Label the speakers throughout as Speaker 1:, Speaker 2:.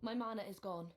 Speaker 1: My mana is gone.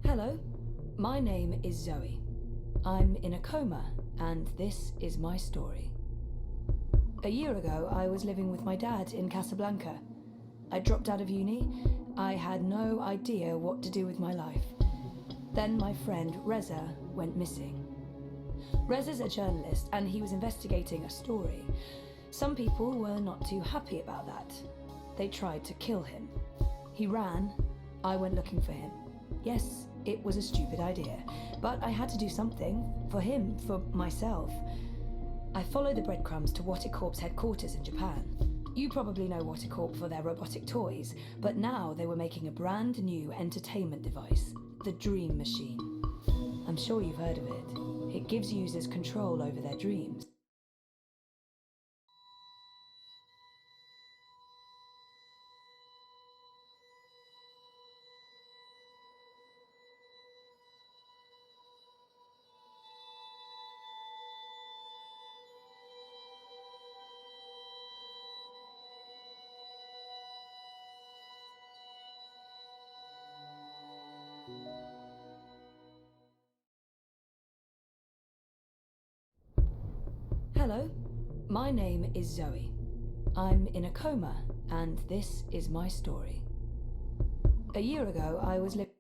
Speaker 1: Hello, my name is Zoe. I'm in a coma, and this is my story. A year ago, I was living with my dad in Casablanca. I dropped out of uni. I had no idea what to do with my life. Then my friend Reza went missing. Reza's a journalist, and he was investigating a story. Some people were not too happy about that. They tried to kill him. He ran. I went looking for him. Yes, it was a stupid idea, but I had to do something for him, for myself. I followed the breadcrumbs to Corp's headquarters in Japan. You probably know Corp for their robotic toys, but now they were making a brand new entertainment device, the Dream Machine. I'm sure you've heard of it. It gives users control over their dreams. Hello, my name is Zoe. I'm in a coma, and this is my story. A year ago, I was living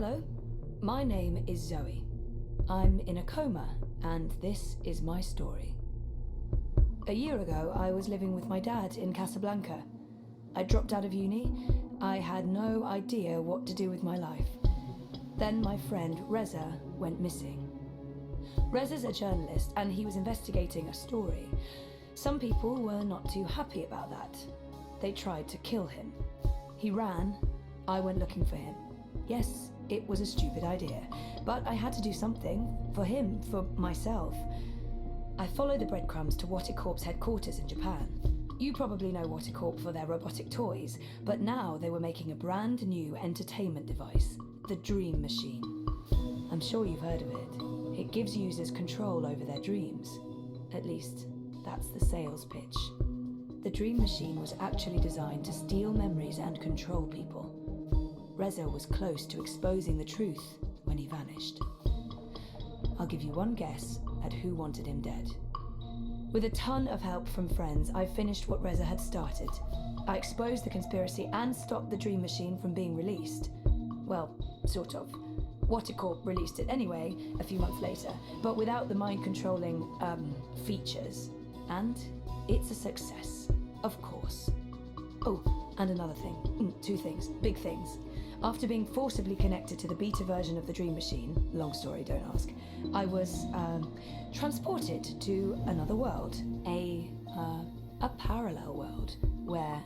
Speaker 1: Hello, my name is Zoe. I'm in a coma, and this is my story. A year ago, I was living with my dad in Casablanca. I dropped out of uni. I had no idea what to do with my life. Then my friend Reza went missing. Reza's a journalist, and he was investigating a story. Some people were not too happy about that. They tried to kill him. He ran. I went looking for him. Yes, it was a stupid idea, but I had to do something for him, for myself. I followed the breadcrumbs to Watticorp's headquarters in Japan. You probably know Watticorp for their robotic toys, but now they were making a brand new entertainment device, the Dream Machine. I'm sure you've heard of it. It gives users control over their dreams. At least, that's the sales pitch. The Dream Machine was actually designed to steal memories and control people. Reza was close to exposing the truth when he vanished. I'll give you one guess at who wanted him dead. With a ton of help from friends, I finished what Reza had started. I exposed the conspiracy and stopped the Dream Machine from being released. Well, sort of. Watticorp released it anyway, a few months later, but without the mind-controlling, features. And it's a success, of course. Oh, and another thing. Two things. Big things. After being forcibly connected to the beta version of the Dream Machine, long story, don't ask, I was transported to another world, a parallel world where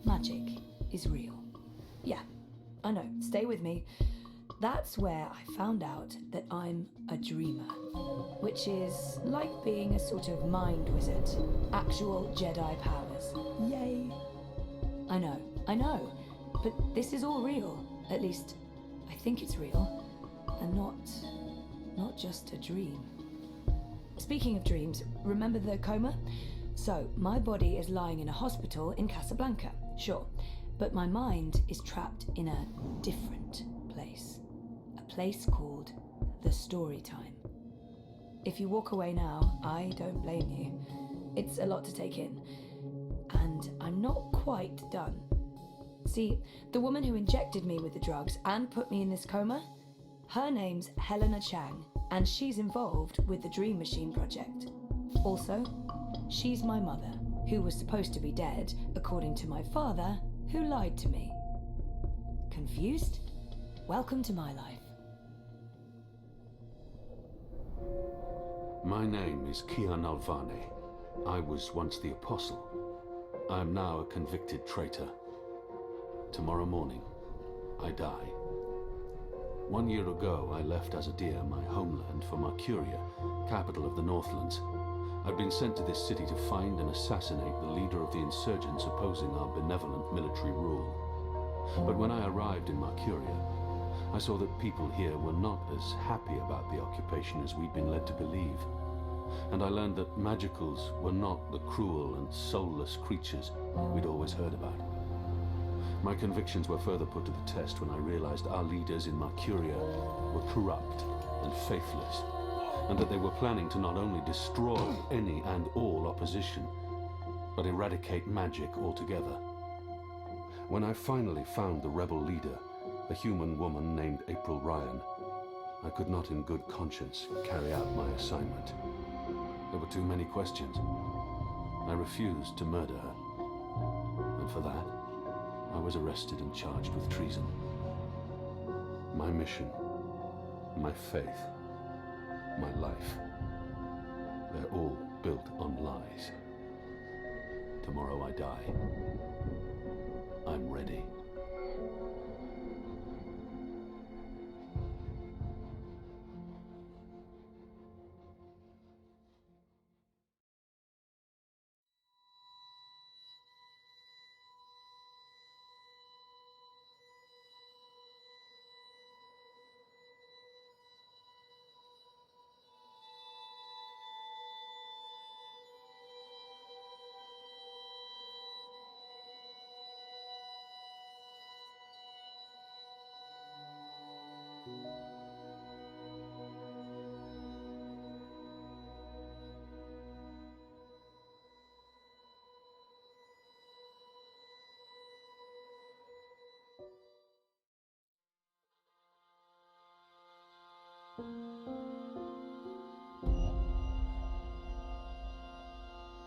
Speaker 1: magic is real. Yeah, I know, stay with me. That's where I found out that I'm a dreamer, which is like being a sort of mind wizard, actual Jedi powers. Yay! I know. But this is all real. At least, I think it's real. And not just a dream. Speaking of dreams, remember the coma? So, my body is lying in a hospital in Casablanca, sure. But my mind is trapped in a different place. A place called the Storytime. If you walk away now, I don't blame you. It's a lot to take in. And I'm not quite done. See, the woman who injected me with the drugs and put me in this coma, her name's Helena Chang, and she's involved with the Dream Machine project. Also, she's my mother, who was supposed to be dead, according to my father, who lied to me. Confused? Welcome to my life.
Speaker 2: My name is Kian Alvane. I was once the Apostle. I am now a convicted traitor. Tomorrow morning, I die. 1 year ago, I left Azadir, my homeland, for Mercuria, capital of the Northlands. I'd been sent to this city to find and assassinate the leader of the insurgents opposing our benevolent military rule. But when I arrived in Mercuria, I saw that people here were not as happy about the occupation as we'd been led to believe. And I learned that magicals were not the cruel and soulless creatures we'd always heard about. My convictions were further put to the test when I realized our leaders in Mercuria were corrupt and faithless, and that they were planning to not only destroy any and all opposition, but eradicate magic altogether. When I finally found the rebel leader, a human woman named April Ryan, I could not in good conscience carry out my assignment. There were too many questions. I refused to murder her, and for that, I was arrested and charged with treason. My mission, my faith, my life, they're all built on lies. Tomorrow I die. I'm ready.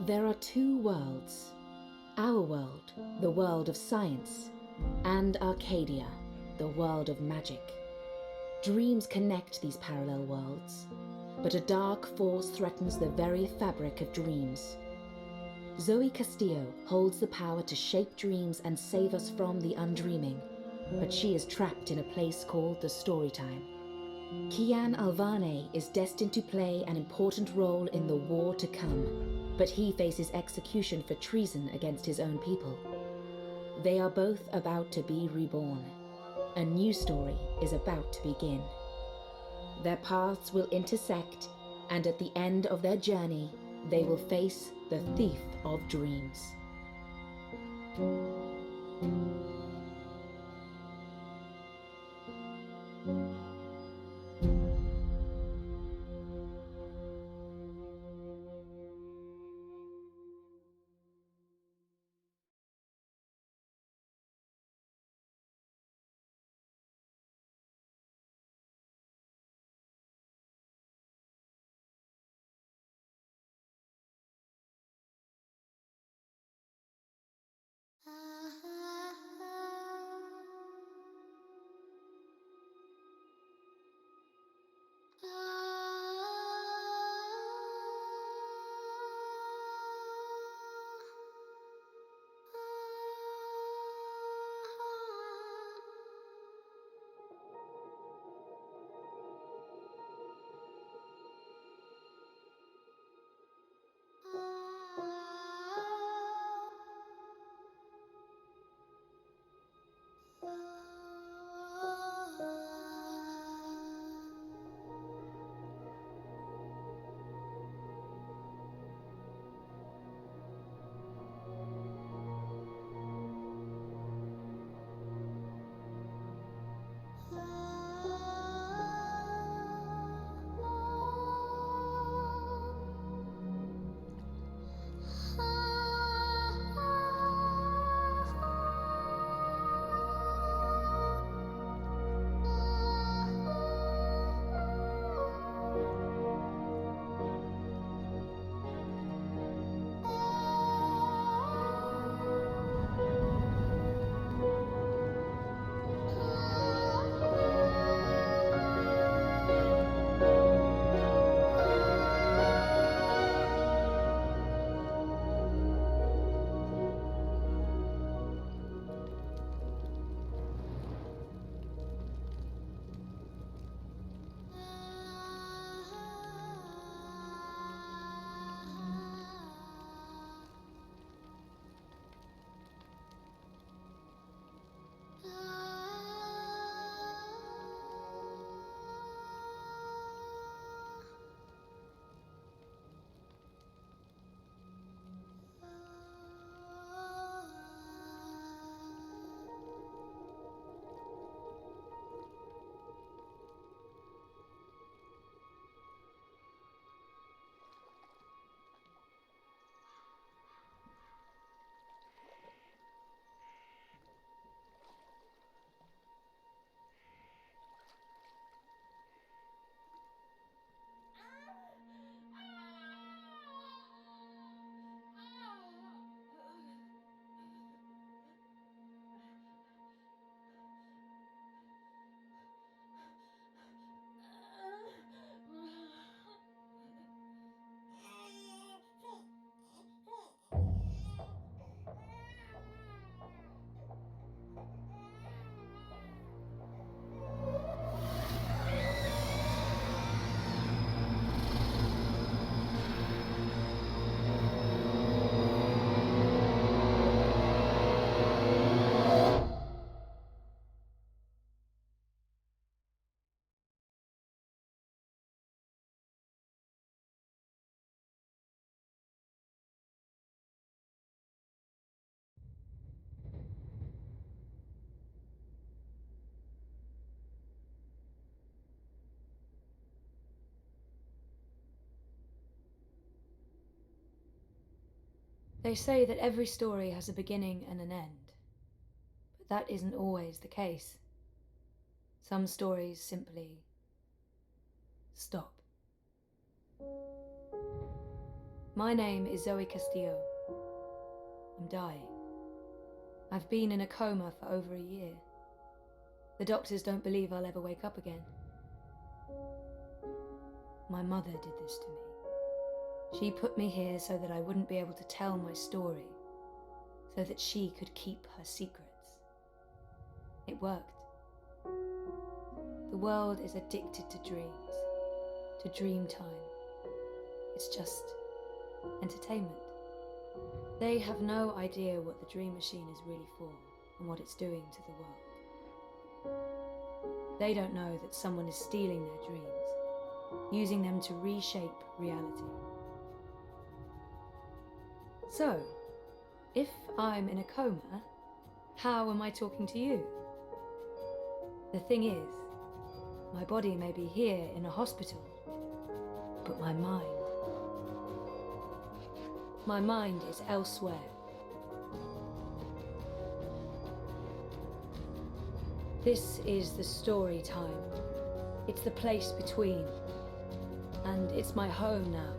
Speaker 3: There are two worlds. Our world, the world of science, and Arcadia, the world of magic. Dreams connect these parallel worlds, but a dark force threatens the very fabric of dreams. Zoe Castillo holds the power to shape dreams and save us from the undreaming, but she is trapped in a place called the Storytime. Kian Alvane is destined to play an important role in the war to come, but he faces execution for treason against his own people. They are both about to be reborn. A new story is about to begin. Their paths will intersect, and at the end of their journey, they will face the thief of dreams.
Speaker 1: They say that every story has a beginning and an end, but that isn't always the case. Some stories simply stop. My name is Zoe Castillo. I'm dying. I've been in a coma for over a year. The doctors don't believe I'll ever wake up again. My mother did this to me. She put me here so that I wouldn't be able to tell my story, so that she could keep her secrets. It worked. The world is addicted to dreams, to dream time. It's just entertainment. They have no idea what the dream machine is really for and what it's doing to the world. They don't know that someone is stealing their dreams, using them to reshape reality. So, if I'm in a coma, how am I talking to you? The thing is, my body may be here in a hospital, but my mind is elsewhere. This is the story time. It's the place between. And it's my home now.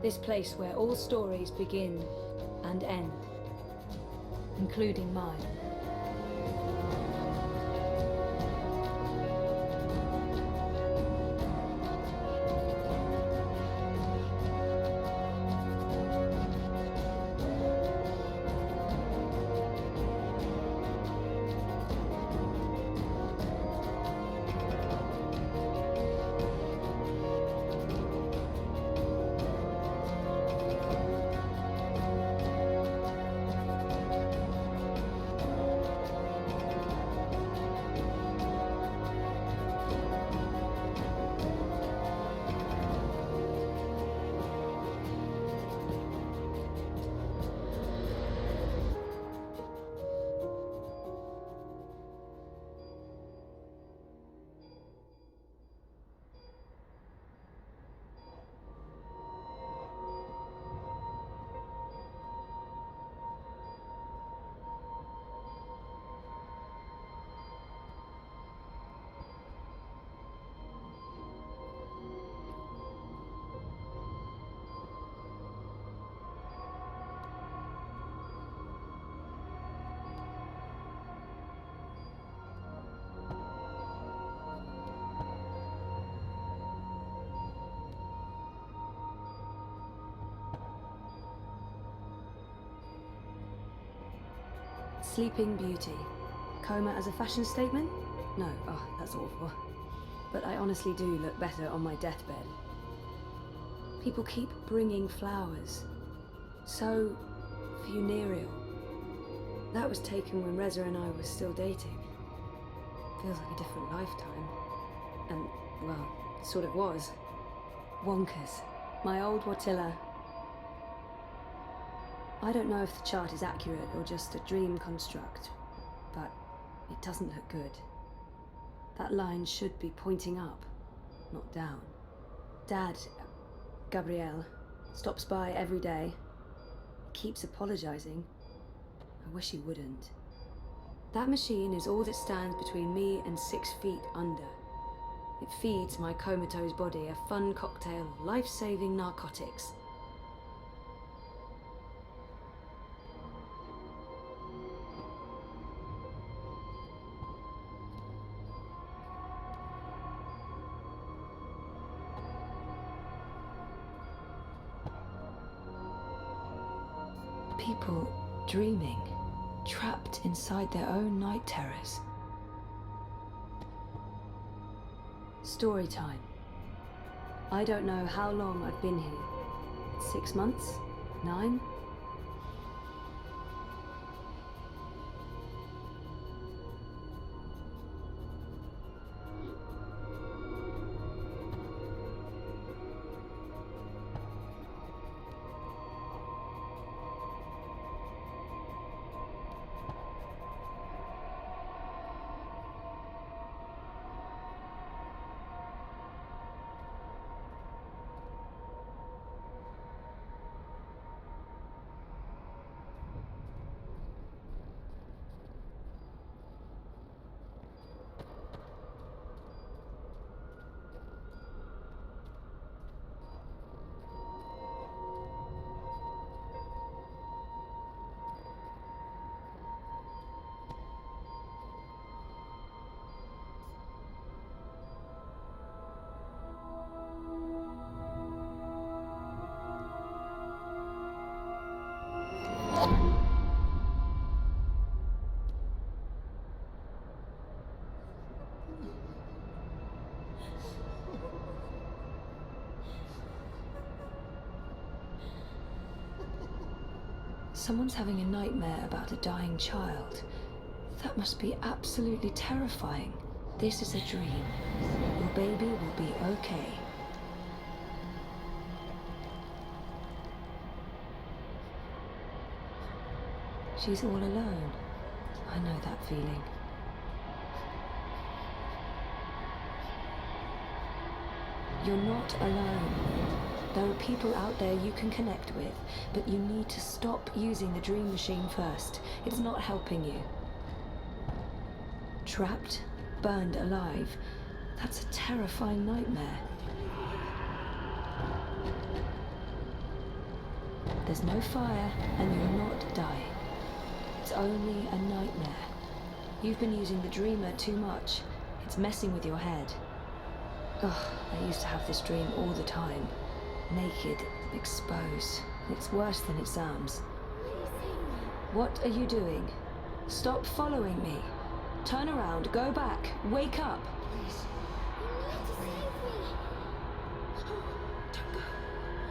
Speaker 1: This place where all stories begin and end, including mine. Sleeping Beauty. Coma as a fashion statement? No, oh, that's awful. But I honestly do look better on my deathbed. People keep bringing flowers. So funereal. That was taken when Reza and I were still dating. Feels like a different lifetime. And, well, sort of was. Wonkers. My old Watilla. I don't know if the chart is accurate or just a dream construct, but it doesn't look good. That line should be pointing up, not down. Dad, Gabriel, stops by every day. He keeps apologizing. I wish he wouldn't. That machine is all that stands between me and 6 feet under. It feeds my comatose body a fun cocktail of life-saving narcotics. People dreaming, trapped inside their own night terrors. Story time. I don't know how long I've been here. 6 months? 9? Someone's having a nightmare about a dying child. That must be absolutely terrifying. This is a dream. Your baby will be okay. She's all alone. I know that feeling. You're not alone. There are people out there you can connect with, but you need to stop using the dream machine first. It's not helping you. Trapped, burned alive. That's a terrifying nightmare. There's no fire, and you're not dying. It's only a nightmare. You've been using the dreamer too much. It's messing with your head. Ugh, I used to have this dream all the time. Naked, exposed. It's worse than it sounds. What are you doing? Stop following me. Turn around, go back, wake up.
Speaker 4: Please. You need to save me. Don't go.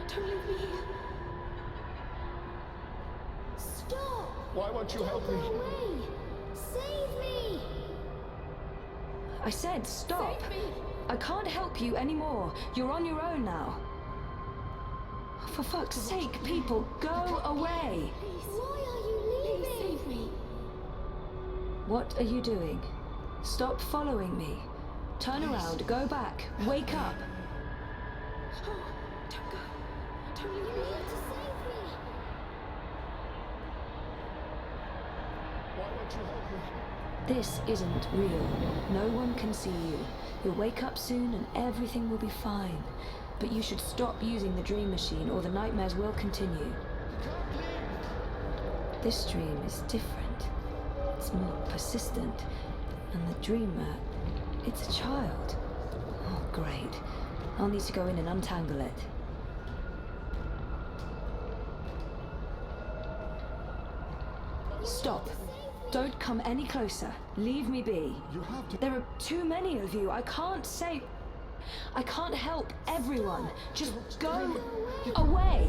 Speaker 4: Don't leave me here. Stop!
Speaker 5: Why won't you help me?
Speaker 4: Go away. Save me.
Speaker 1: I said stop.
Speaker 4: Save me.
Speaker 1: I can't help you anymore. You're on your own now. For fuck's sake, people, go away.
Speaker 4: Please. Why are you leaving? Please save me.
Speaker 1: What are you doing? Stop following me. Turn around, go back, wake up.
Speaker 4: Don't go. Don't leave me. You need to save me.
Speaker 5: Why won't you help me?
Speaker 1: This isn't real. No one can see you. You'll wake up soon and everything will be fine. But you should stop using the dream machine or the nightmares will continue. This dream is different. It's more persistent. And the dreamer, it's a child. Oh, great. I'll need to go in and untangle it. Stop. Don't come any closer. Leave me be.
Speaker 5: You have to.
Speaker 1: There are too many of you. I can't help everyone. Just go away.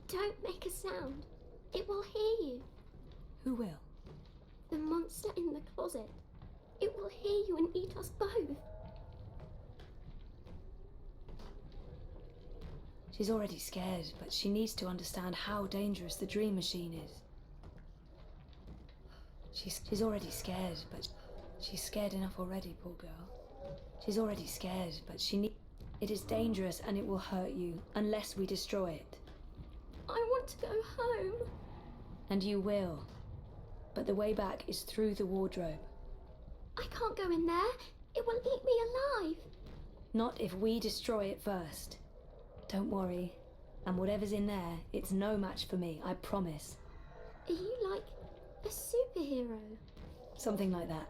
Speaker 4: Don't make a sound. It will hear you.
Speaker 1: Who will?
Speaker 4: The monster in the closet. It will hear you and eat us both.
Speaker 1: She's already scared, but she needs to understand how dangerous the dream machine is. She's already scared, but she's scared enough already, poor girl. She's already scared, but it is dangerous and it will hurt you unless we destroy it.
Speaker 4: I want to go home.
Speaker 1: And you will. But the way back is through the wardrobe.
Speaker 4: I can't go in there. It will eat me alive.
Speaker 1: Not if we destroy it first. Don't worry. And whatever's in there, it's no match for me, I promise.
Speaker 4: Are you like a superhero?
Speaker 1: Something like that.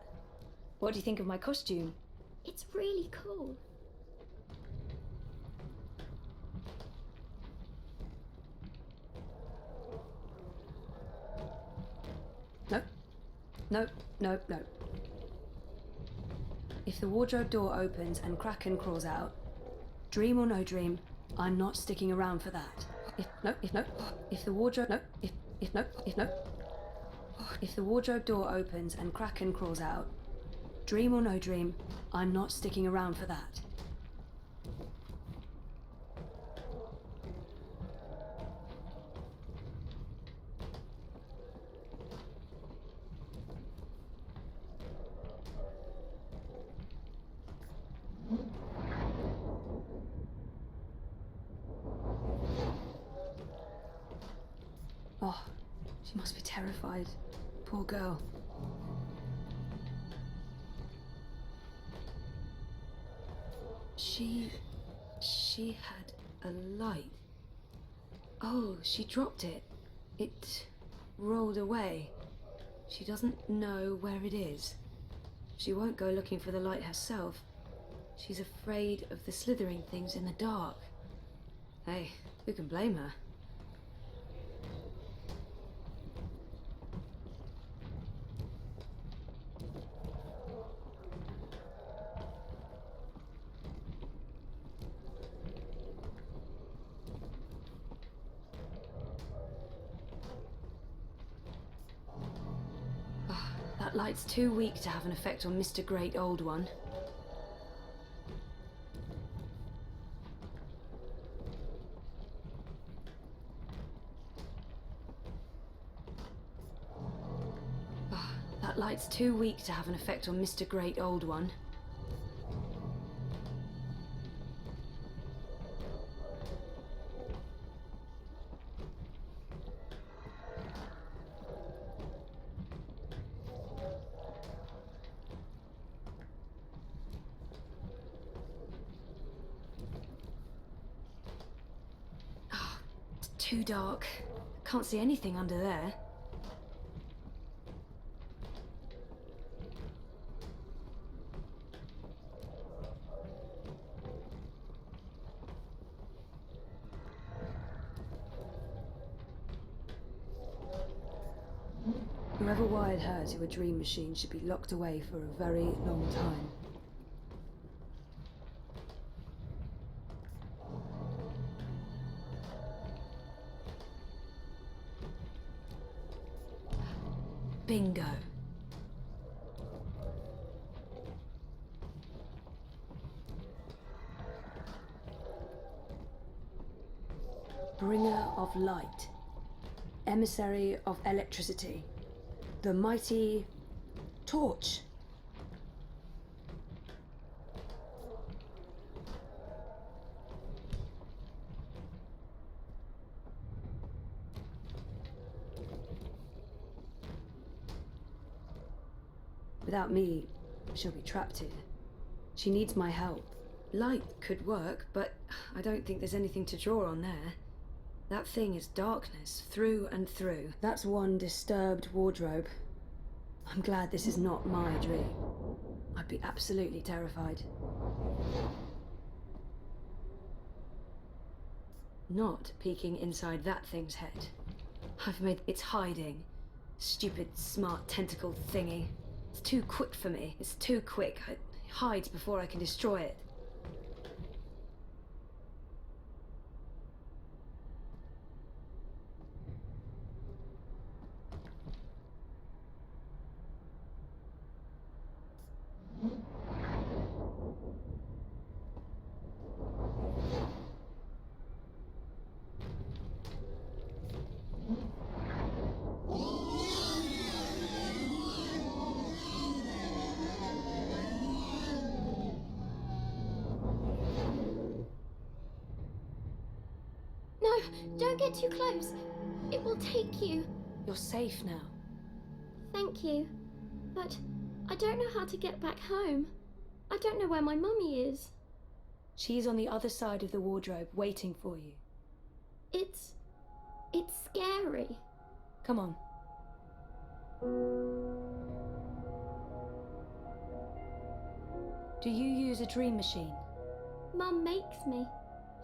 Speaker 1: What do you think of my costume?
Speaker 4: It's really cool.
Speaker 1: No. If the wardrobe door opens and Kraken crawls out, dream or no dream, I'm not sticking around for that. If the wardrobe door opens and Kraken crawls out, dream or no dream, I'm not sticking around for that. Oh, she must be terrified. Poor girl. She had a light. Oh, she dropped it. It rolled away. She doesn't know where it is. She won't go looking for the light herself. She's afraid of the slithering things in the dark. Hey, who can blame her? That light's too weak to have an effect on Mr. Great Old One. That light's too weak to have an effect on Mr. Great Old One. It's too dark. Can't see anything under there. Whoever wired her to a dream machine should be locked away for a very long time. Bingo. Bringer of light. Emissary of electricity. The mighty torch. Without me, she'll be trapped here. She needs my help. Light could work, but I don't think there's anything to draw on there. That thing is darkness, through and through. That's one disturbed wardrobe. I'm glad this is not my dream. I'd be absolutely terrified. Not peeking inside that thing's head. I've made it's hiding. Stupid, smart tentacle thingy. It's too quick for me. It's too quick. It hides before I can destroy it.
Speaker 4: No, don't get too close. It will take you.
Speaker 1: You're safe now.
Speaker 4: Thank you. But I don't know how to get back home. I don't know where my mummy is.
Speaker 1: She's on the other side of the wardrobe, waiting for you.
Speaker 4: It's scary.
Speaker 1: Come on. Do you use a dream machine?
Speaker 4: Mum makes me.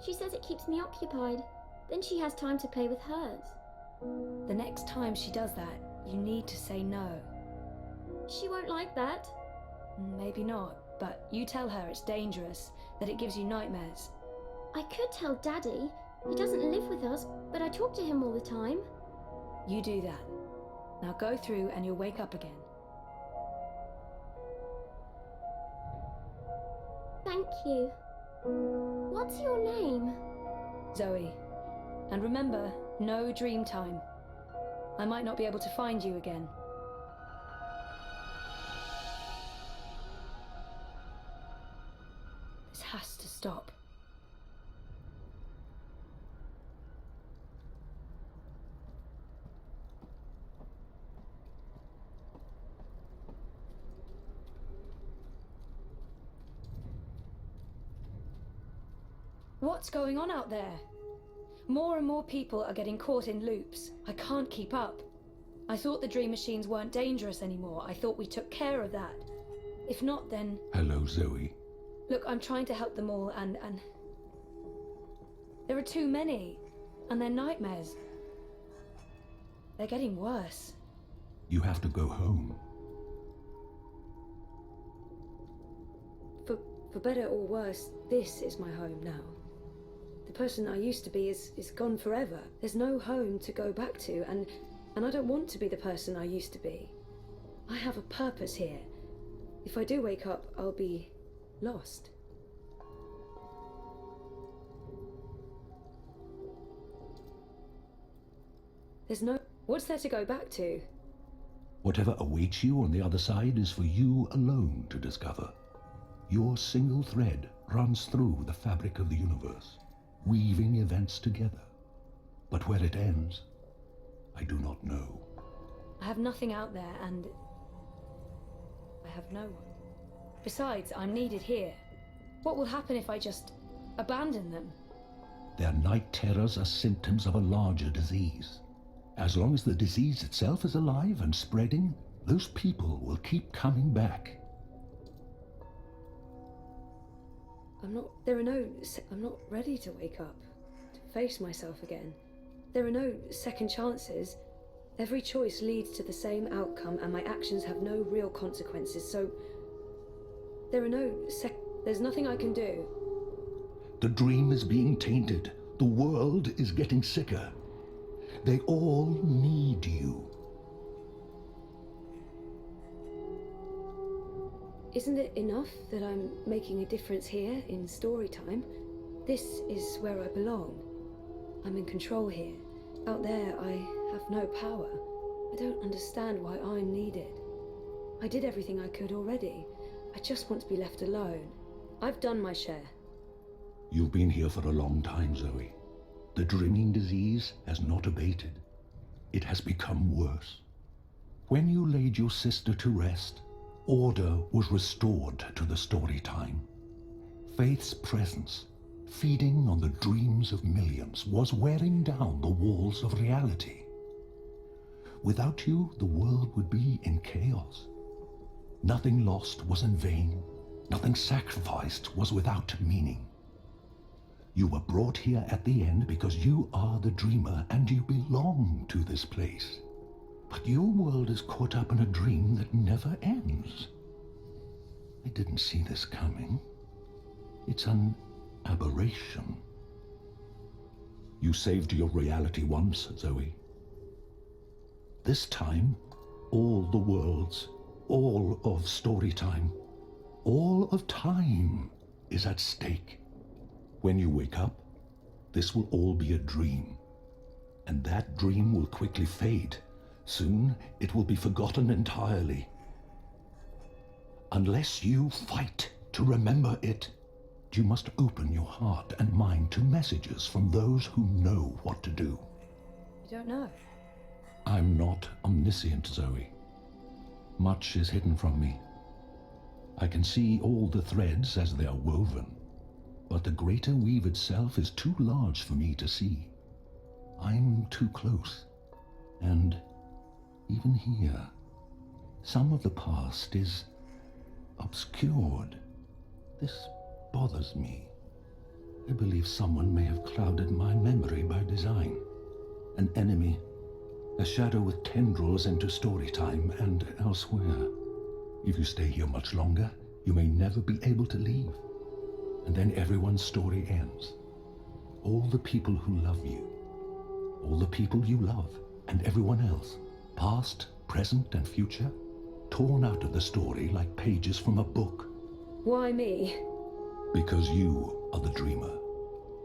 Speaker 4: She says it keeps me occupied. Then she has time to play with hers.
Speaker 1: The next time she does that, you need to say no.
Speaker 4: She won't like that.
Speaker 1: Maybe not, but you tell her it's dangerous, that it gives you nightmares.
Speaker 4: I could tell Daddy. He doesn't live with us, but I talk to him all the time.
Speaker 1: You do that. Now go through and you'll wake up again.
Speaker 4: Thank you. What's your name?
Speaker 1: Zoe. And remember, no dream time. I might not be able to find you again. This has to stop. What's going on out there? More and more people are getting caught in loops. I can't keep up. I thought the dream machines weren't dangerous anymore. I thought we took care of that. If not, then...
Speaker 2: Hello, Zoe.
Speaker 1: Look, I'm trying to help them all, and there are too many, and they're nightmares. They're getting worse.
Speaker 6: You have to go home.
Speaker 1: For better or worse, this is my home now. The person I used to be is gone forever. There's no home to go back to, and I don't want to be the person I used to be. I have a purpose here. If I do wake up, I'll be lost. There's no... What's there to go back to?
Speaker 6: Whatever awaits you on the other side is for you alone to discover. Your single thread runs through the fabric of the universe, weaving events together. But where it ends, I do not know.
Speaker 1: I have nothing out there, and I have no one. Besides, I'm needed here. What will happen if I just abandon them?
Speaker 6: Their night terrors are symptoms of a larger disease. As long as the disease itself is alive and spreading, those people will keep coming back.
Speaker 1: I'm not ready to wake up, to face myself again. There are no second chances. Every choice leads to the same outcome, and my actions have no real consequences, so there's nothing I can do.
Speaker 6: The dream is being tainted. The world is getting sicker. They all need you.
Speaker 1: Isn't it enough that I'm making a difference here in story time? This is where I belong. I'm in control here. Out there, I have no power. I don't understand why I'm needed. I did everything I could already. I just want to be left alone. I've done my share.
Speaker 6: You've been here for a long time, Zoe. The dreaming disease has not abated. It has become worse. When you laid your sister to rest, order was restored to the story time. Faith's presence, feeding on the dreams of millions, was wearing down the walls of reality. Without you, the world would be in chaos. Nothing lost was in vain. Nothing sacrificed was without meaning. You were brought here at the end because you are the dreamer and you belong to this place. But your world is caught up in a dream that never ends. I didn't see this coming. It's an aberration. You saved your reality once, Zoe. This time, all the worlds, all of story time, all of time is at stake. When you wake up, this will all be a dream. And that dream will quickly fade. Soon, it will be forgotten entirely. Unless you fight to remember it, you must open your heart and mind to messages from those who know what to do.
Speaker 1: You don't know?
Speaker 6: I'm not omniscient, Zoe. Much is hidden from me. I can see all the threads as they are woven, but the greater weave itself is too large for me to see. I'm too close, and even here, some of the past is obscured. This bothers me. I believe someone may have clouded my memory by design. An enemy, a shadow with tendrils into story time and elsewhere. If you stay here much longer, you may never be able to leave. And then everyone's story ends. All the people who love you, all the people you love, and everyone else, past, present, and future, torn out of the story like pages from a book.
Speaker 1: Why me?
Speaker 6: Because you are the dreamer.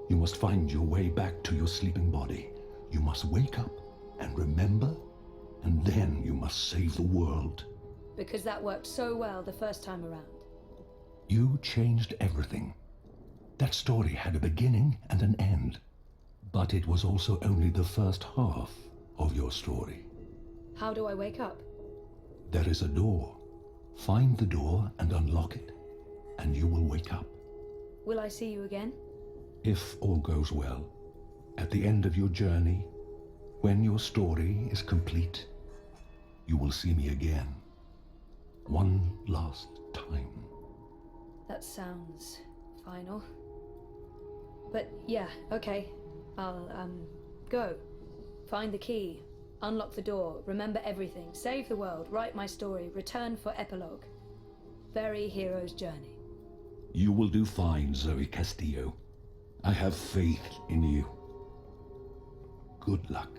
Speaker 6: You must find your way back to your sleeping body. You must wake up and remember, and then you must save the world.
Speaker 1: Because that worked so well the first time around.
Speaker 6: You changed everything. That story had a beginning and an end, but it was also only the first half of your story.
Speaker 1: How do I wake up?
Speaker 6: There is a door. Find the door and unlock it, and you will wake up.
Speaker 1: Will I see you again?
Speaker 6: If all goes well, at the end of your journey, when your story is complete, you will see me again. One last time.
Speaker 1: That sounds final. But yeah, okay. I'll, go. Find the key. Unlock the door. Remember everything. Save the world. Write my story. Return for epilogue. Very hero's journey.
Speaker 6: You will do fine, Zoe Castillo. I have faith in you. Good luck.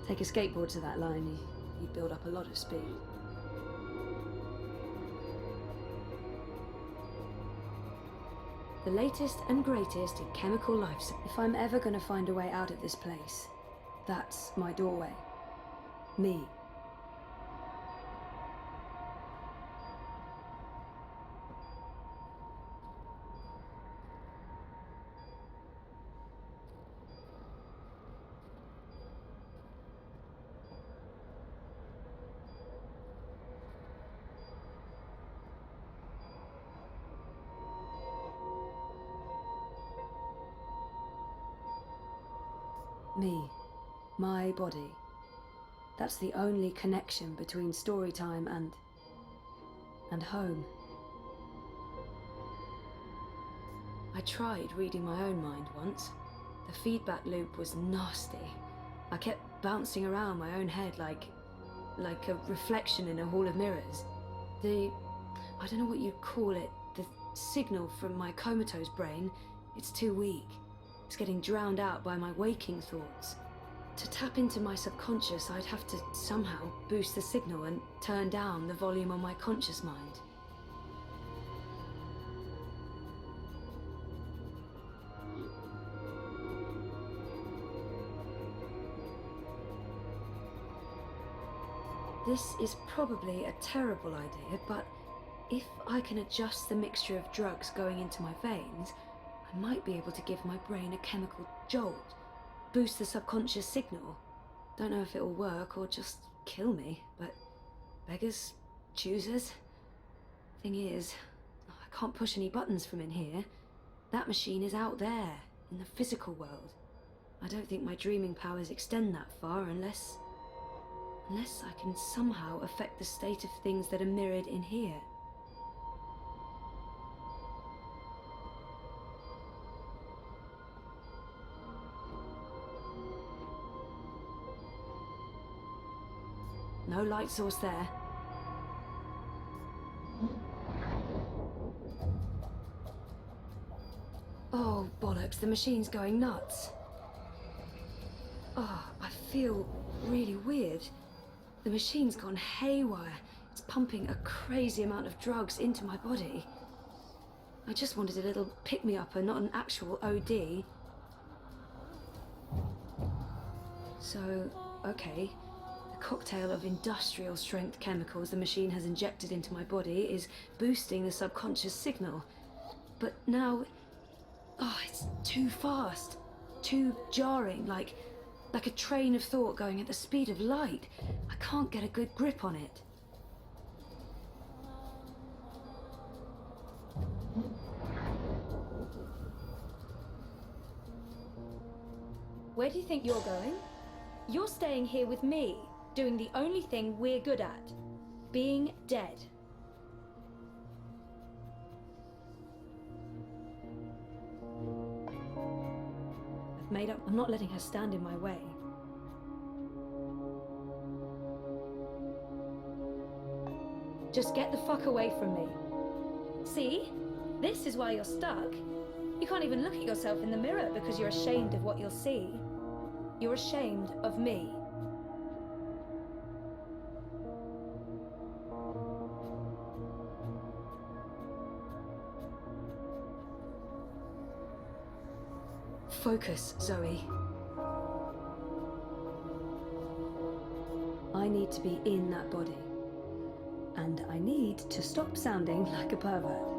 Speaker 1: Take a skateboard to that line, you'd build up a lot of speed. The latest and greatest in chemical life. If I'm ever gonna find a way out of this place, that's my doorway. Me. Me. My body. That's the only connection between story time and home. I tried reading my own mind once. The feedback loop was nasty. I kept bouncing around my own head like a reflection in a hall of mirrors. I don't know what you'd call it, the signal from my comatose brain, it's too weak. It's getting drowned out by my waking thoughts. To tap into my subconscious, I'd have to somehow boost the signal and turn down the volume on my conscious mind. This is probably a terrible idea, but if I can adjust the mixture of drugs going into my veins, I might be able to give my brain a chemical jolt, boost the subconscious signal. Don't know if it'll work or just kill me, but beggars, choosers. Thing is, I can't push any buttons from in here. That machine is out there, in the physical world. I don't think my dreaming powers extend that far unless I can somehow affect the state of things that are mirrored in here. No light source there. Oh, bollocks, the machine's going nuts. Oh, I feel really weird. The machine's gone haywire. It's pumping a crazy amount of drugs into my body. I just wanted a little pick-me-up and not an actual OD. So, okay. The cocktail of industrial-strength chemicals the machine has injected into my body is boosting the subconscious signal. But now... oh, it's too fast. Too jarring, like a train of thought going at the speed of light. I can't get a good grip on it. Where do you think you're going? You're staying here with me, doing the only thing we're good at. Being dead. I've made up. I'm not letting her stand in my way. Just get the fuck away from me. See? This is why you're stuck. You can't even look at yourself in the mirror because you're ashamed of what you'll see. You're ashamed of me. Focus, Zoe. I need to be in that body. And I need to stop sounding like a pervert.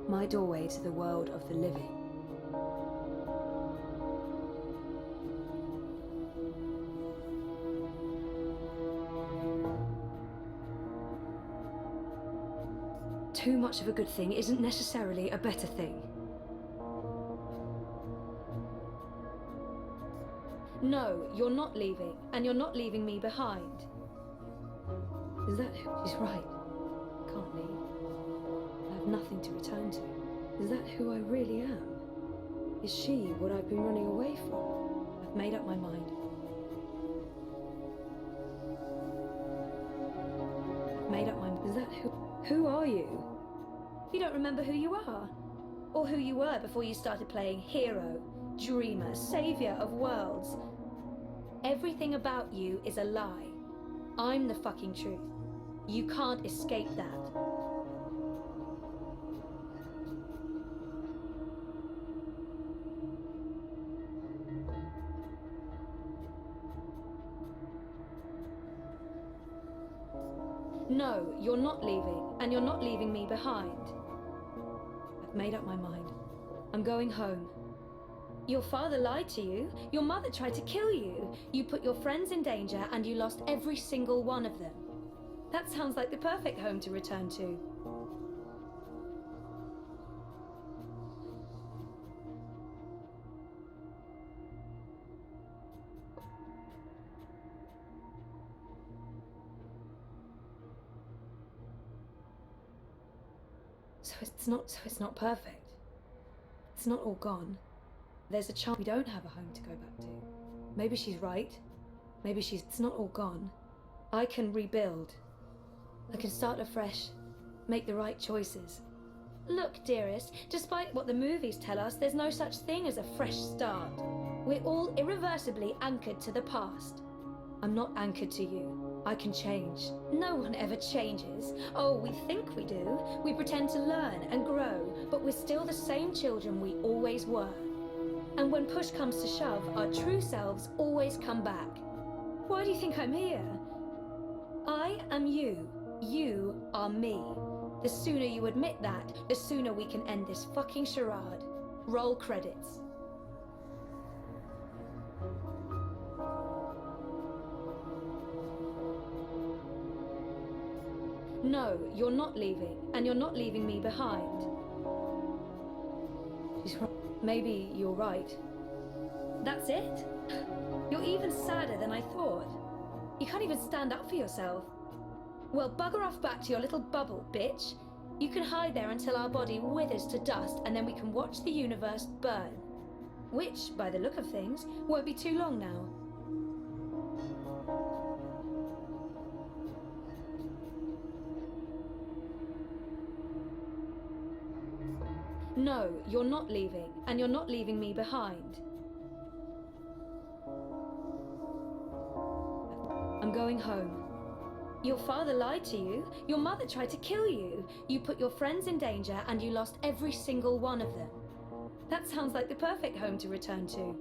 Speaker 1: My doorway to the world of the living. Too much of a good thing isn't necessarily a better thing. No, you're not leaving, and you're not leaving me behind. Is that who? She's right. Can't leave. I have nothing to return to. Is that who I really am? Is she what I've been running away from? I've made up my mind. I've made up my mind. Is that who? Who are you? You don't remember who you are? Or who you were before you started playing hero, dreamer, savior of worlds. Everything about you is a lie. I'm the fucking truth. You can't escape that. No, you're not leaving, and you're not leaving me behind. I've made up my mind. I'm going home. Your father lied to you. Your mother tried to kill you. You put your friends in danger, and you lost every single one of them. That sounds like the perfect home to return to. So it's not perfect. It's not all gone. There's a chance we don't have a home to go back to. Maybe she's right. It's not all gone. I can rebuild. I can start afresh. Make the right choices. Look, dearest, despite what the movies tell us, there's no such thing as a fresh start. We're all irreversibly anchored to the past. I'm not anchored to you. I can change. No one ever changes. Oh, we think we do. We pretend to learn and grow, but we're still the same children we always were. And when push comes to shove, our true selves always come back. Why do you think I'm here? I am you. You are me. The sooner you admit that, the sooner we can end this fucking charade. Roll credits. No, you're not leaving, and you're not leaving me behind. She's right. Maybe you're right. That's it? You're even sadder than I thought. You can't even stand up for yourself. Well, bugger off back to your little bubble, bitch. You can hide there until our body withers to dust, and then we can watch the universe burn. Which, by the look of things, won't be too long now. No, you're not leaving, and you're not leaving me behind. I'm going home. Your father lied to you. Your mother tried to kill you. You put your friends in danger, and you lost every single one of them. That sounds like the perfect home to return to.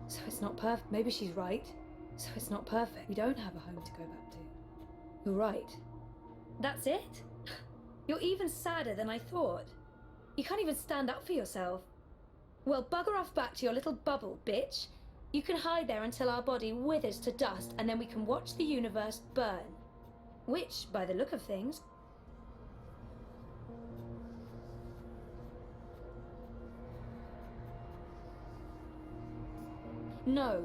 Speaker 1: So it's not perfect. Maybe she's right. So it's not perfect. We don't have a home to go back to. You're right. That's it? You're even sadder than I thought. You can't even stand up for yourself. Well, bugger off back to your little bubble, bitch. You can hide there until our body withers to dust, and then we can watch the universe burn. Which, by the look of things... No,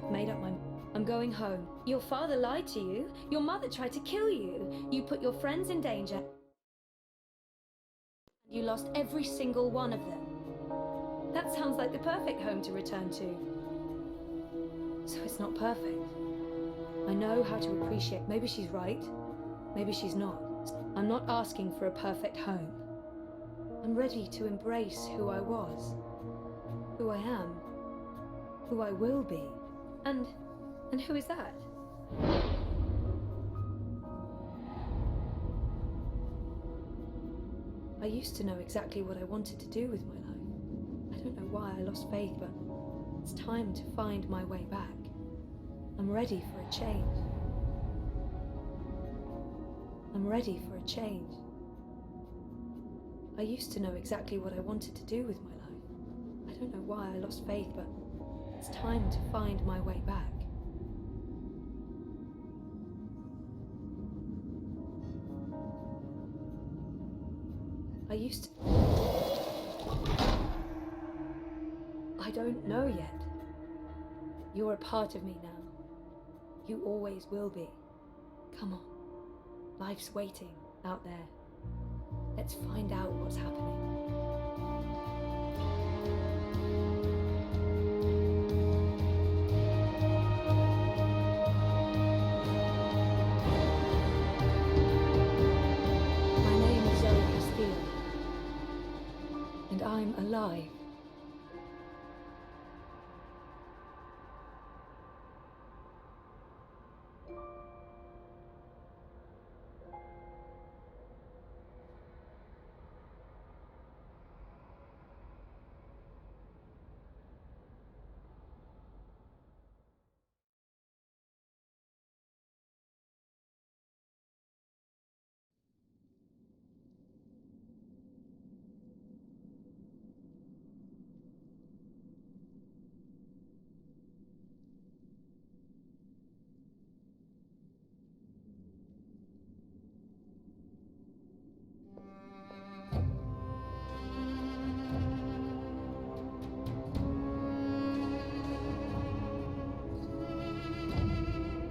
Speaker 1: I've made up my... I'm going home. Your father lied to you. Your mother tried to kill you. You put your friends in danger. You lost every single one of them. That sounds like the perfect home to return to. So it's not perfect. I know how to appreciate. Maybe she's right. Maybe she's not. I'm not asking for a perfect home. I'm ready to embrace who I was, who I am, who I will be. And who is that? I used to know exactly what I wanted to do with my life. I don't know why I lost faith, but it's time to find my way back. I'm ready for a change. I'm ready for a change. I used to know exactly what I wanted to do with my life. I don't know why I lost faith, but it's time to find my way back. I used to... I don't know yet. You're a part of me now. You always will be. Come on. Life's waiting out there. Let's find out what's happening. My name is Zoe Steele, and I'm alive.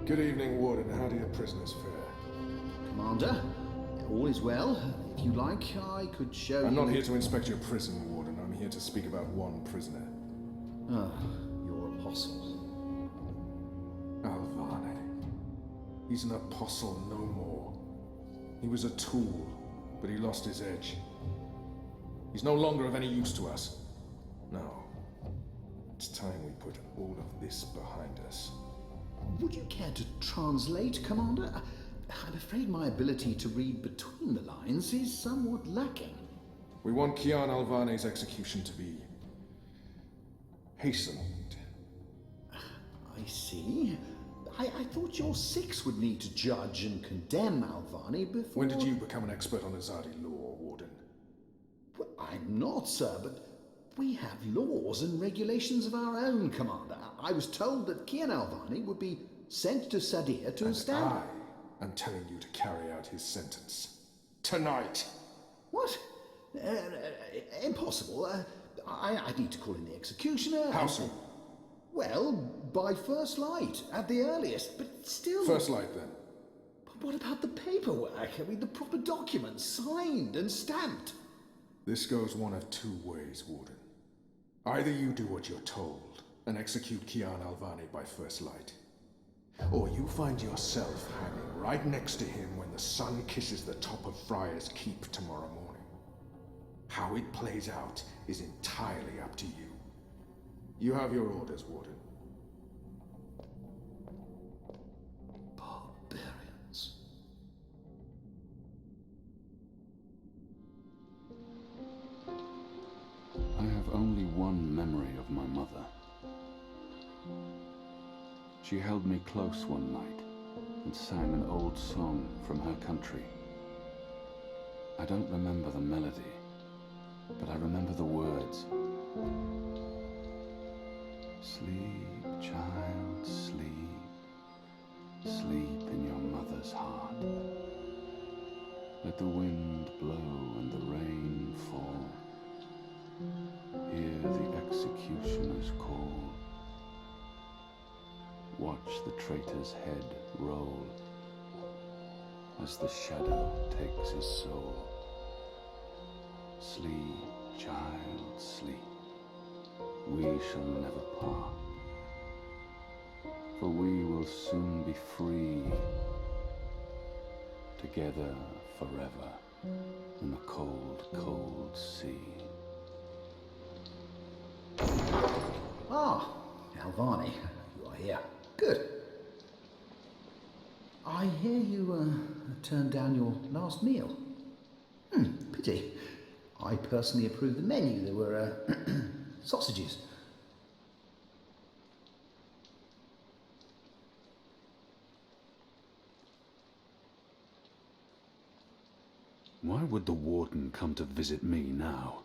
Speaker 5: Good evening, Warden. How do the prisoners fare?
Speaker 7: Commander, all is well. If you like, I could show you...
Speaker 5: I'm not here to inspect your prison, Warden. I'm here to speak about one prisoner.
Speaker 7: Ah, your apostle.
Speaker 5: Alvane. He's an apostle no more. He was a tool, but he lost his edge. He's no longer of any use to us. No. It's time we put all of this behind us.
Speaker 7: Would you care to translate, Commander? I'm afraid my ability to read between the lines is somewhat lacking.
Speaker 5: We want Kian Alvane's execution to be hastened.
Speaker 7: I see. I thought your six would need to judge and condemn Alvane before...
Speaker 5: When did you become an expert on Azadi law, Warden?
Speaker 7: Well, I'm not, sir, but we have laws and regulations of our own, Commander. I was told that Kian Alvane would be sent to Sadir to stand...
Speaker 5: I'm telling you to carry out his sentence. Tonight!
Speaker 7: What? Impossible. I need to call in the executioner.
Speaker 5: How soon?
Speaker 7: Well, by first light, at the earliest, but still...
Speaker 5: First light, then.
Speaker 7: But what about the paperwork? I mean, the proper documents, signed and stamped.
Speaker 5: This goes one of two ways, Warden. Either you do what you're told, and execute Kian Alvane by first light, or you find yourself hanging right next to him when the sun kisses the top of Friar's Keep tomorrow morning. How it plays out is entirely up to you. You have your orders, Warden.
Speaker 7: Barbarians.
Speaker 2: I have only one memory of my mother. She held me close one night and sang an old song from her country. I don't remember the melody, but I remember the words. Sleep, child, sleep. Sleep in your mother's heart. Let the wind blow and the rain fall. Hear the executioner's call. Watch the traitor's head roll as the shadow takes his soul. Sleep, child, sleep. We shall never part, for we will soon be free, together forever in the cold, cold sea.
Speaker 7: Ah, Alvane, you are here. Good. I hear you turned down your last meal. Pity. I personally approved the menu. There were sausages.
Speaker 2: Why would the warden come to visit me now?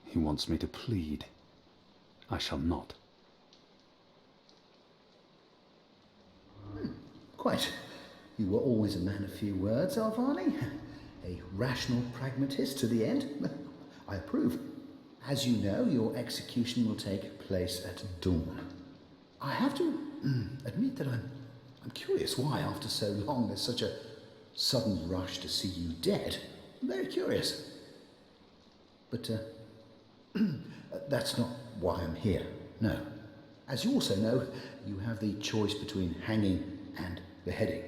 Speaker 2: He wants me to plead. I shall not.
Speaker 7: Quite. You were always a man of few words, Alvane. A rational pragmatist to the end. I approve. As you know, your execution will take place at dawn. I have to admit that I'm curious why, after so long, there's such a sudden rush to see you dead. I'm very curious. But that's not why I'm here. No. As you also know, you have the choice between hanging and beheading.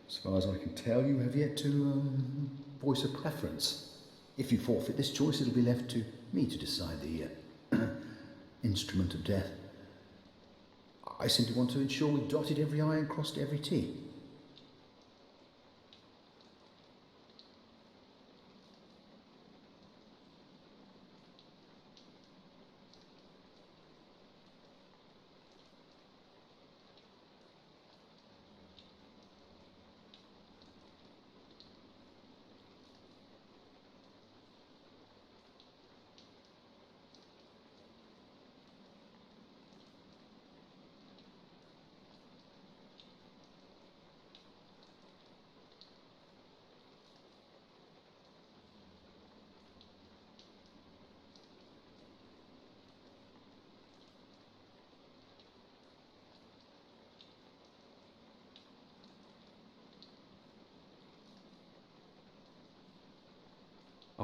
Speaker 7: As far as I can tell, you have yet to voice a preference. If you forfeit this choice, it'll be left to me to decide the instrument of death. I simply want to ensure we dotted every I and crossed every T.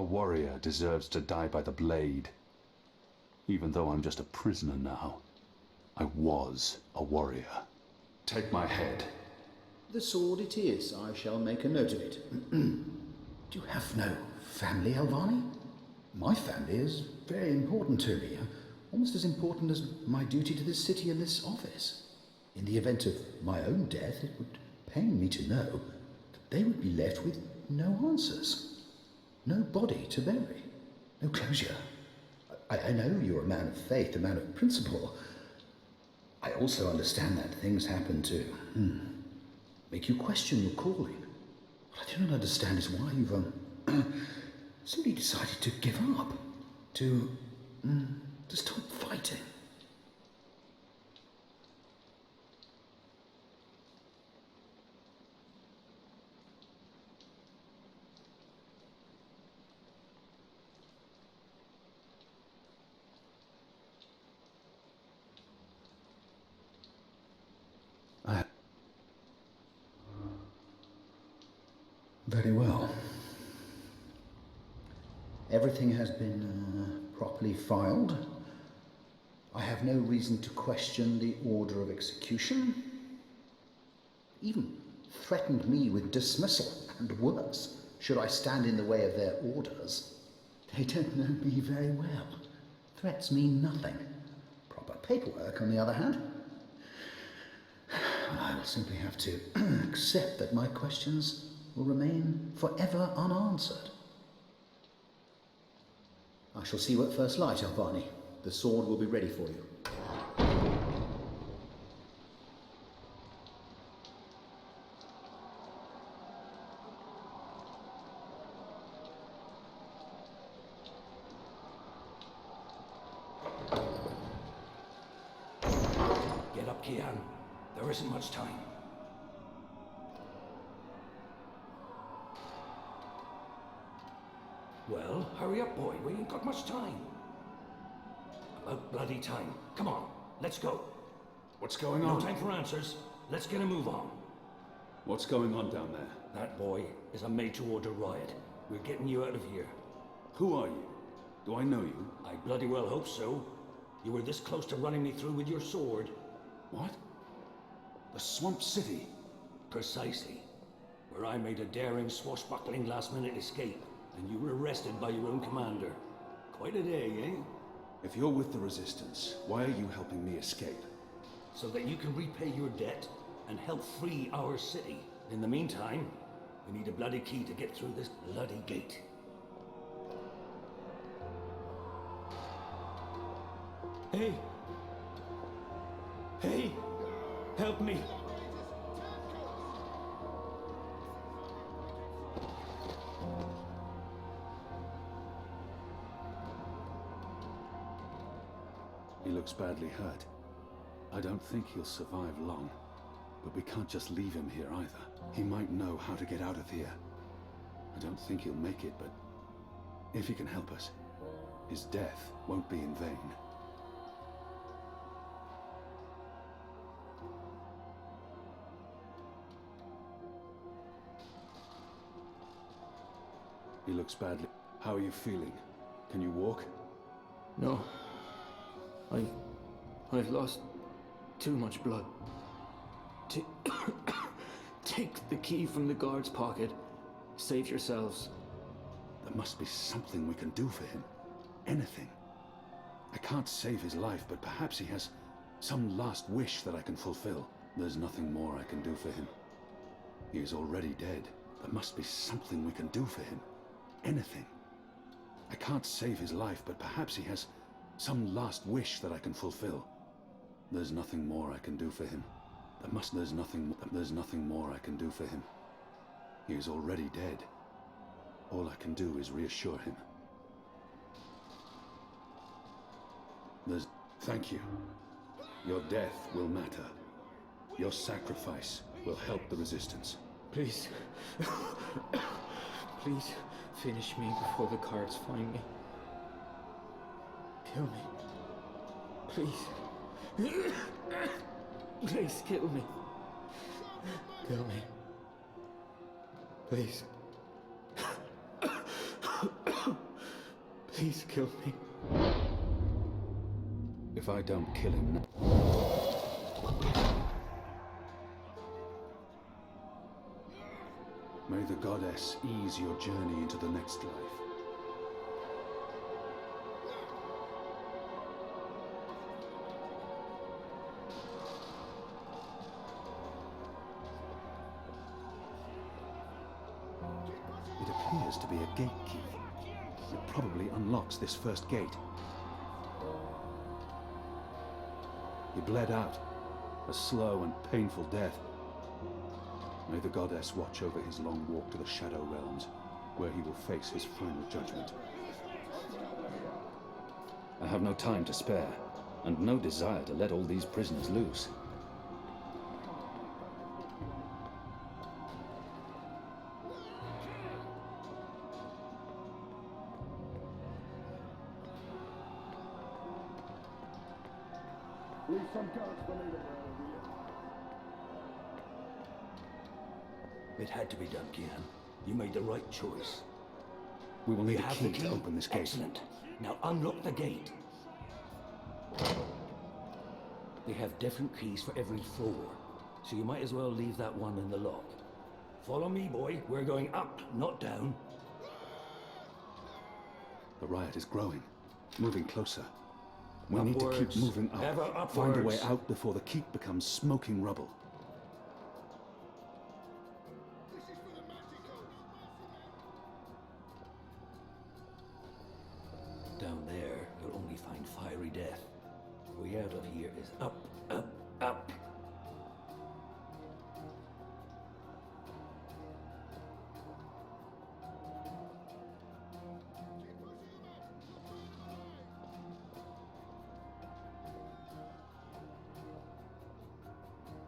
Speaker 2: A warrior deserves to die by the blade. Even though I'm just a prisoner now, I was a warrior. Take my head.
Speaker 7: The sword it is. I shall make a note of it. Do you have no family, Alvani? My family is very important to me. Almost as important as my duty to this city and this office. In the event of my own death, it would pain me to know that they would be left with no answers. No body to bury. No closure. I know you're a man of faith, a man of principle. I also understand that things happen to make you question your calling. What I do not understand is why you've simply decided to give up, to stop fighting. Very well. Everything has been properly filed. I have no reason to question the order of execution. Even threatened me with dismissal, and worse, should I stand in the way of their orders. They don't know me very well. Threats mean nothing. Proper paperwork, on the other hand. I will simply have to accept that my questions will remain forever unanswered. I shall see you at first light, Alvani. The sword will be ready for you.
Speaker 8: Get up, Kian. There isn't much time. Well, hurry up, boy. We ain't got much time. About bloody time. Come on, let's go.
Speaker 2: What's going
Speaker 8: No
Speaker 2: on?
Speaker 8: time for answers. Let's get a move on.
Speaker 2: What's going on down there?
Speaker 8: That boy is a made-to-order riot. We're getting you out of here.
Speaker 2: Who are you? Do I know you?
Speaker 8: I bloody well hope so. You were this close to running me through with your sword.
Speaker 2: What? The Swamp City?
Speaker 8: Precisely. Where I made a daring, swashbuckling last-minute escape, and you were arrested by your own commander. Quite a day, eh?
Speaker 2: If you're with the Resistance, why are you helping me escape?
Speaker 8: So that you can repay your debt and help free our city. In the meantime, we need a bloody key to get through this bloody gate. Hey! Hey! Help me!
Speaker 2: He looks badly hurt. I don't think he'll survive long. But we can't just leave him here either. He might know how to get out of here. I don't think he'll make it, but if he can help us, his death won't be in vain. He looks badly. How are you feeling? Can you walk?
Speaker 9: No. I've lost too much blood. Take the key from the guard's pocket. Save yourselves.
Speaker 2: There must be something we can do for him. Anything. I can't save his life, but perhaps he has some last wish that I can fulfill. There's nothing more I can do for him. He is already dead. There must be something we can do for him. Anything. I can't save his life, but perhaps he has some last wish that I can fulfill. There's nothing more I can do for him. There's nothing more I can do for him. He is already dead. All I can do is reassure him. Thank you. Your death will matter. Your sacrifice will help the Resistance.
Speaker 9: Please. Please finish me before the guards find me. Kill me. Please. Please kill me. Kill me. Please. Please kill me.
Speaker 2: If I don't kill him now... May the goddess ease your journey into the next life. It appears to be a gate key. It probably unlocks this first gate. He bled out. A slow and painful death. May the goddess watch over his long walk to the Shadow Realms, where he will face his final judgment.
Speaker 10: I have no time to spare, and no desire to let all these prisoners loose.
Speaker 8: Leave some guards for me to bear with you. It had to be done, Kian. You made the right choice.
Speaker 2: We will need
Speaker 8: You
Speaker 2: a
Speaker 8: have
Speaker 2: key
Speaker 8: the
Speaker 2: to open this gate.
Speaker 8: Excellent. Now unlock the gate. They have different keys for every floor, so you might as well leave that one in the lock. Follow me, boy. We're going up, not down.
Speaker 2: The riot is growing, moving closer. We need to
Speaker 8: Upwards.
Speaker 2: keep moving up.
Speaker 8: Ever
Speaker 2: Find a way
Speaker 8: upwards.
Speaker 2: out before the keep becomes smoking rubble.
Speaker 8: Down there, you'll only find fiery death. The way out of here is up, up, up.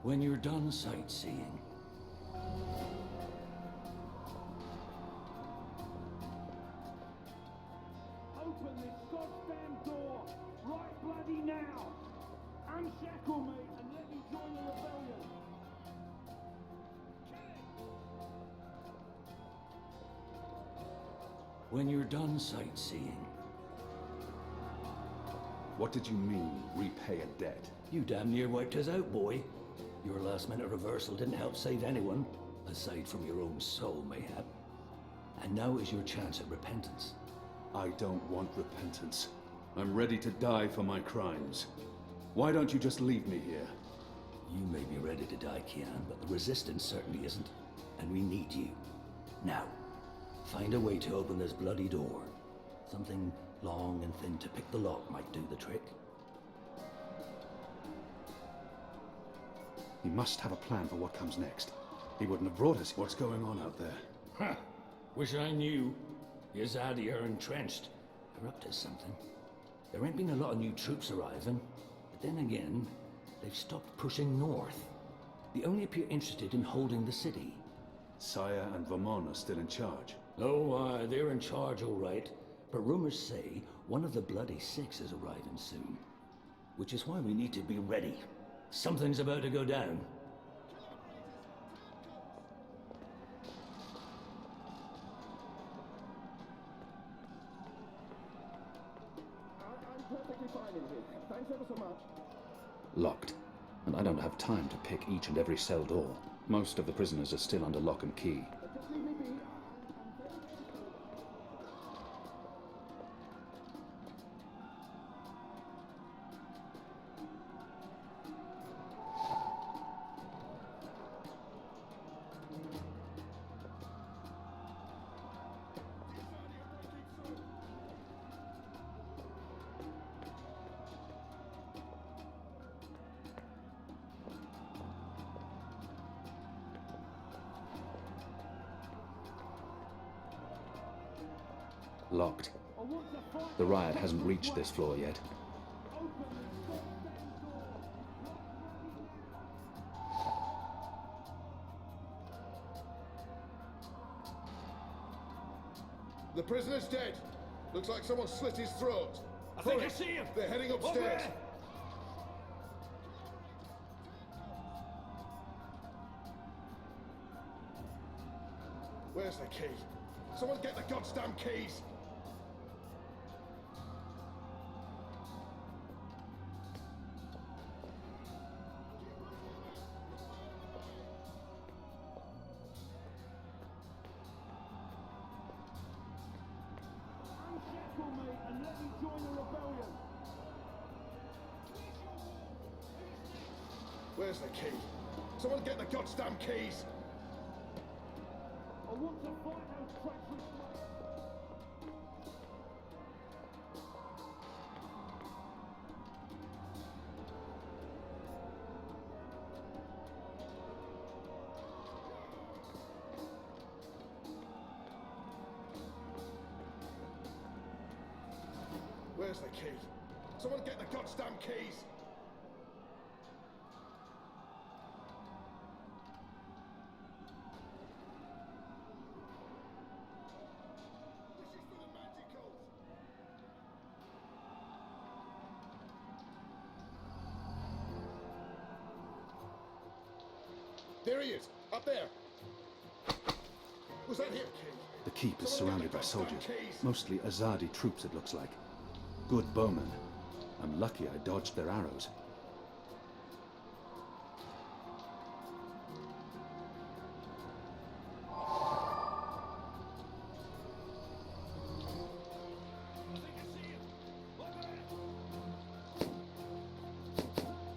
Speaker 8: When you're done sightseeing,
Speaker 11: Open this goddamn door! Right bloody now! Unshackle me and let me join the rebellion!
Speaker 8: when you're done sightseeing,
Speaker 2: What did you mean, repay a debt?
Speaker 8: you damn near wiped us out, boy. Your last-minute reversal didn't help save anyone, aside from your own soul, mayhap. And now is your chance at repentance.
Speaker 2: I don't want repentance. I'm ready to die for my crimes. Why don't you just leave me here?
Speaker 8: You may be ready to die, Kian, but the Resistance certainly isn't. And we need you. Now, find a way to open this bloody door. Something long and thin to pick the lock might do the trick.
Speaker 2: He must have a plan for what comes next. He wouldn't have brought us. What's going on out there?
Speaker 8: Huh. Wish I knew. Yazadi are entrenched. They're up to something. There ain't been a lot of new troops arriving, but then again, they've stopped pushing north. They only appear interested in holding the city.
Speaker 2: Saya and Vermon are still in charge.
Speaker 8: Oh, they're in charge, all right. But rumors say one of the Bloody Six is arriving soon. Which is why we need to be ready. Something's about to go down.
Speaker 11: I'm perfectly fine in here. Thanks ever so much.
Speaker 10: Locked, and I don't have time to pick each and every cell door. Most of the prisoners are still under lock and key.
Speaker 11: Just leave me be.
Speaker 10: Locked. The riot hasn't reached this floor yet.
Speaker 12: The prisoner's dead. Looks like someone slit his throat.
Speaker 8: I think I see him.
Speaker 12: They're heading upstairs. Where's the key? Someone get the goddamn keys.
Speaker 11: and let me join the rebellion.
Speaker 12: Where's the key? Someone get the goddamn keys!
Speaker 11: I want to fight those treacherous
Speaker 12: Where's the key? Someone get the goddamn keys! This is for the magicals! There he is! Up there! Was that him?
Speaker 10: The keep is surrounded by soldiers, mostly Azadi troops it looks like. Good bowmen. I'm lucky I dodged their arrows.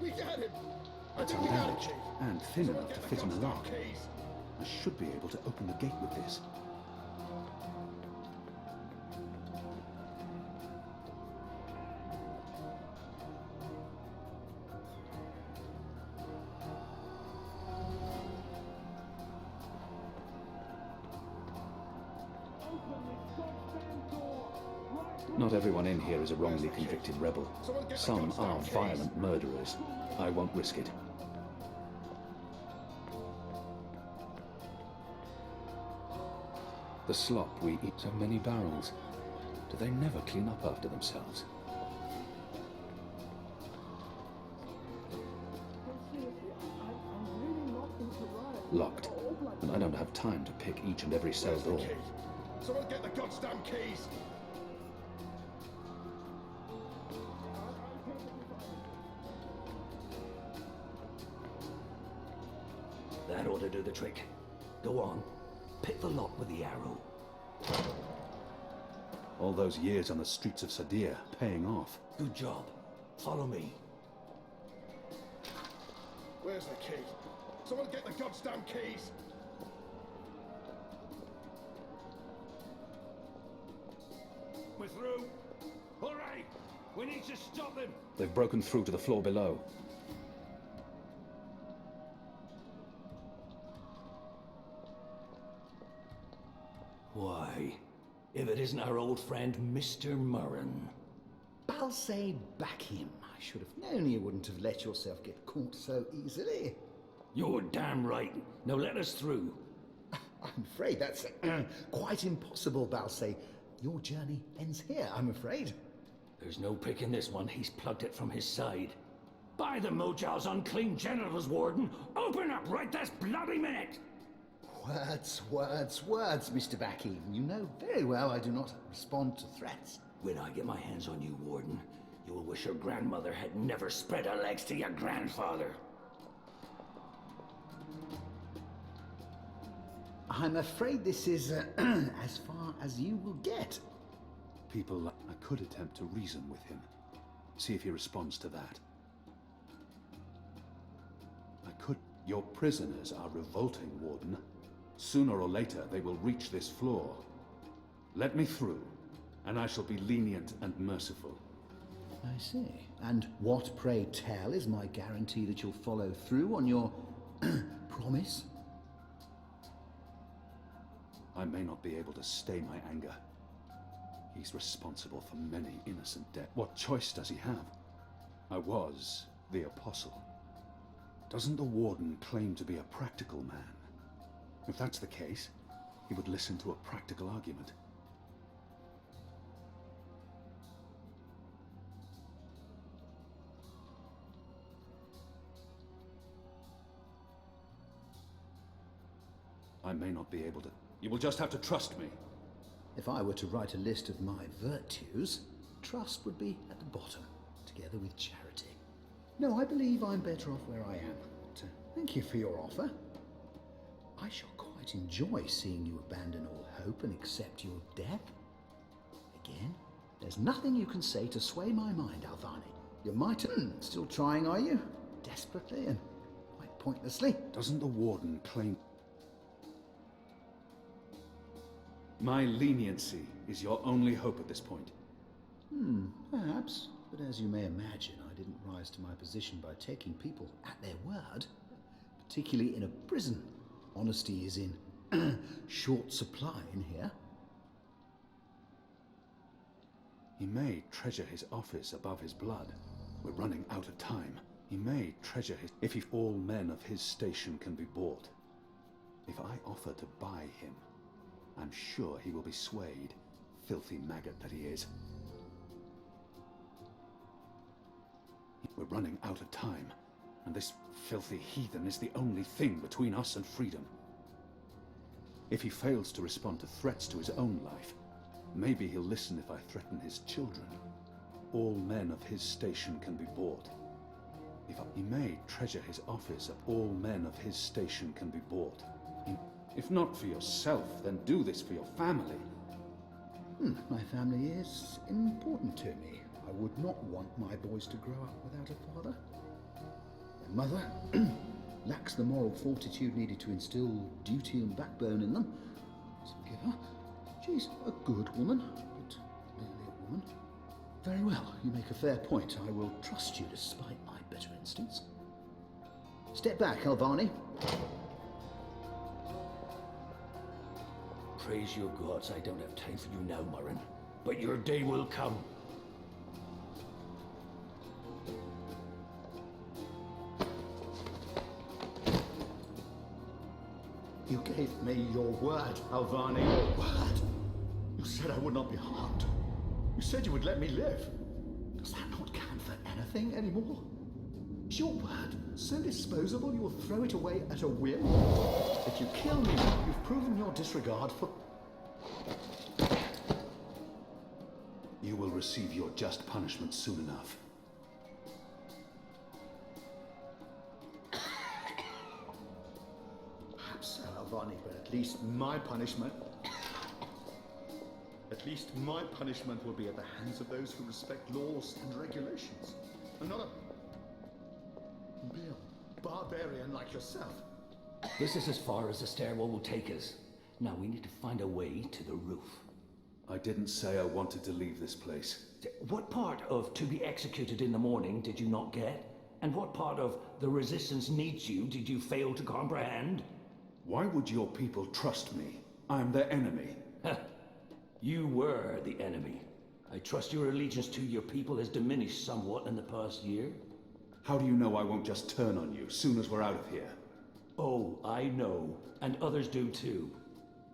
Speaker 12: We got him!
Speaker 10: It's undamaged and thin enough to fit in a lock. I should be able to open the gate with this. Not everyone in here is a wrongly convicted rebel. Some are violent murderers. I won't risk it. The slop we eat, so many barrels. Do they never clean up after themselves? Locked, and I don't have time to pick each and every cell door.
Speaker 12: Someone get the goddamn keys!
Speaker 8: That ought to do the trick. Go on. Pick the lock with the arrow.
Speaker 10: All those years on the streets of Sadir, paying off.
Speaker 8: Good job. Follow me.
Speaker 12: Where's the key? Someone get the goddamn keys!
Speaker 11: We're through. All right. We need to stop them.
Speaker 10: They've broken through to the floor below.
Speaker 8: Why, if it isn't our old friend, Mr. Murren.
Speaker 7: Balsay, back him. I should have known you wouldn't have let yourself get caught so easily.
Speaker 8: You're damn right. Now let us through.
Speaker 7: I'm afraid that's quite impossible, Balsay. Your journey ends here, I'm afraid.
Speaker 8: There's no picking this one. He's plugged it from his side. By the Mojal's unclean genitals, Warden! Open up right this bloody minute!
Speaker 7: Words, Mr. Bakim. You know very well I do not respond to threats.
Speaker 8: When I get my hands on you, Warden, you will wish your grandmother had never spread her legs to your grandfather.
Speaker 7: I'm afraid this is as far as you will get.
Speaker 10: People, I could attempt to reason with him. See if he responds to that. I could... Your prisoners are revolting, Warden. Sooner or later, they will reach this floor. Let me through, and I shall be lenient and merciful.
Speaker 7: I see. And what, pray tell, is my guarantee that you'll follow through on your promise?
Speaker 10: I may not be able to stay my anger. He's responsible for many innocent deaths. What choice does he have? I was the Apostle. Doesn't the Warden claim to be a practical man? If that's the case, he would listen to a practical argument. I may not be able to... You will just have to trust me.
Speaker 7: If I were to write a list of my virtues, trust would be at the bottom, together with charity. No, I believe I'm better off where I am. But, thank you for your offer. I shall quite enjoy seeing you abandon all hope and accept your death. Again There's nothing you can say to sway my mind, Alvani. You might... Still trying, are you? Desperately and quite pointlessly.
Speaker 10: Doesn't the Warden claim... My leniency is your only hope at this point.
Speaker 7: Perhaps. But as you may imagine, I didn't rise to my position by taking people at their word. Particularly in a prison. Honesty is in short supply in here.
Speaker 10: He may treasure his office above his blood. We're running out of time. He may treasure his... If all men of his station can be bought. If I offer to buy him, I'm sure he will be swayed, filthy maggot that he is. We're running out of time, and this filthy heathen is the only thing between us and freedom. If he fails to respond to threats to his own life, maybe he'll listen if I threaten his children. All men of his station can be bought. He may treasure his office, all men of his station can be bought. If not for yourself, then do this for your family.
Speaker 7: My family is important to me. I would not want my boys to grow up without a father. Their mother lacks the moral fortitude needed to instill duty and backbone in them. So forgive her. She's a good woman, but merely a woman. Very well, you make a fair point. I will trust you despite my better instincts. Step back, Alvani.
Speaker 8: Praise your gods, I don't have time for you now, Murren. But your day will come.
Speaker 7: You gave me your word, Alvani, your word. You said I would not be harmed. You said you would let me live. Does that not count for anything anymore? Is your word so disposable you will throw it away at a whim? If you kill me, you've proven your disregard for...
Speaker 10: You will receive your just punishment soon enough.
Speaker 7: Perhaps so, Alvani, but at least my punishment... At least my punishment will be at the hands of those who respect laws and regulations. And not a... mere barbarian like yourself.
Speaker 8: This is as far as the stairwell will take us. Now we need to find a way to the roof.
Speaker 10: I didn't say I wanted to leave this place.
Speaker 8: What part of to be executed in the morning did you not get? And what part of the resistance needs you did you fail to comprehend?
Speaker 10: Why would your people trust me? I'm their enemy.
Speaker 8: You were the enemy. I trust your allegiance to your people has diminished somewhat in the past year.
Speaker 10: How do you know I won't just turn on you soon as we're out of here?
Speaker 8: Oh, I know. And others do too.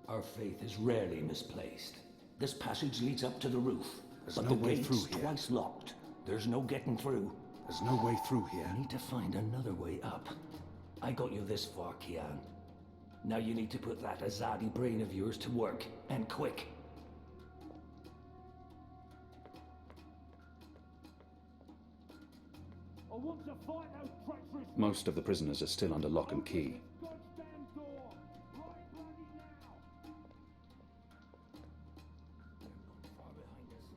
Speaker 8: Our faith is rarely misplaced. This passage leads up to the roof.
Speaker 10: There's no way through here.
Speaker 8: Twice locked. There's no getting through.
Speaker 10: There's no way through here.
Speaker 8: I need to find another way up. I got you this far, Kian. Now you need to put that Azadi brain of yours to work, and quick.
Speaker 11: I want to fight those treacherous...
Speaker 10: Most of the prisoners are still under lock and key.
Speaker 11: Goddamn door! Right bloody now!
Speaker 8: Far behind us.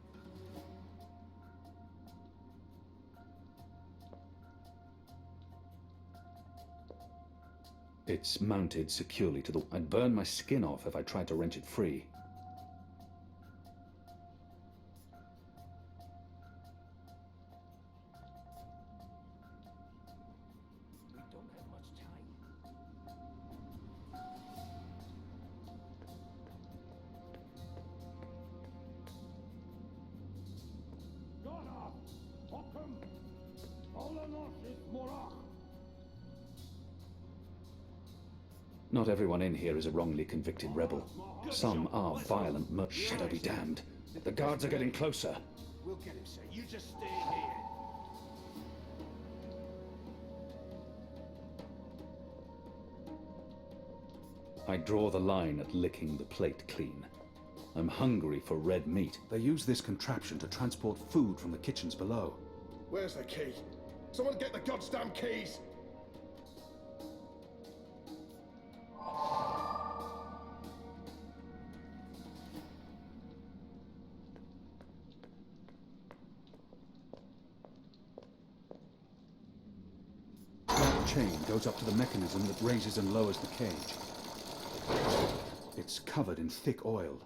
Speaker 10: It's mounted securely to the... I'd burn my skin off if I tried to wrench it free.
Speaker 8: We don't have much time.
Speaker 11: Gana! Hokum! Olanos is Morach!
Speaker 10: Not everyone in here is a wrongly convicted rebel. Some are violent Shadow be damned. The guards are getting closer.
Speaker 11: We'll get him, sir. You just stay here.
Speaker 10: I draw the line at licking the plate clean. I'm hungry for red meat. They use this contraption to transport food from the kitchens below.
Speaker 12: Where's the key? Someone get the goddamn keys!
Speaker 10: chain goes up to the mechanism that raises and lowers the cage. It's covered in thick oil.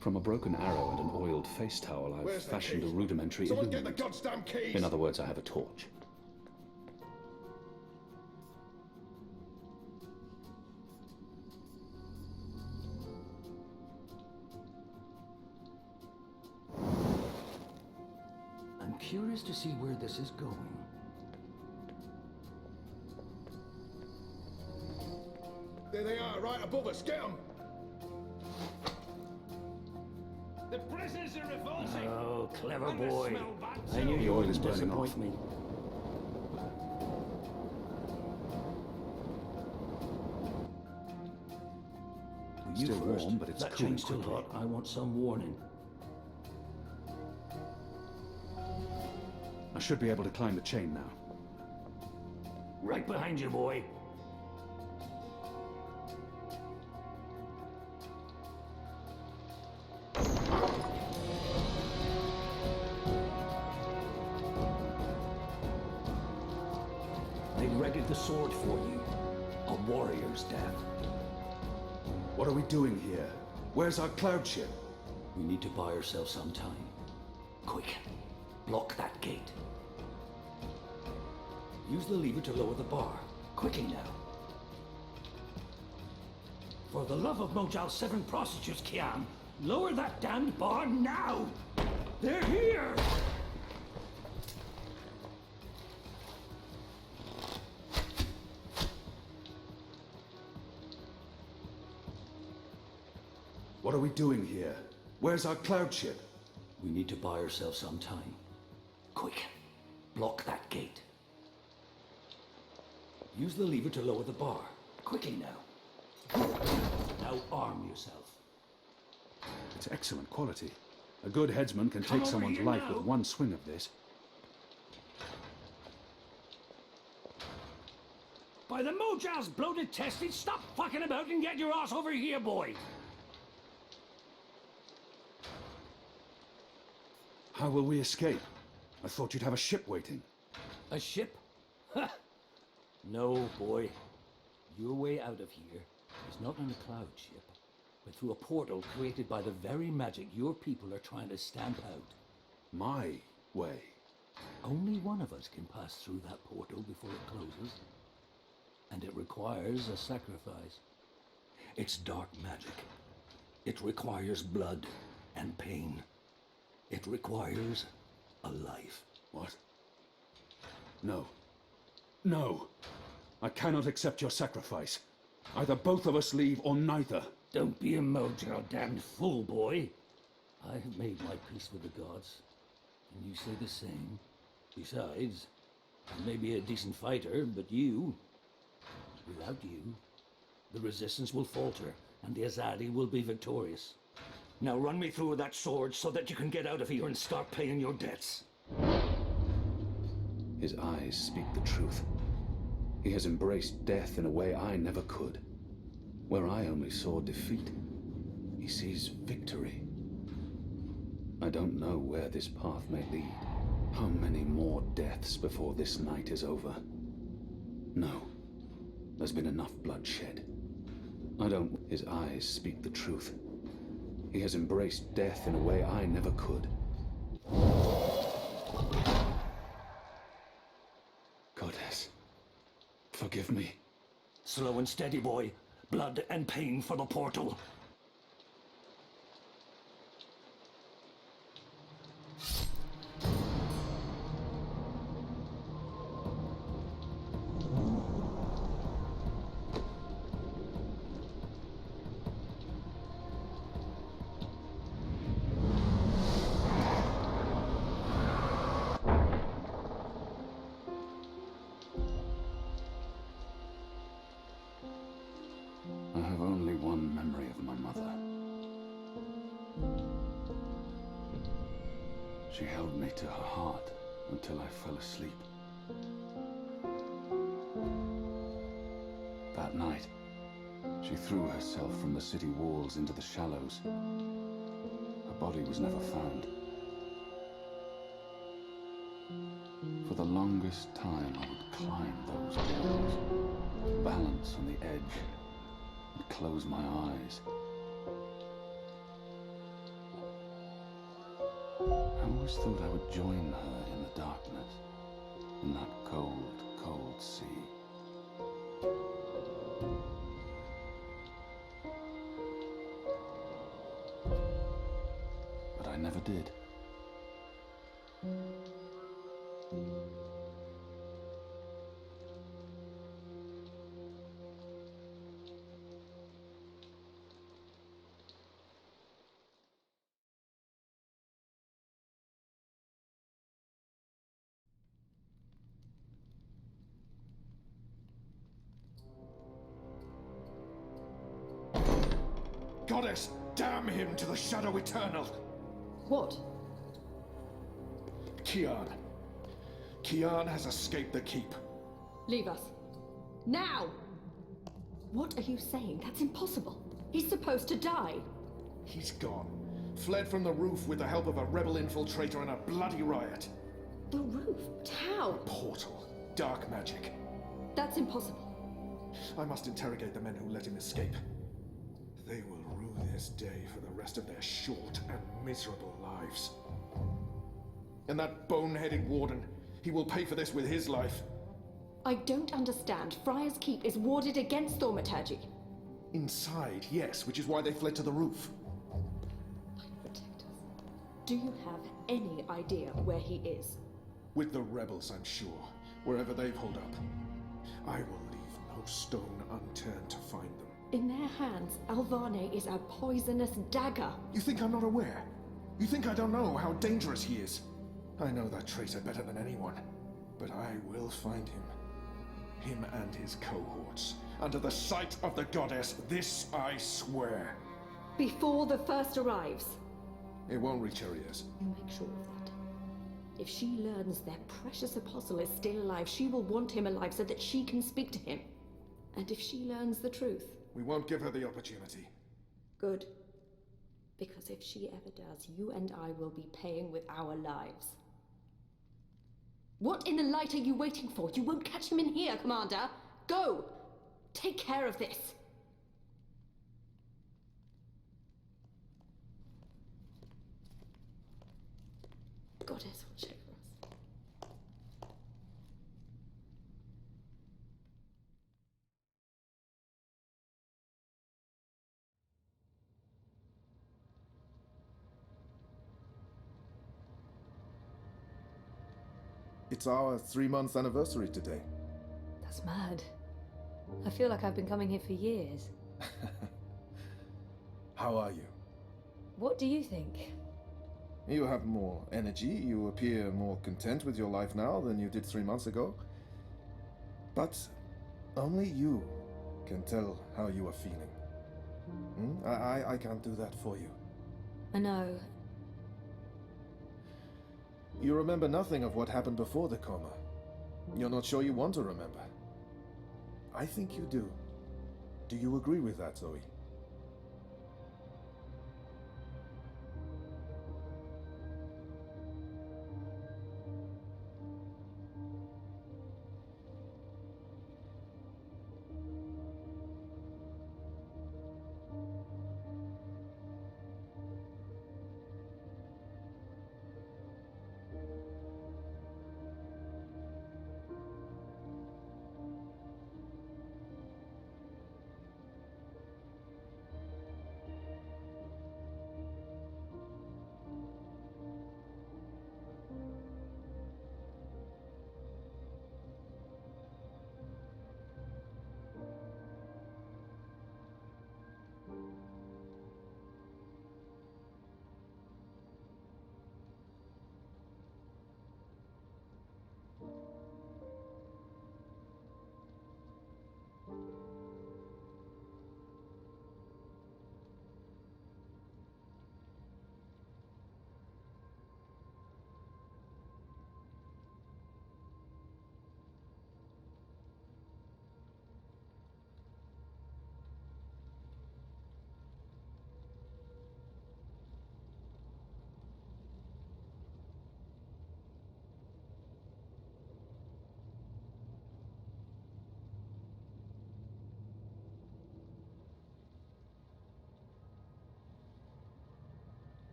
Speaker 10: From a broken arrow and an oiled face towel, I've fashioned a rudimentary
Speaker 12: Someone get the
Speaker 10: illuminant.
Speaker 12: goddamn keys!
Speaker 10: In other words, I have a torch.
Speaker 8: I'm curious to see where this is going.
Speaker 12: There they are, right above us. Get them!
Speaker 11: The prisoners are revolting!
Speaker 8: Oh, clever
Speaker 11: And they
Speaker 8: boy.
Speaker 11: smell bad
Speaker 8: I knew
Speaker 11: too.
Speaker 8: you
Speaker 10: oil
Speaker 8: wouldn't
Speaker 10: is burning
Speaker 8: disappoint
Speaker 10: off.
Speaker 8: me. You
Speaker 10: Still
Speaker 8: first.
Speaker 10: warm, but it's
Speaker 8: that
Speaker 10: cooling
Speaker 8: chain's still
Speaker 10: quickly.
Speaker 8: hot. I want some warning.
Speaker 10: I should be able to climb the chain now.
Speaker 8: Right behind you, boy. They readied the sword for you. A warrior's death.
Speaker 10: What are we doing here? Where's our cloud ship?
Speaker 8: We need to buy ourselves some time. Quick. Block that gate. Use the lever to lower the bar. Quickly now. For the love of Mojal 7 prostitutes, Kian, lower that damned bar now! They're here!
Speaker 10: What are we doing here? Where's our cloud ship?
Speaker 8: We need to buy ourselves some time. Quick. Block that gate. Use the lever to lower the bar. Quickly now. Now arm yourself.
Speaker 10: It's excellent quality. A good headsman can
Speaker 8: Come
Speaker 10: take
Speaker 8: over
Speaker 10: someone's
Speaker 8: here
Speaker 10: life
Speaker 8: now.
Speaker 10: with one swing of this.
Speaker 8: By the Mojal's bloated tested, stop fucking about and get your ass over here, boy!
Speaker 10: How will we escape? I thought you'd have a ship waiting.
Speaker 8: A ship? Ha! No, boy. Your way out of here is not on a cloud ship, but through a portal created by the very magic your people are trying to stamp out.
Speaker 10: My way.
Speaker 8: Only one of us can pass through that portal before it closes. And it requires a sacrifice. It's dark magic. It requires blood and pain. It requires a life.
Speaker 10: What? No. No! I cannot accept your sacrifice. Either both of us leave or neither.
Speaker 8: Don't be a Mojal damned fool, boy. I have made my peace with the gods. And you say the same. Besides, I may be a decent fighter, but without you, the resistance will falter, and the Azadi will be victorious. Now run me through with that sword so that you can get out of here and start paying your debts.
Speaker 10: His eyes speak the truth. He has embraced death in a way I never could. Where I only saw defeat, he sees victory. I don't know where this path may lead. How many more deaths before this night is over? No. There's been enough bloodshed. I don't... His eyes speak the truth. He has embraced death in a way I never could. Goddess, forgive me.
Speaker 8: Slow and steady, boy. Blood and pain for the portal.
Speaker 10: I have only one memory of my mother. She held me to her heart until I fell asleep. That night, she threw herself from the city walls into the shallows. Her body was never found.
Speaker 2: For the longest time, I would climb those walls, balance on the edge, and close my eyes. I always thought I would join her in the darkness, in that cold, cold sea. But I never did.
Speaker 5: Goddess, damn him to the Shadow Eternal!
Speaker 1: What?
Speaker 5: Kian. Kian has escaped the keep.
Speaker 1: Leave us. Now! What are you saying? That's impossible. He's supposed to die.
Speaker 5: He's gone. Fled from the roof with the help of a rebel infiltrator and a bloody riot.
Speaker 1: The roof? But how?
Speaker 5: Portal. Dark magic.
Speaker 1: That's impossible.
Speaker 5: I must interrogate the men who let him escape. They will rue this day for the rest of their short and miserable lives. And that bone-headed warden, he will pay for this with his life.
Speaker 1: I don't understand. Friar's Keep is warded against thaumaturgy.
Speaker 5: Inside, yes, which is why they fled to the roof.
Speaker 1: Protect us. Do you have any idea where he is?
Speaker 5: With the rebels, I'm sure. Wherever they've holed up. I will leave no stone unturned to find them.
Speaker 1: In their hands, Alvane is a poisonous dagger.
Speaker 5: You think I'm not aware? You think I don't know how dangerous he is? I know that traitor better than anyone. But I will find him. Him and his cohorts. Under the sight of the goddess, this I swear.
Speaker 1: Before the first arrives.
Speaker 5: It won't reach her ears.
Speaker 1: You make sure of that. If she learns their precious apostle is still alive, she will want him alive so that she can speak to him. And if she learns the truth...
Speaker 5: We won't give her the opportunity.
Speaker 1: Good. Because if she ever does, you and I will be paying with our lives. What in the light are you waiting for? You won't catch him in here, Commander. Go! Take care of this. Goddess will check for us.
Speaker 5: It's our 3-month anniversary today.
Speaker 1: That's mad. I feel like I've been coming here for years.
Speaker 5: How are you?
Speaker 1: What do you think?
Speaker 5: You have more energy, you appear more content with your life now than you did 3 months ago. But only you can tell how you are feeling. I can't do that for you.
Speaker 1: I know.
Speaker 5: You remember nothing of what happened before the coma. You're not sure you want to remember. I think you do. Do you agree with that, Zoe?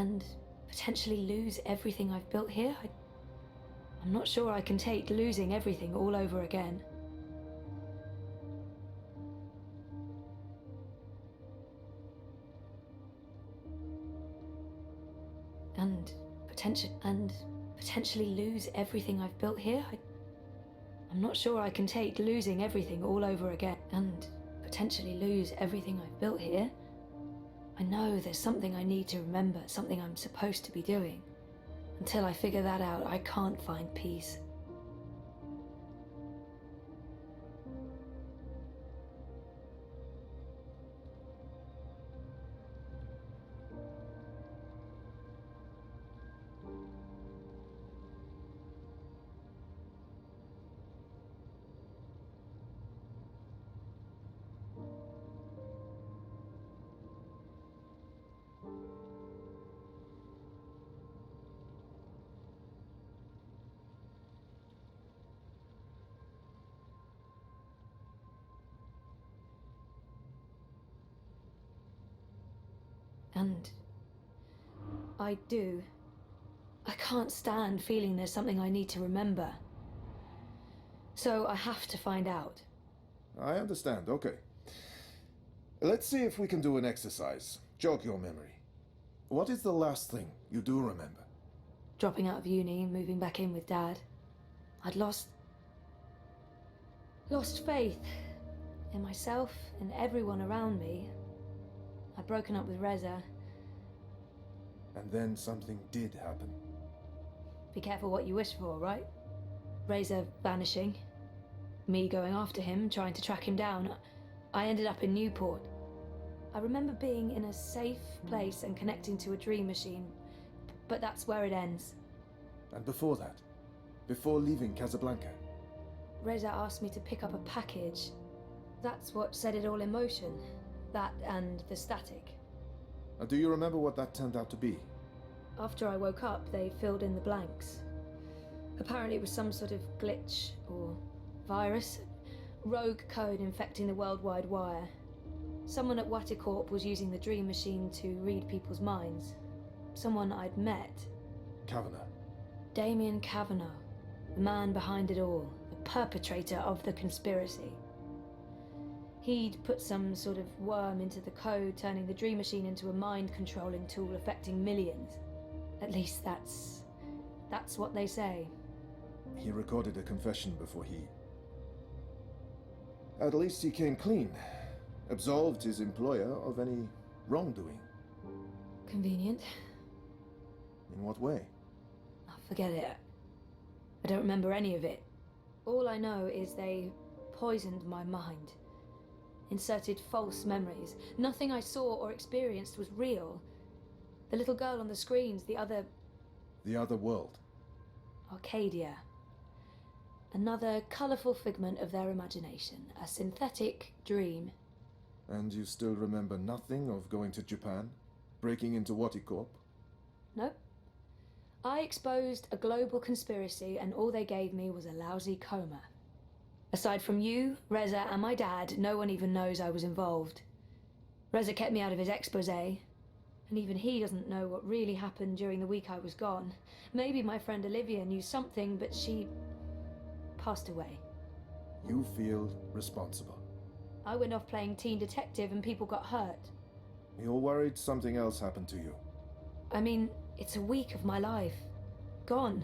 Speaker 1: and potentially lose everything I've built here. I'm not sure I can take losing everything all over again. And potentially lose everything I've built here. I'm not sure I can take losing everything all over again and potentially lose everything I've built here. I know there's something I need to remember, something I'm supposed to be doing. Until I figure that out, I can't find peace. And I do. I can't stand feeling there's something I need to remember. So I have to find out.
Speaker 12: I understand, okay. Let's see if we can do an exercise. Jog your memory. What is the last thing you do remember?
Speaker 1: Dropping out of uni, moving back in with Dad. I'd lost faith in myself and everyone around me. I'd broken up with Reza.
Speaker 12: And then something did happen.
Speaker 1: Be careful what you wish for, right? Reza vanishing. Me going after him, trying to track him down. I ended up in Newport. I remember being in a safe place and connecting to a dream machine. But that's where it ends.
Speaker 12: And before that? Before leaving Casablanca?
Speaker 1: Reza asked me to pick up a package. That's what set it all in motion. That and the static.
Speaker 12: Do you remember what that turned out to be?
Speaker 1: After I woke up, they filled in the blanks. Apparently it was some sort of glitch or virus. Rogue code infecting the World Wide Wire. Someone at Waticorp was using the dream machine to read people's minds. Someone I'd met.
Speaker 12: Kavanagh.
Speaker 1: Damien Kavanagh. The man behind it all. The perpetrator of the conspiracy. He'd put some sort of worm into the code, turning the dream machine into a mind-controlling tool affecting millions. At least that's what they say.
Speaker 12: He recorded a confession before he... At least he came clean. Absolved his employer of any wrongdoing.
Speaker 1: Convenient.
Speaker 12: In what way?
Speaker 1: Oh, forget it. I don't remember any of it. All I know is they poisoned my mind. Inserted false memories. Nothing I saw or experienced was real. The little girl on the screens, the other...
Speaker 12: The other world.
Speaker 1: Arcadia. Another colourful figment of their imagination. A synthetic dream.
Speaker 12: And you still remember nothing of going to Japan? Breaking into Waticorp?
Speaker 1: Nope. I exposed a global conspiracy and all they gave me was a lousy coma. Aside from you, Reza, and my dad, no one even knows I was involved. Reza kept me out of his exposé, and even he doesn't know what really happened during the week I was gone. Maybe my friend Olivia knew something, but she passed away.
Speaker 12: You feel responsible.
Speaker 1: I went off playing teen detective and people got hurt.
Speaker 12: You're worried something else happened to you.
Speaker 1: I mean, it's a week of my life. Gone.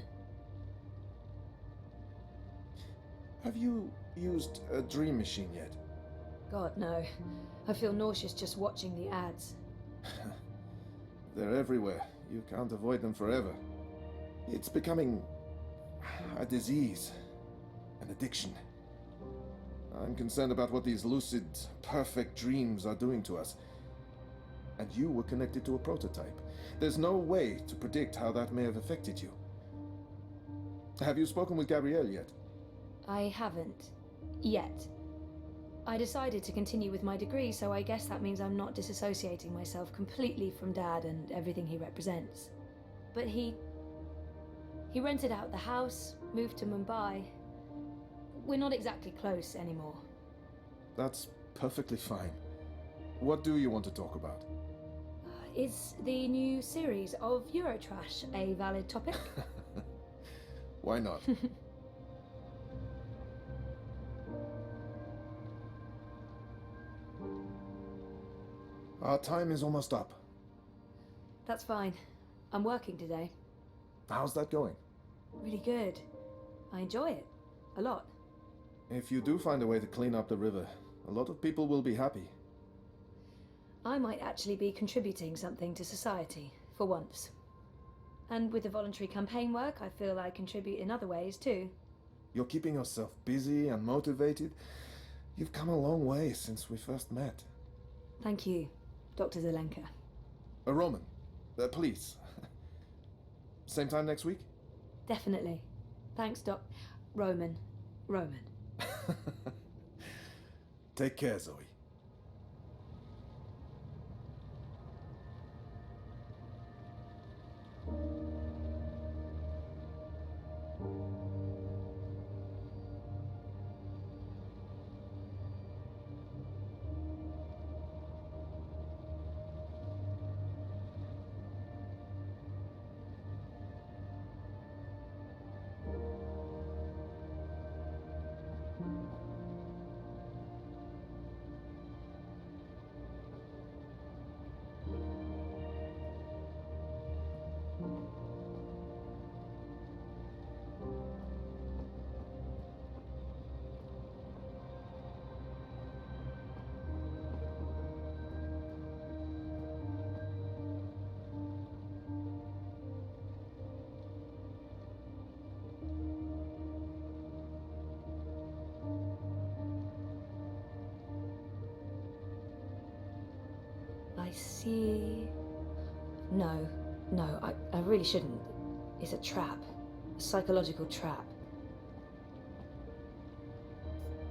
Speaker 12: Have you used a dream machine yet?
Speaker 1: God, no. I feel nauseous just watching the ads.
Speaker 12: They're everywhere. You can't avoid them forever. It's becoming a disease, an addiction. I'm concerned about what these lucid, perfect dreams are doing to us. And you were connected to a prototype. There's no way to predict how that may have affected you. Have you spoken with Gabrielle yet?
Speaker 1: I haven't. Yet. I decided to continue with my degree, so I guess that means I'm not disassociating myself completely from Dad and everything he represents. But he rented out the house, moved to Mumbai. We're not exactly close anymore.
Speaker 12: That's perfectly fine. What do you want to talk about?
Speaker 1: Is the new series of Eurotrash a valid topic?
Speaker 12: Why not? Our time is almost up.
Speaker 1: That's fine. I'm working today.
Speaker 12: How's that going?
Speaker 1: Really good. I enjoy it. A lot.
Speaker 12: If you do find a way to clean up the river, a lot of people will be happy.
Speaker 1: I might actually be contributing something to society, for once. And with the voluntary campaign work, I feel I contribute in other ways too.
Speaker 12: You're keeping yourself busy and motivated. You've come a long way since we first met.
Speaker 1: Thank you, Dr. Zelenka.
Speaker 12: Roman, please. Same time next week?
Speaker 1: Definitely. Thanks, Doc. Roman.
Speaker 12: Take care, Zoe.
Speaker 1: I see... No, I really shouldn't. It's a trap. A psychological trap.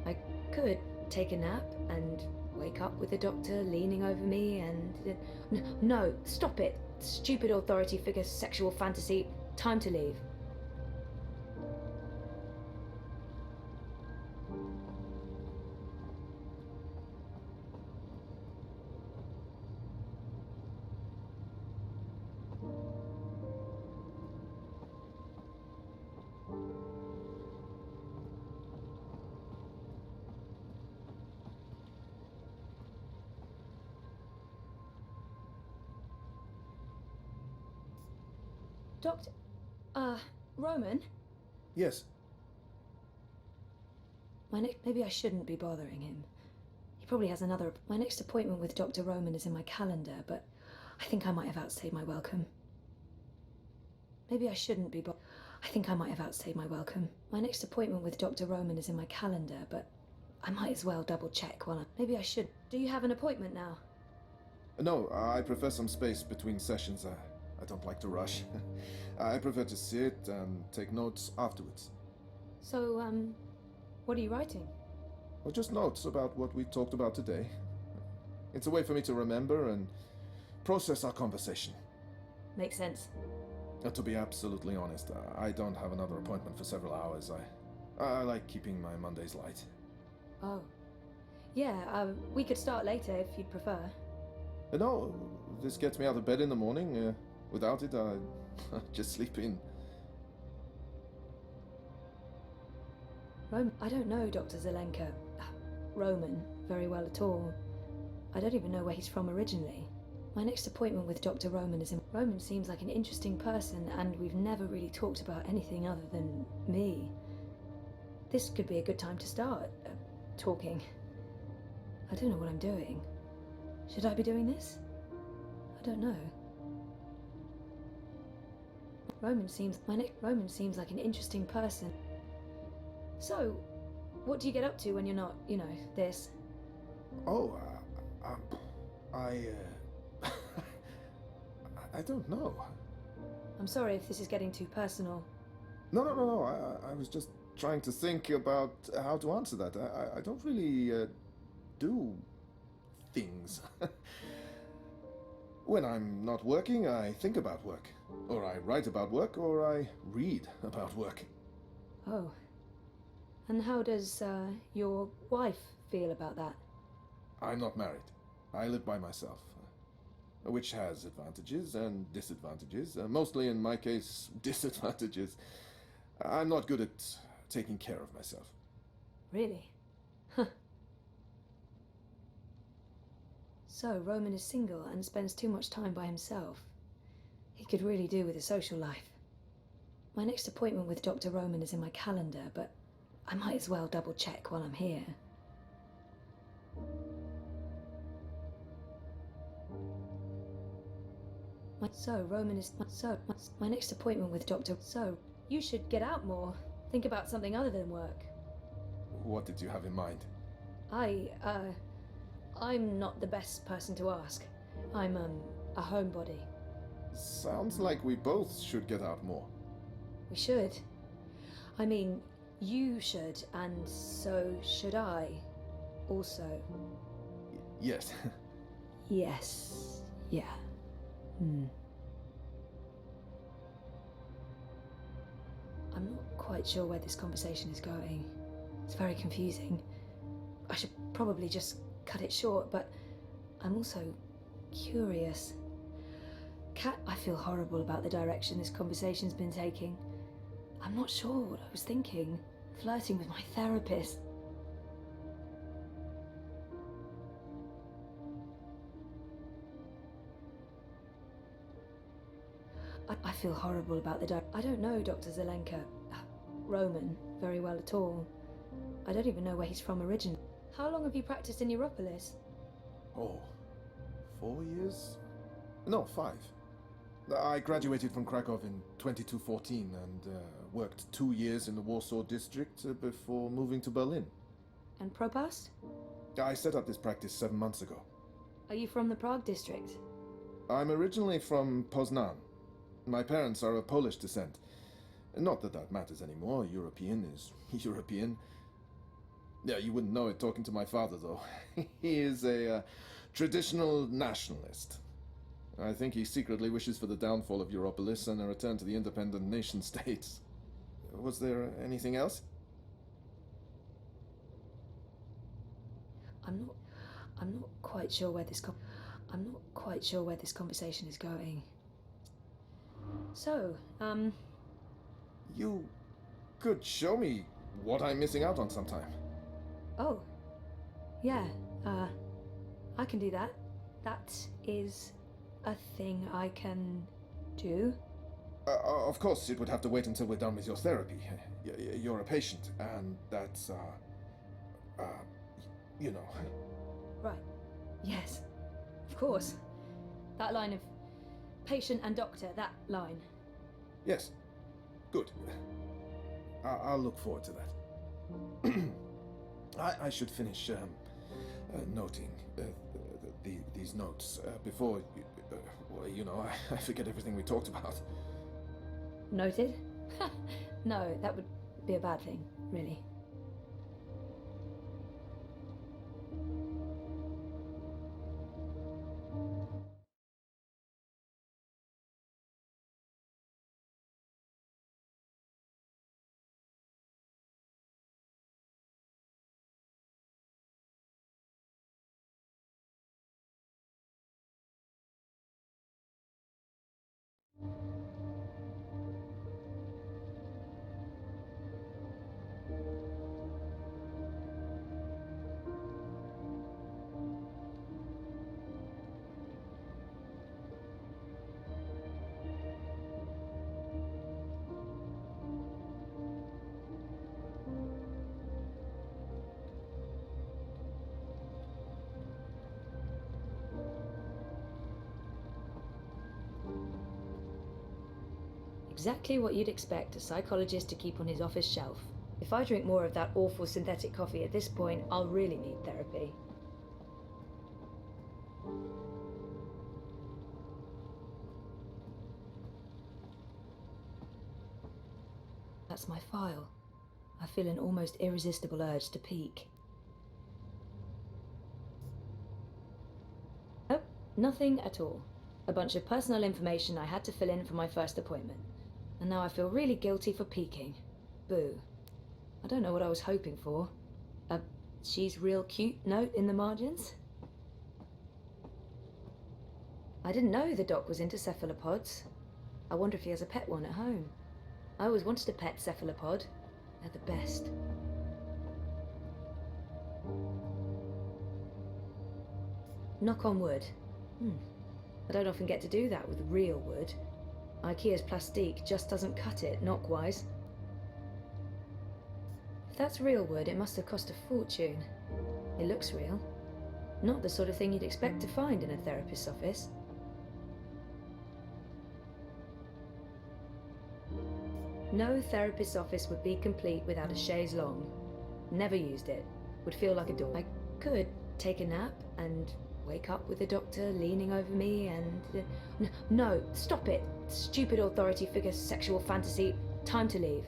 Speaker 1: I could take a nap and wake up with the doctor leaning over me and... No, stop it! Stupid authority figure sexual fantasy. Time to leave. Doctor... Roman?
Speaker 12: Yes.
Speaker 1: Maybe I shouldn't be bothering him. He probably has another... My next appointment with Dr. Roman is in my calendar, but I think I might have outstayed my welcome. Maybe I shouldn't be I think I might have outstayed my welcome. My next appointment with Dr. Roman is in my calendar, but I might as well double check while Maybe I should... Do you have an appointment now?
Speaker 12: No, I prefer some space between sessions. I don't like to rush. I prefer to sit and take notes afterwards.
Speaker 1: So, what are you writing?
Speaker 12: Well, just notes about what we talked about today. It's a way for me to remember and process our conversation.
Speaker 1: Makes sense.
Speaker 12: To be absolutely honest, I don't have another appointment for several hours. I like keeping my Mondays light.
Speaker 1: Oh. Yeah, we could start later if you'd prefer.
Speaker 12: No, this gets me out of bed in the morning. Without it, I just sleep in.
Speaker 1: I don't know Dr. Zelenka, Roman, very well at all. I don't even know where he's from originally. My next appointment with Dr. Roman is in... Roman seems like an interesting person, and we've never really talked about anything other than me. This could be a good time to start, talking. I don't know what I'm doing. Should I be doing this? I don't know. Roman seems like an interesting person. So, what do you get up to when you're not, this?
Speaker 12: Oh, I don't know.
Speaker 1: I'm sorry if this is getting too personal.
Speaker 12: No. I was just trying to think about how to answer that. I don't really do things. When I'm not working, I think about work. Or I write about work, or I read about work.
Speaker 1: Oh. And how does your wife feel about that?
Speaker 12: I'm not married. I live by myself. which has advantages and disadvantages. Mostly, in my case, disadvantages. I'm not good at taking care of myself.
Speaker 1: Really? Huh. So, Roman is single and spends too much time by himself. He could really do with a social life. My next appointment with Dr. Roman is in my calendar, but I might as well double check while I'm here. My next appointment with Dr. So, you should get out more. Think about something other than work.
Speaker 12: What did you have in mind?
Speaker 1: I'm not the best person to ask. I'm, a homebody.
Speaker 12: Sounds like we both should get out more.
Speaker 1: We should. I mean, you should, and so should I. Also.
Speaker 12: Yes.
Speaker 1: Yes. Yeah. I'm not quite sure where this conversation is going. It's very confusing. I should probably just cut it short, but I'm also curious. Kat, I feel horrible about the direction this conversation's been taking. I'm not sure what I was thinking. Flirting with my therapist. I feel horrible about the I don't know Dr. Zelenka, Roman, very well at all. I don't even know where he's from originally. How long have you practiced in Europolis?
Speaker 12: Oh, 4 years? No, 5. I graduated from Krakow in 2214 and worked 2 years in the Warsaw district before moving to Berlin.
Speaker 1: And Propast?
Speaker 12: I set up this practice 7 months ago.
Speaker 1: Are you from the Prague district?
Speaker 12: I'm originally from Poznan. My parents are of Polish descent. Not that that matters anymore. European is European. Yeah, you wouldn't know it talking to my father, though. He is a traditional nationalist. I think he secretly wishes for the downfall of Europolis and a return to the independent nation states. Was there anything else?
Speaker 1: I'm not quite sure where this conversation is going. So,
Speaker 12: You could show me what I'm missing out on sometime.
Speaker 1: Oh. Yeah, I can do that. That is a thing I can do.
Speaker 12: Of course, it would have to wait until we're done with your therapy. You're a patient, and that's, you know.
Speaker 1: Right. Yes. Of course. That line of patient and doctor, that line.
Speaker 12: Yes. Good. I'll look forward to that. I should finish noting these notes before, well, you know, I forget everything we talked about.
Speaker 1: Noted? No, that would be a bad thing, really. Exactly what you'd expect a psychologist to keep on his office shelf. If I drink more of that awful synthetic coffee at this point, I'll really need therapy. That's my file. I feel an almost irresistible urge to peek. Nope, nothing at all. A bunch of personal information I had to fill in for my first appointment. And now I feel really guilty for peeking. Boo. I don't know what I was hoping for. A she's real cute note in the margins? I didn't know the doc was into cephalopods. I wonder if he has a pet one at home. I always wanted a pet cephalopod. They're the best. Knock on wood. I don't often get to do that with real wood. IKEA's plastique just doesn't cut it, knock-wise. If that's real wood, it must have cost a fortune. It looks real. Not the sort of thing you'd expect to find in a therapist's office. No therapist's office would be complete without a chaise longue. Never used it. Would feel like a door. I could take a nap and wake up with the doctor leaning over me and... No, stop it! Stupid authority figure sexual fantasy. Time to leave.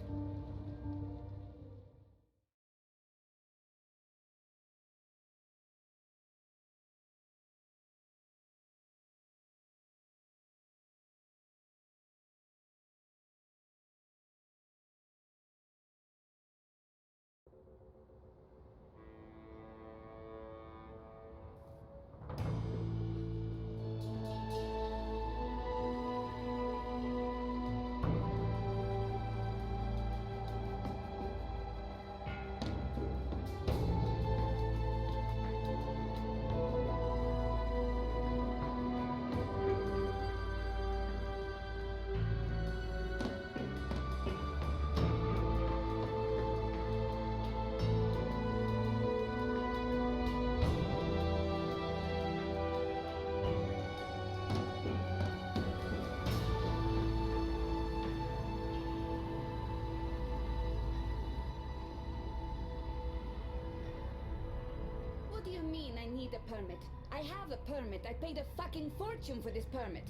Speaker 4: What do you mean I need a permit? I have a permit. I paid a fucking fortune for this permit.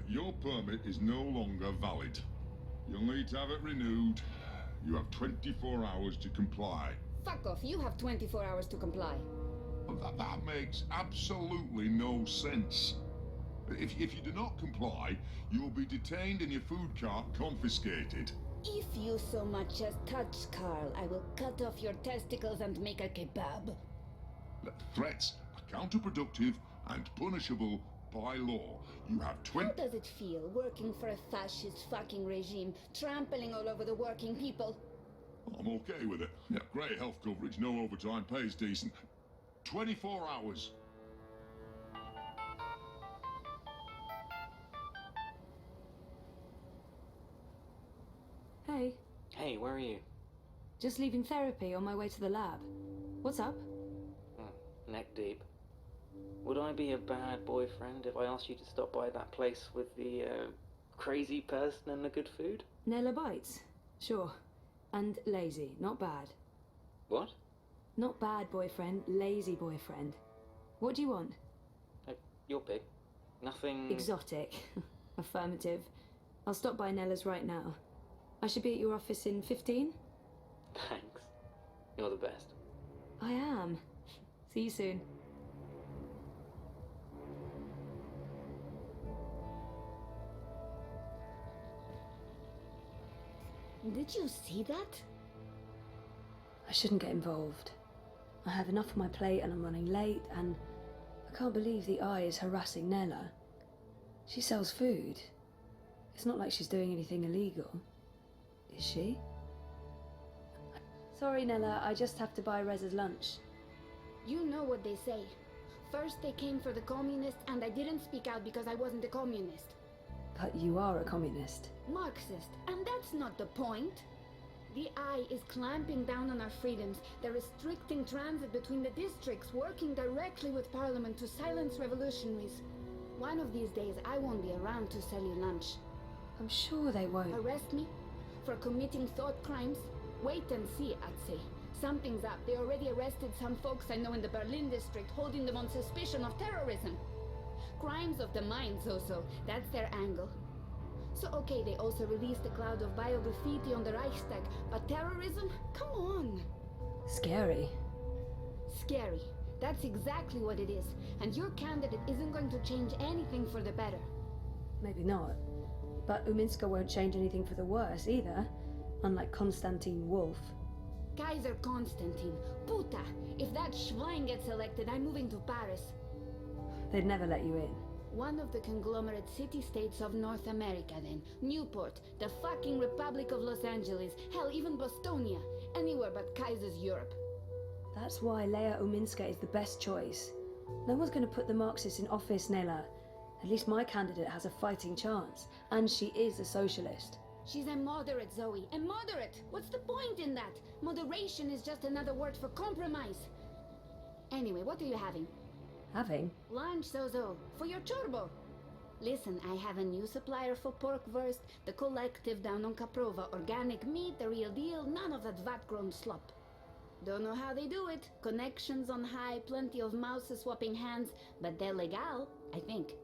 Speaker 13: Your permit is no longer valid. You'll need to have it renewed. You have 24 hours to comply.
Speaker 4: Fuck off. You have 24 hours to comply.
Speaker 13: Well, that makes absolutely no sense. If you do not comply, you will be detained and your food cart confiscated.
Speaker 4: If you so much as touch Carl, I will cut off your testicles and make a kebab.
Speaker 13: Threats are counterproductive and punishable by law. You have
Speaker 4: How does it feel working for a fascist fucking regime, trampling all over the working people?
Speaker 13: I'm okay with it. Yeah, great health coverage, no overtime, pays decent. 24 hours.
Speaker 1: Hey.
Speaker 9: Hey, where are you?
Speaker 1: Just leaving therapy on my way to the lab. What's up?
Speaker 9: Neck deep. Would I be a bad boyfriend if I asked you to stop by that place with the crazy person and the good food?
Speaker 1: Nella bites. Sure. And lazy. Not bad.
Speaker 9: What?
Speaker 1: Not bad boyfriend, lazy boyfriend. What do you want?
Speaker 9: Your pick. Nothing...
Speaker 1: Exotic. Affirmative. I'll stop by Nella's right now. I should be at your office in 15?
Speaker 9: Thanks. You're the best.
Speaker 1: I am. See you soon.
Speaker 4: Did you see that?
Speaker 1: I shouldn't get involved. I have enough on my plate and I'm running late, and I can't believe the eye is harassing Nella. She sells food. It's not like she's doing anything illegal. Is she? Sorry, Nella, I just have to buy Reza's lunch.
Speaker 4: You know what they say. First they came for the communists, and I didn't speak out because I wasn't a communist.
Speaker 1: But you are a communist.
Speaker 4: Marxist, and that's not the point. The Eye is clamping down on our freedoms. They're restricting transit between the districts, working directly with Parliament to silence revolutionaries. One of these days, I won't be around to sell you lunch.
Speaker 1: I'm sure they won't.
Speaker 4: Arrest me? For committing thought crimes? Wait and see, I'd say. Something's up. They already arrested some folks I know in the Berlin district, holding them on suspicion of terrorism. Crimes of the mind, so that's their angle. So okay, they also released a cloud of bio-graffiti on the Reichstag, but terrorism? Come on!
Speaker 1: Scary.
Speaker 4: Scary. That's exactly what it is. And your candidate isn't going to change anything for the better.
Speaker 1: Maybe not. But Uminska won't change anything for the worse either, unlike Konstantin Wolf.
Speaker 4: Kaiser Konstantin. Puta! If that Schwein gets elected, I'm moving to Paris.
Speaker 1: They'd never let you in.
Speaker 4: One of the conglomerate city-states of North America, then. Newport, the fucking Republic of Los Angeles, hell, even Bostonia. Anywhere but Kaiser's Europe.
Speaker 1: That's why Leia Ominska is the best choice. No one's going to put the Marxists in office, Nela. At least my candidate has a fighting chance. And she is a socialist.
Speaker 4: She's a moderate, Zoe. A moderate! What's the point in that? Moderation is just another word for compromise. Anyway, what are you having?
Speaker 1: Having?
Speaker 4: Lunch, Zozo. For your turbo. Listen, I have a new supplier for pork wurst. The collective down on Caprova. Organic meat, the real deal. None of that vat-grown slop. Don't know how they do it. Connections on high, plenty of mouses swapping hands. But they're legal, I think.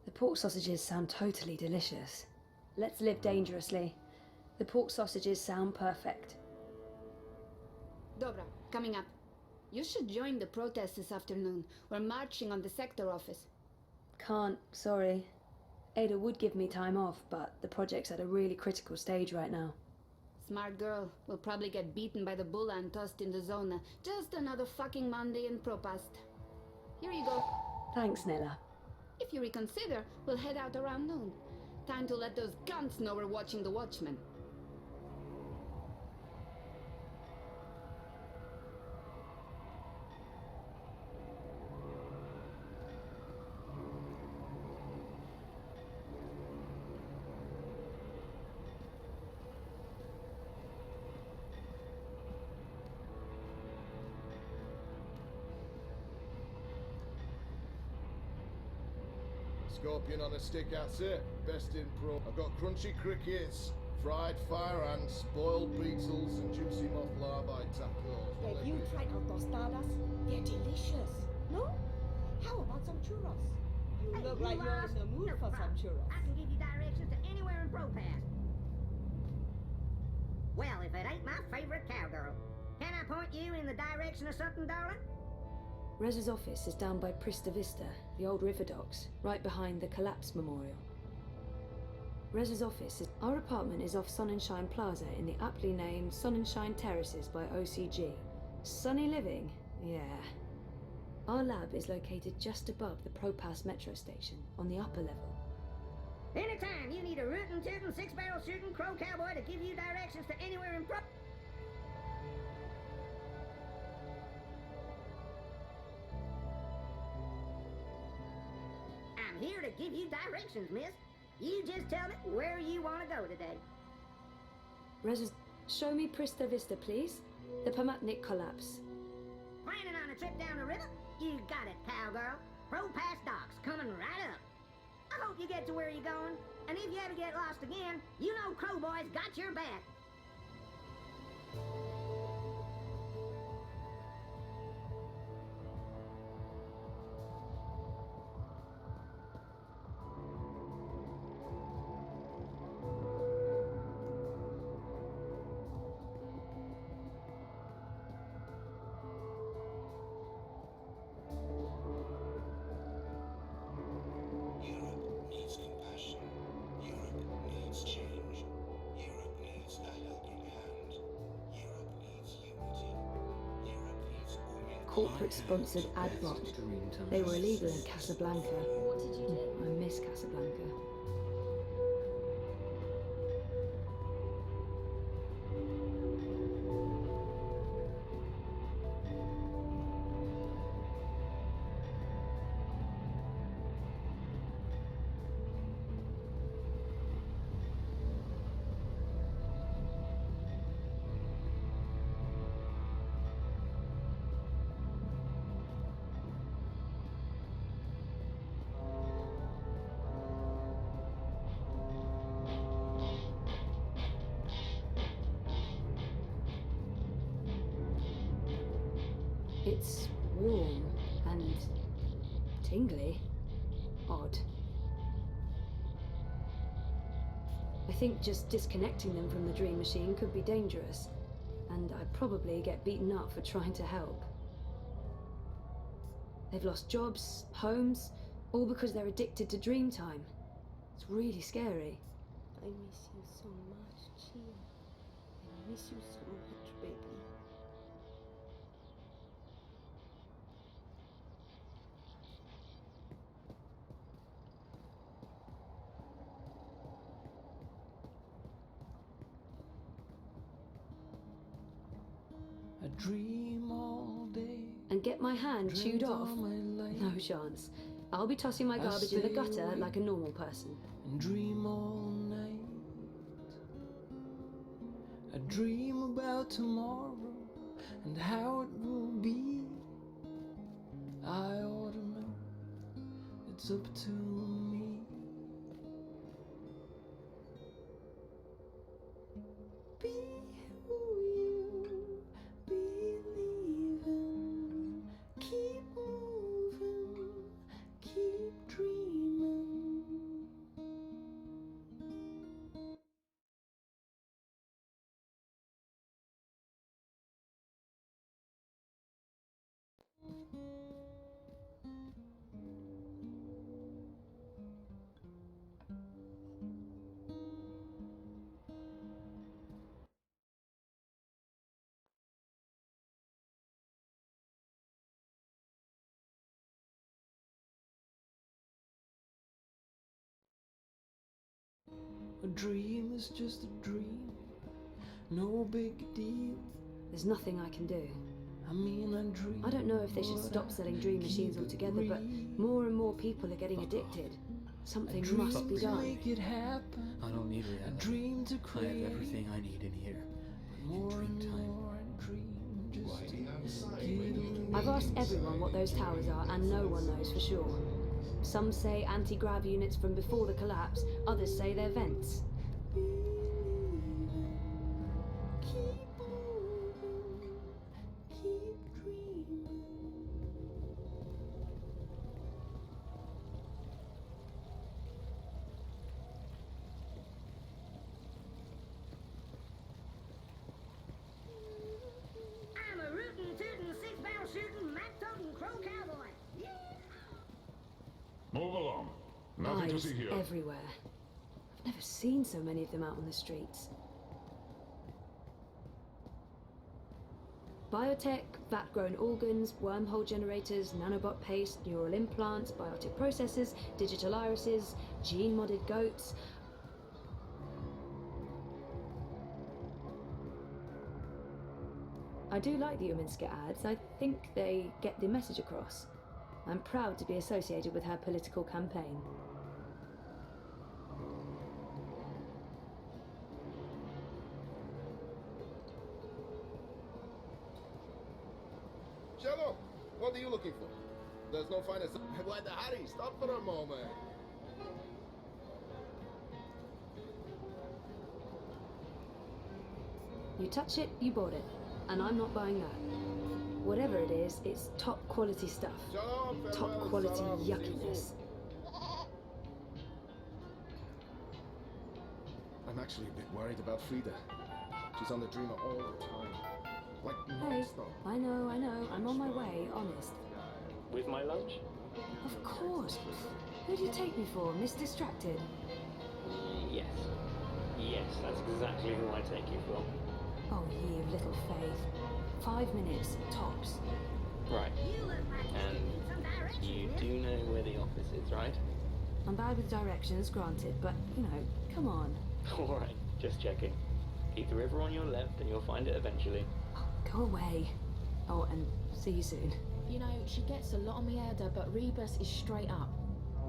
Speaker 1: The pork sausages sound totally delicious. Let's live dangerously. The pork sausages sound perfect.
Speaker 4: Dobra, coming up. You should join the protest this afternoon. We're marching on the sector office.
Speaker 1: Can't, sorry. Ada would give me time off, but the project's at a really critical stage right now.
Speaker 4: Smart girl. We'll probably get beaten by the bulla and tossed in the zona. Just another fucking Monday in Propast. Here you go.
Speaker 1: Thanks, Nella.
Speaker 4: If you reconsider, we'll head out around noon. Time to let those cunts know we're watching the Watchmen.
Speaker 12: Scorpion on a stick, that's it. Best in pro. I've got crunchy crickets, fried fire ants, boiled beetles, and juicy moth larvae tacos.
Speaker 14: Have you tried our tostadas? They're delicious. No? How about some churros? You look like you're in the mood for some churros.
Speaker 15: I can give you directions to anywhere in Propass. Well, if it ain't my favorite cowgirl. Can I point you in the direction of something, darling?
Speaker 1: Rez's office is down by Prista Vista, the old river docks, right behind the Collapse Memorial. Rez's office is... Our apartment is off Sonnenschein Plaza in the aptly named Sonnenschein Terraces by OCG. Sunny living? Yeah. Our lab is located just above the Propass metro station, on the upper level.
Speaker 15: Anytime you need a rootin' tootin' six-barrel shooting crow cowboy to give you directions to anywhere in I'm here to give you directions, miss. You just tell me where you want to go today.
Speaker 1: Rez, show me Prista Vista, please. The Pamatnik Collapse.
Speaker 15: Planning on a trip down the river? You got it, cowgirl. Propass docks coming right up. I hope you get to where you're going. And if you ever get lost again, you know Crowboy's got your back.
Speaker 1: Corporate-sponsored ad block. They were illegal in Casablanca. What did you do? I miss Casablanca. It's warm and tingly. Odd. I think just disconnecting them from the dream machine could be dangerous, and I'd probably get beaten up for trying to help. They've lost jobs, homes, all because they're addicted to dream time. It's really scary.
Speaker 14: I miss you so much, Chia. I miss you so much, baby.
Speaker 16: dream all day.
Speaker 1: And get my hand chewed off? No chance. I'll be tossing my garbage in the gutter like a normal person.
Speaker 16: And dream all night. I dream about tomorrow and how it will be. I ought to know, it's up to me. Be who you believe in. Keep moving, keep dreaming. A dream is just a dream, no big deal.
Speaker 1: There's nothing I can do.
Speaker 16: I mean, I dream.
Speaker 1: I don't know if they should stop selling dream machines altogether, but more and more people are getting addicted. Something must be done.
Speaker 16: Make it happen.
Speaker 17: I don't need reality.
Speaker 16: A dream to
Speaker 17: I
Speaker 16: create.
Speaker 17: have everything I need in here.
Speaker 16: More
Speaker 17: In
Speaker 16: and
Speaker 17: dream time.
Speaker 16: more I dream just to get away.
Speaker 1: I've asked everyone what those towers are, and no one knows for sure. Some say anti-grav units from before the collapse, others say they're vents.
Speaker 15: I'm a rootin', tootin', six-barrel shootin', map-toting crow cowboy. Yeah.
Speaker 13: Move along. Nothing to
Speaker 1: Eyes
Speaker 13: see here.
Speaker 1: everywhere. I've never seen so many of them out on the streets. Biotech, vat-grown organs, wormhole generators, nanobot paste, neural implants, biotic processors, digital irises, gene-modded goats. I do like the Uminska ads. I think they get the message across. I'm proud to be associated with her political campaign.
Speaker 12: Shalom, what are you looking for? There's no finest. Why the hurry? Stop for a moment.
Speaker 1: You touch it, you bought it. And I'm not buying that. Whatever it is, it's top quality stuff.
Speaker 12: Shalom,
Speaker 1: Top
Speaker 12: farewell,
Speaker 1: quality
Speaker 12: shalom, see you
Speaker 1: yuckiness.
Speaker 12: soon. I'm actually a bit worried about Frida. She's on the dreamer all the time. Like
Speaker 1: Hey,
Speaker 12: non-stop.
Speaker 1: I know. I'm on my way, honest.
Speaker 9: With my lunch?
Speaker 1: Of course. Who do you take me for, Miss Distracted?
Speaker 9: Yes. Yes, that's exactly who I take you for.
Speaker 1: Oh, ye of little faith. 5 minutes, tops.
Speaker 9: Right.
Speaker 15: You look like you
Speaker 9: And
Speaker 15: need some directions.
Speaker 9: you
Speaker 15: here.
Speaker 9: do know where the office is, right?
Speaker 1: I'm bad with directions, granted, but, you know, come on.
Speaker 9: Alright, just checking. Keep the river on your left and you'll find it eventually.
Speaker 1: Go away. Oh, and see you soon.
Speaker 3: You know, she gets a lot on me head, but Rebus is straight up.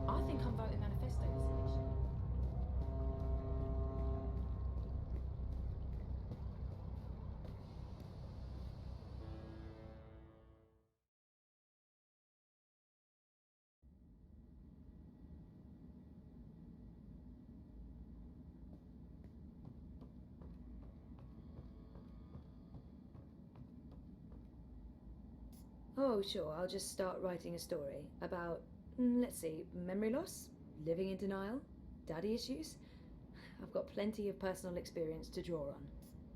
Speaker 3: I think I'm voting manifesto this election.
Speaker 1: Oh, sure, I'll just start writing a story about, let's see, memory loss, living in denial, daddy issues. I've got plenty of personal experience to draw on.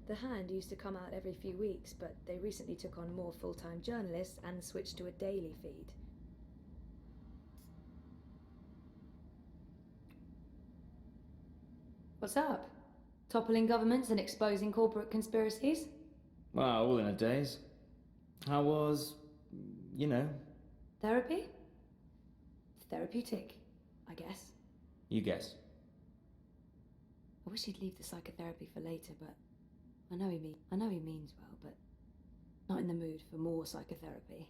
Speaker 1: The Hand used to come out every few weeks, but they recently took on more full-time journalists and switched to a daily feed. What's up? Toppling governments and exposing corporate conspiracies?
Speaker 17: Well, all in a daze. How was, you know,
Speaker 1: Therapy? Therapeutic, I guess.
Speaker 17: you guess.
Speaker 1: I wish he'd leave the psychotherapy for later, but I know he means well, but Not in the mood for more psychotherapy.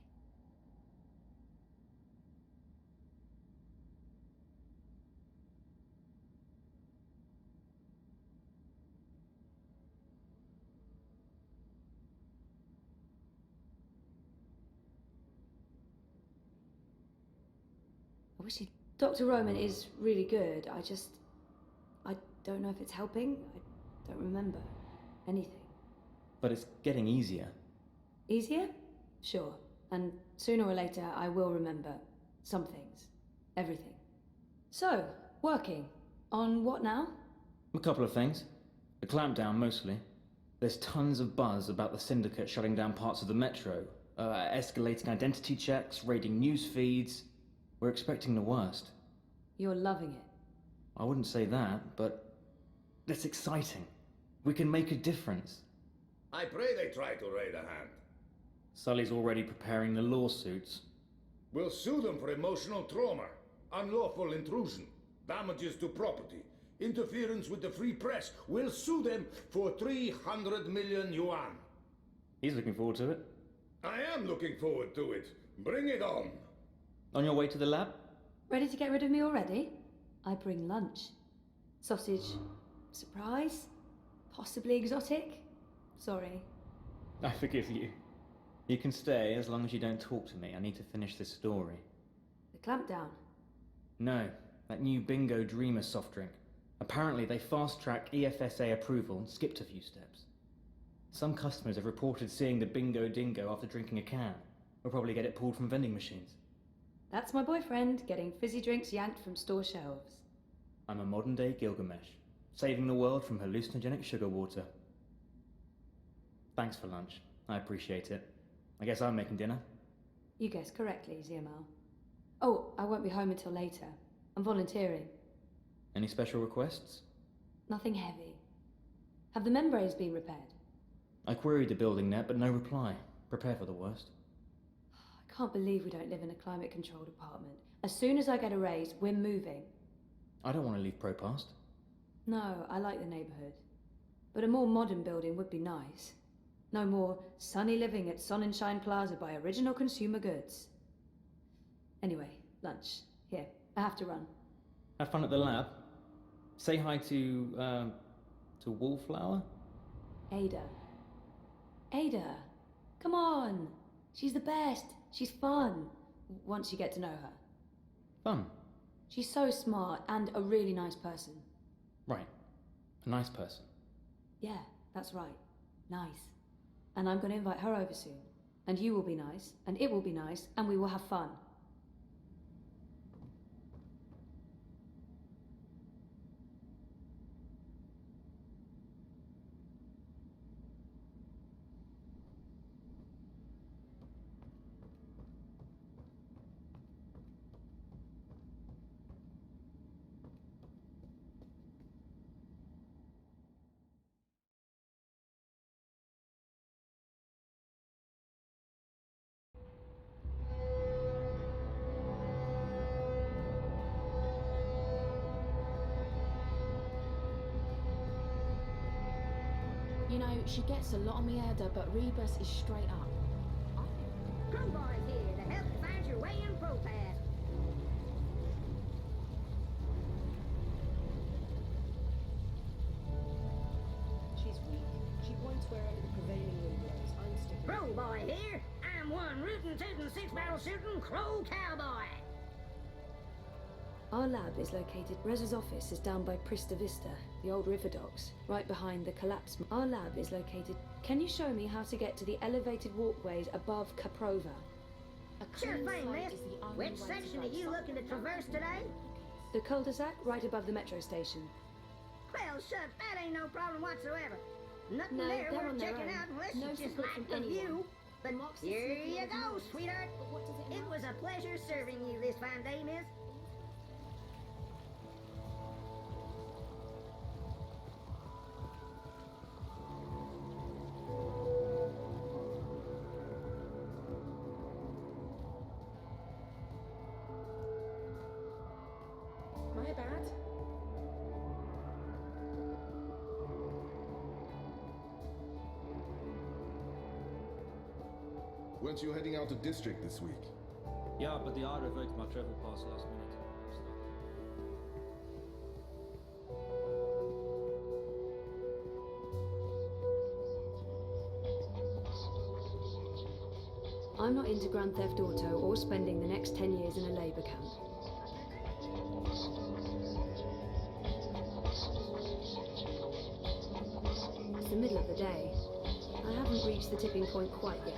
Speaker 1: I wish he'd... Dr. Roman is really good. I don't know if it's helping. I don't remember anything.
Speaker 17: But it's getting easier.
Speaker 1: Easier? Sure. And sooner or later, I will remember some things. Everything. So, working. On what now?
Speaker 17: A couple of things. A clampdown, mostly. There's tons of buzz about the Syndicate shutting down parts of the metro, escalating identity checks, raiding news feeds. We're expecting the worst.
Speaker 1: You're loving it.
Speaker 17: I wouldn't say that, but it's exciting. We can make a difference.
Speaker 18: I pray they try to raid a hand.
Speaker 17: Sully's already preparing the lawsuits.
Speaker 18: We'll sue them for emotional trauma, unlawful intrusion, damages to property, interference with the free press. We'll sue them for 300 million yuan.
Speaker 17: He's looking forward to it.
Speaker 18: I am looking forward to it. Bring it on.
Speaker 17: On your way to the lab?
Speaker 1: Ready to get rid of me already? I bring lunch. Sausage. Surprise? Possibly exotic? Sorry.
Speaker 17: I forgive you. You can stay as long as you don't talk to me. I need to finish this story.
Speaker 1: The clampdown?
Speaker 17: No, that new Bingo Dreamer soft drink. Apparently they fast-tracked EFSA approval and skipped a few steps. Some customers have reported seeing the Bingo Dingo after drinking a can. We'll probably get it pulled from vending machines.
Speaker 1: That's my boyfriend, getting fizzy drinks yanked from store shelves.
Speaker 17: I'm a modern-day Gilgamesh, saving the world from hallucinogenic sugar water. Thanks for lunch. I appreciate it. I guess I'm making dinner.
Speaker 1: You guessed correctly, Ziamal. Oh, I won't be home until later. I'm volunteering.
Speaker 17: Any special requests?
Speaker 1: Nothing heavy. Have the membranes been repaired?
Speaker 17: I queried the building net, but no reply. Prepare for the worst.
Speaker 1: I can't believe we don't live in a climate-controlled apartment. As soon as I get a raise, we're moving.
Speaker 17: I don't want to leave Propast.
Speaker 1: No, I like the neighborhood. But a more modern building would be nice. No more sunny living at Sonnenschein Plaza by Original Consumer Goods. Anyway, lunch. Here, I have to run.
Speaker 17: Have fun at the lab. Say hi to Wallflower?
Speaker 1: Ada. Ada! Come on! She's the best! She's fun! Once you get to know her.
Speaker 17: Fun?
Speaker 1: She's so smart and a really nice person.
Speaker 17: Right. A nice person.
Speaker 1: Yeah, that's right. Nice. And I'm going to invite her over soon. And you will be nice, and it will be nice, and we will have fun.
Speaker 19: You know, she gets a lot on me header, but Rebus is straight up.
Speaker 15: Crowbar's here to help you find your way in ProPass.
Speaker 14: She's weak. She won't wear under the prevailing wind blows. I'm sticking.
Speaker 15: Crowboy here. I'm one rootin' tootin' six-barrel shootin' Crow Cowboy.
Speaker 1: Our lab is located. Rez's office is down by Prista Vista, the old river docks, right behind the collapse. Our lab is located. Can you show me how to get to the elevated walkways above Caprova?
Speaker 15: Sure thing, miss. Which section are you looking to traverse today?
Speaker 1: The cul-de-sac right above the metro station.
Speaker 15: Well, shucks, that ain't no problem whatsoever. Nothing
Speaker 19: No,
Speaker 15: there
Speaker 19: they're
Speaker 15: worth
Speaker 19: on their
Speaker 15: checking
Speaker 19: own.
Speaker 15: out unless
Speaker 19: No
Speaker 15: you just
Speaker 19: support
Speaker 15: like
Speaker 19: from
Speaker 15: the
Speaker 19: anyone.
Speaker 15: view. But
Speaker 19: Mox is
Speaker 15: here
Speaker 19: sneaking
Speaker 15: you
Speaker 19: with
Speaker 15: go,
Speaker 19: Mox.
Speaker 15: sweetheart.
Speaker 19: But what does it
Speaker 15: It was a pleasure serving you this fine day, miss.
Speaker 14: My bad.
Speaker 12: Weren't you heading out to District this week?
Speaker 17: Yeah, but the R revoked my travel pass last minute.
Speaker 1: I'm not into Grand Theft Auto or spending the next 10 years in a labour camp. It's the middle of the day. I haven't reached the tipping point quite yet.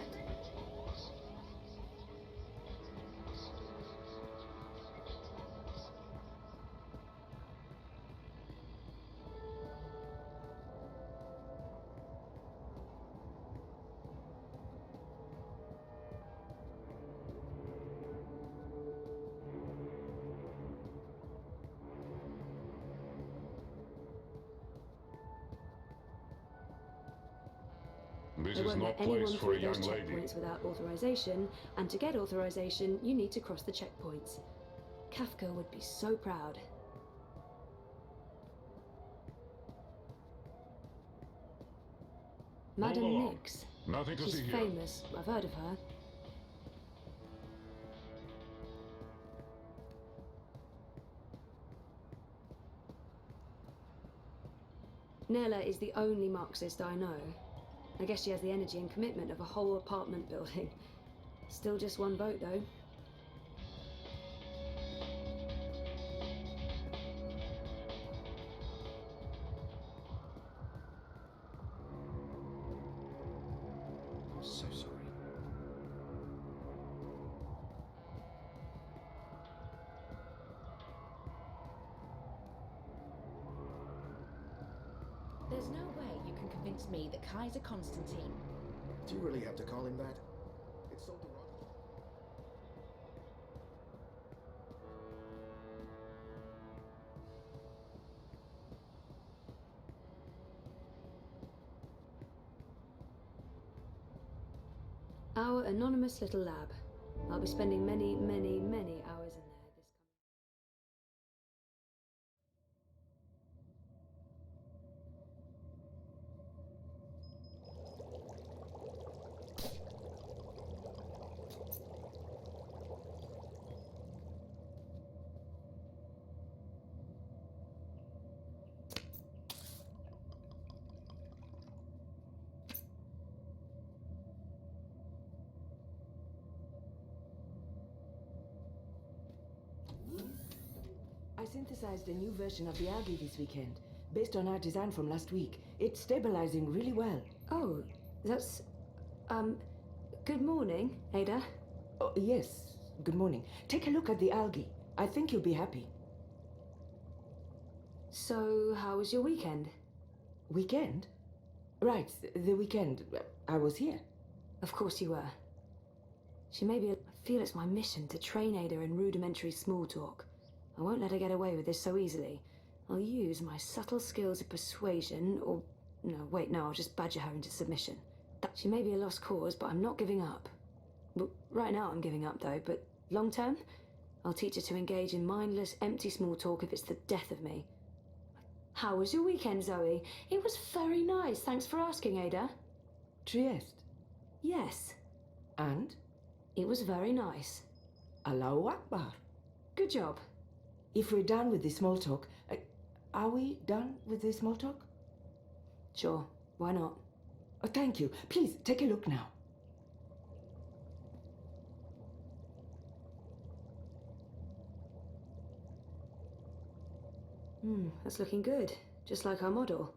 Speaker 13: This
Speaker 1: They
Speaker 13: is
Speaker 1: won't
Speaker 13: no
Speaker 1: let anyone
Speaker 13: place for a
Speaker 1: through those
Speaker 13: young lady.
Speaker 1: checkpoints without authorization, and to get authorization, you need to cross the checkpoints. Kafka would be so proud. Madam
Speaker 13: along.
Speaker 1: Nix.
Speaker 13: Nothing to
Speaker 1: She's
Speaker 13: see here.
Speaker 1: famous. I've heard of her. Nella is the only Marxist I know. I guess she has the energy and commitment of a whole apartment building. Still just one vote, though.
Speaker 5: I'm so sorry.
Speaker 20: There's no way you can convince me that Kaiser Constantine...
Speaker 5: Do you really have to call him that? It's so derogatory.
Speaker 1: Our anonymous little lab. I'll be spending many, many, many hours in there this coming...
Speaker 21: I synthesized a new version of the algae this weekend, based on our design from last week. It's stabilizing really well.
Speaker 1: Oh, that's... Good morning, Ada.
Speaker 21: Oh, yes. Good morning. Take a look at the algae. I think you'll be happy.
Speaker 1: So, how was your weekend?
Speaker 21: Weekend? Right, the weekend. I was here.
Speaker 1: Of course you were. She may be... I feel it's my mission to train Ada in rudimentary small talk. I won't let her get away with this so easily. I'll use my subtle skills of persuasion, or... No, wait, no, I'll just badger her into submission. She may be a lost cause, but I'm not giving up. Well, right now I'm giving up, though, but long term, I'll teach her to engage in mindless, empty small talk if it's the death of me. How was your weekend, Zoe? It was very nice, thanks for asking, Ada.
Speaker 21: Trieste?
Speaker 1: Yes.
Speaker 21: And?
Speaker 1: It was very nice.
Speaker 21: Allahu Akbar.
Speaker 1: Good job.
Speaker 21: If we're done with the small talk... are we done with the small talk?
Speaker 1: Sure, why not?
Speaker 21: Oh, thank you. Please, take a look now.
Speaker 1: That's looking good. Just like our model.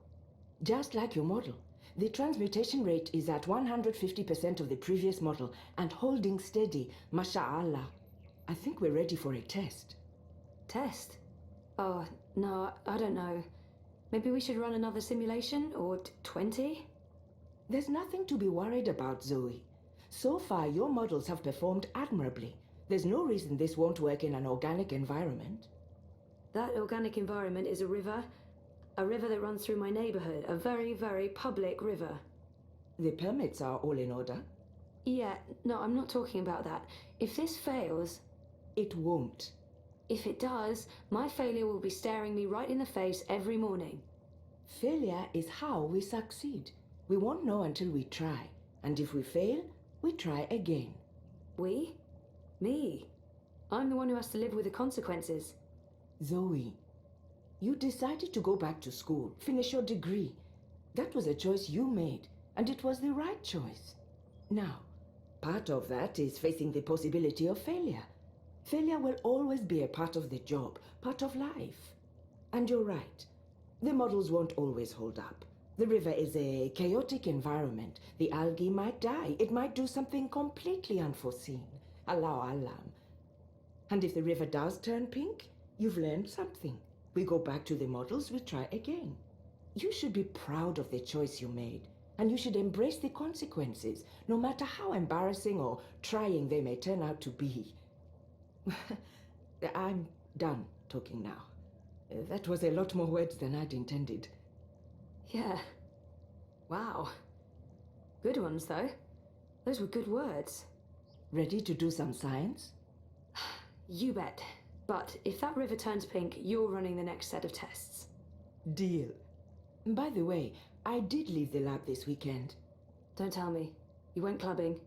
Speaker 21: Just like your model. The transmutation rate is at 150% of the previous model and holding steady, masha'Allah. I think we're ready for a test.
Speaker 1: Test? Oh, no, I don't know. Maybe we should run another simulation, or 20?
Speaker 21: There's nothing to be worried about, Zoe. So far, your models have performed admirably. There's no reason this won't work in an organic environment.
Speaker 1: That organic environment is a river that runs through my neighborhood, a very, very public river.
Speaker 21: The permits are all in order?
Speaker 1: Yeah, no, I'm not talking about that. If this fails...
Speaker 21: It won't.
Speaker 1: If it does, my failure will be staring me right in the face every morning.
Speaker 21: Failure is how we succeed. We won't know until we try. And if we fail, we try again.
Speaker 1: We? Me? I'm the one who has to live with the consequences.
Speaker 21: Zoe, you decided to go back to school, finish your degree. That was a choice you made, and it was the right choice. Now, part of that is facing the possibility of failure. Failure will always be a part of the job, part of life. And you're right. The models won't always hold up. The river is a chaotic environment. The algae might die. It might do something completely unforeseen. Allahu Alam. And if the river does turn pink, you've learned something. We go back to the models, we try again. You should be proud of the choice you made, and you should embrace the consequences, no matter how embarrassing or trying they may turn out to be. I'm done talking now. That was a lot more words than I'd intended.
Speaker 1: Yeah. Wow. Good ones, though. Those were good words.
Speaker 21: Ready to do some science?
Speaker 1: You bet. But if that river turns pink, you're running the next set of tests.
Speaker 21: Deal. By the way, I did leave the lab this weekend.
Speaker 1: Don't tell me. You went clubbing?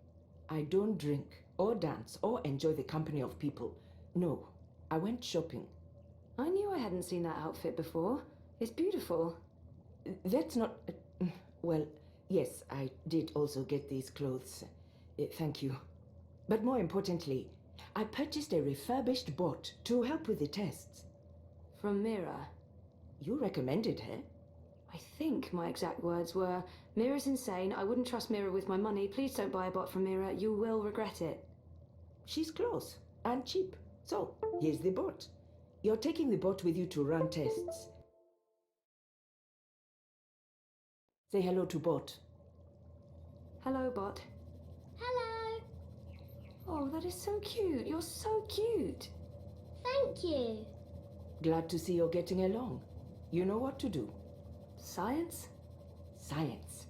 Speaker 21: I don't drink, or dance, or enjoy the company of people. No, I went shopping.
Speaker 1: I knew I hadn't seen that outfit before. It's beautiful.
Speaker 21: That's not... Well, yes, I did also get these clothes. Thank you. But more importantly, I purchased a refurbished bot to help with the tests.
Speaker 1: From Mira?
Speaker 21: You recommended her?
Speaker 1: I think my exact words were, Mira's insane, I wouldn't trust Mira with my money, please don't buy a bot from Mira, you will regret it.
Speaker 21: She's close and cheap. So, here's the bot. You're taking the bot with you to run tests. Say hello to bot.
Speaker 1: Hello, bot.
Speaker 6: Hello.
Speaker 1: Oh, that is so cute. You're so cute.
Speaker 6: Thank you.
Speaker 21: Glad to see you're getting along. You know what to do.
Speaker 1: Science?
Speaker 21: Science.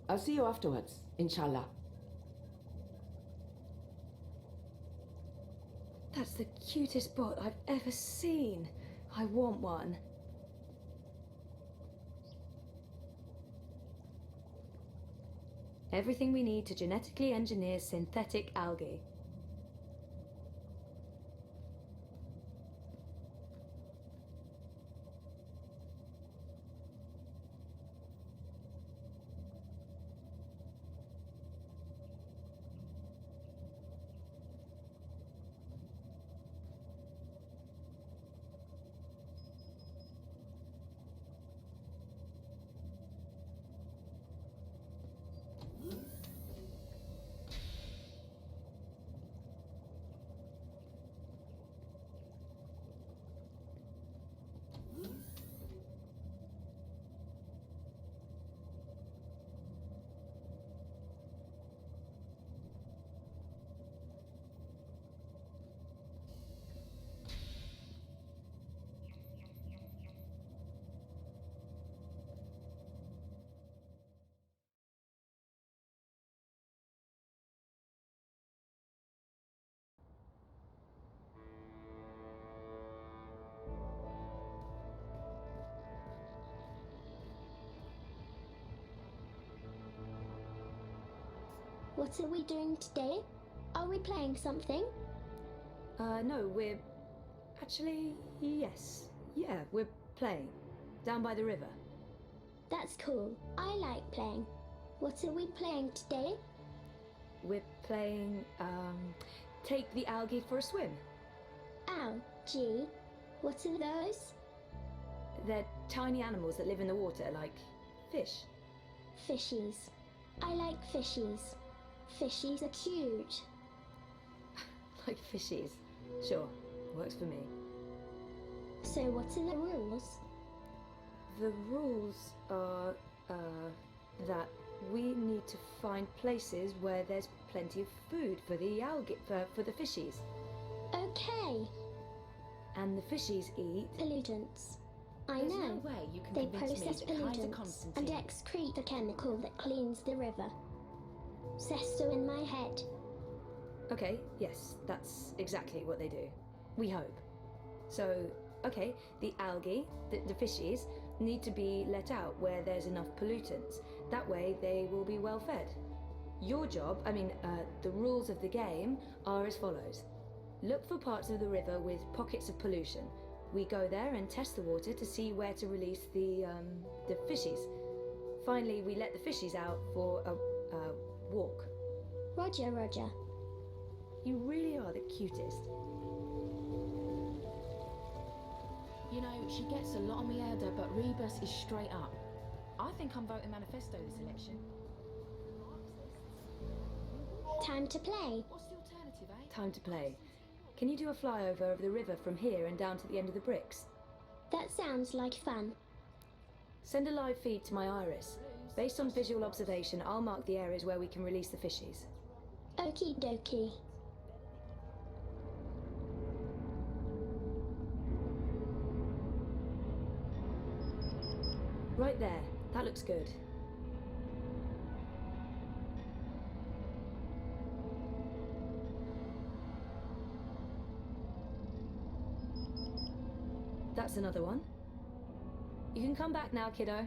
Speaker 21: I'll see you afterwards, inshallah.
Speaker 1: That's the cutest bot I've ever seen. I want one. Everything we need to genetically engineer synthetic algae.
Speaker 6: What are we doing today? Are we playing something?
Speaker 1: No, we're... Actually, yes. Yeah, we're playing. Down by the river.
Speaker 6: That's cool. I like playing. What are we playing today?
Speaker 1: We're playing, take the algae for a swim.
Speaker 6: Algae? What are those?
Speaker 1: They're tiny animals that live in the water, like fish.
Speaker 6: Fishies. I like fishies. Fishies are cute.
Speaker 1: Like fishies. Sure, works for me.
Speaker 6: So what are the rules?
Speaker 1: The rules are, that we need to find places where there's plenty of food for the algae, for the fishies.
Speaker 6: Okay.
Speaker 1: And the fishies eat...
Speaker 6: pollutants. I
Speaker 20: There's
Speaker 6: know.
Speaker 20: no way you can
Speaker 6: they
Speaker 20: convince me
Speaker 6: process
Speaker 20: that Kaiser
Speaker 6: pollutants and
Speaker 20: Constantine...
Speaker 6: excrete the chemical that cleans the river. Says so in my head.
Speaker 1: Okay, yes, that's exactly what they do. We hope. So, okay, the algae, the fishies, need to be let out where there's enough pollutants. That way they will be well fed. Your job, the rules of the game are as follows. Look for parts of the river with pockets of pollution. We go there and test the water to see where to release the fishies. Finally, we let the fishies out for a walk.
Speaker 6: Roger, Roger.
Speaker 1: You really are the cutest.
Speaker 19: You know, she gets a lot on me head, but Rebus is straight up. I think I'm voting Manifesto this election.
Speaker 6: Time to play.
Speaker 19: What's the alternative, eh?
Speaker 1: Time to play. Can you do a flyover of the river from here and down to the end of the bricks?
Speaker 6: That sounds like fun.
Speaker 1: Send a live feed to my iris. Based on visual observation, I'll mark the areas where we can release the fishies.
Speaker 6: Okie dokie.
Speaker 1: Right there. That looks good. That's another one. You can come back now, kiddo.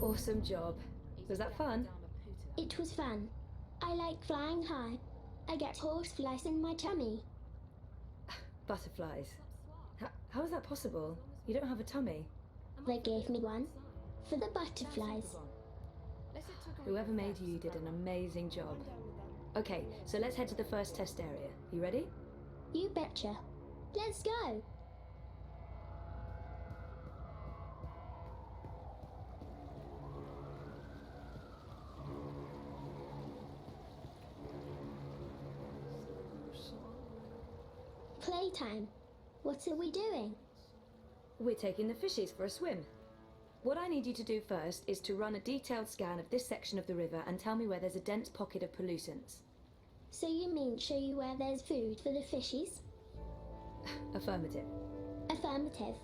Speaker 1: Awesome job. Was that fun?
Speaker 6: It was fun. I like flying high. I get horseflies in my tummy.
Speaker 1: Butterflies. How is that possible? You don't have a tummy.
Speaker 6: They gave me one. For the butterflies.
Speaker 1: Whoever made you did an amazing job. Okay, so let's head to the first test area. You ready?
Speaker 6: You betcha. Let's go. Playtime. What are we doing?
Speaker 1: We're taking the fishies for a swim. What I need you to do first is to run a detailed scan of this section of the river and tell me where there's a dense pocket of pollutants.
Speaker 6: So you mean show you where there's food for the fishies?
Speaker 1: Affirmative.
Speaker 6: Affirmative.